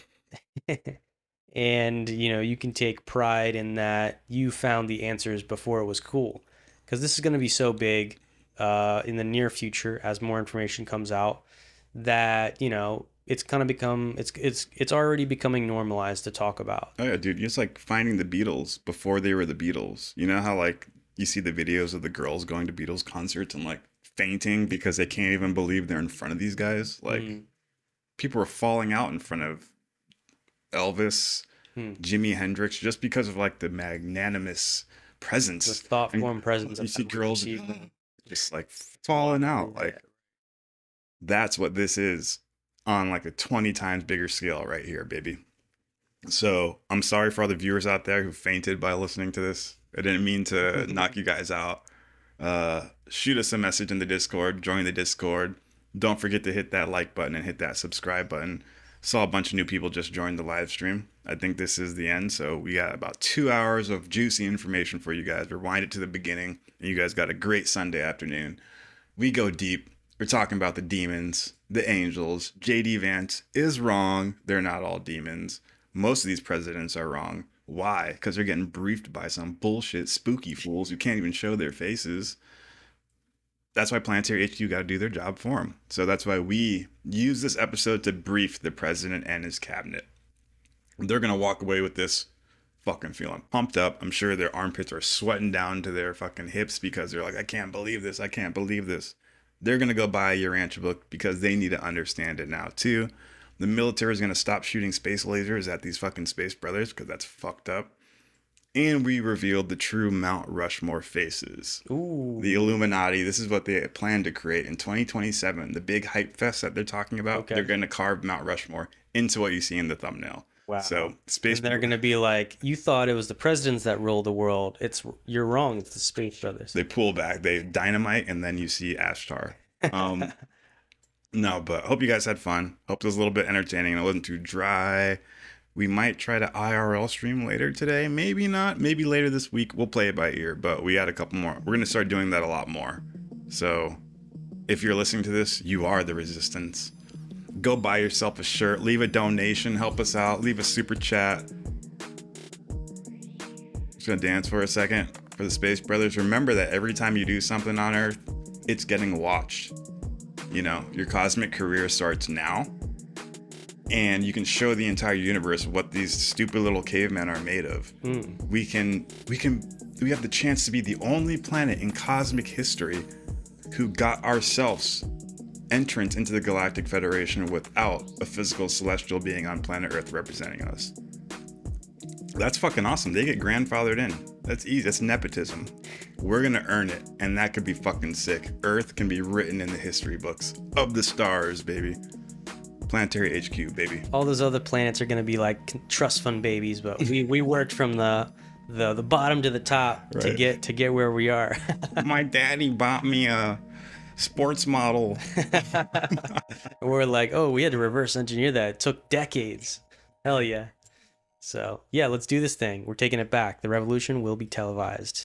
And, you know, you can take pride in that you found the answers before it was cool. Because this is going to be so big in the near future as more information comes out that, you know, it's going to become, it's already becoming normalized to talk about. Oh yeah, dude, it's like finding the Beatles before they were the Beatles. You know how like you see the videos of the girls going to Beatles concerts and like fainting because they can't even believe they're in front of these guys? Like people were falling out in front of Elvis, Jimi Hendrix, just because of like the magnanimous presence, the thought-form presence. You see girls just like falling out. Like, that's what this is on like a 20 times bigger scale right here, baby. So I'm sorry for all the viewers out there who fainted by listening to this. I didn't mean to knock you guys out. Shoot us a message in the Discord, join the Discord. Don't forget to hit that like button and hit that subscribe button. Saw a bunch of new people just join the live stream. I think this is the end, so we got about 2 hours of juicy information for you guys. Rewind it to the beginning, and you guys got a great Sunday afternoon. We go deep. We're talking about the demons, the angels. JD Vance is wrong. They're not all demons. Most of these presidents are wrong. Why? Because they're getting briefed by some bullshit spooky fools who can't even show their faces. That's why Planetary HQ got to do their job for them. So that's why we use this episode to brief the president and his cabinet. They're going to walk away with this fucking feeling pumped up. I'm sure their armpits are sweating down to their fucking hips because they're like, I can't believe this. I can't believe this. They're going to go buy a Urantia book because they need to understand it now too. The military is going to stop shooting space lasers at these fucking space brothers because that's fucked up. And we revealed the true Mount Rushmore faces. Ooh. The Illuminati. This is what they plan to create in 2027. The big hype fest that they're talking about. Okay. They're going to carve Mount Rushmore into what you see in the thumbnail. Wow. So space. And they're going to be like, you thought it was the presidents that rule the world. You're wrong. It's the space brothers. They pull back. They dynamite, and then you see Ashtar. No, but I hope you guys had fun. Hope it was a little bit entertaining and it wasn't too dry. We might try to IRL stream later today. Maybe not. Maybe later this week. We'll play it by ear, but we had a couple more. We're going to start doing that a lot more. So if you're listening to this, you are the resistance. go buy yourself a shirt, leave a donation, help us out, leave a super chat. Just gonna dance for a second for the Space Brothers. Remember that every time you do something on Earth, it's getting watched. You know, your cosmic career starts now, and you can show the entire universe what these stupid little cavemen are made of. We have the chance to be the only planet in cosmic history who got ourselves entrance into the Galactic Federation without a physical celestial being on planet Earth representing us. That's fucking awesome. They get grandfathered in. That's easy. That's nepotism. We're gonna earn it, and that could be fucking sick. Earth can be written in the history books of the stars, baby. Planetary HQ, baby. All those other planets are going to be like trust fund babies, but we worked from the bottom to the top to get where we are. My daddy bought me a sports model. We're like, oh, we had to reverse engineer that. It took decades. Hell yeah. So yeah, let's do this thing. We're taking it back. The revolution will be televised.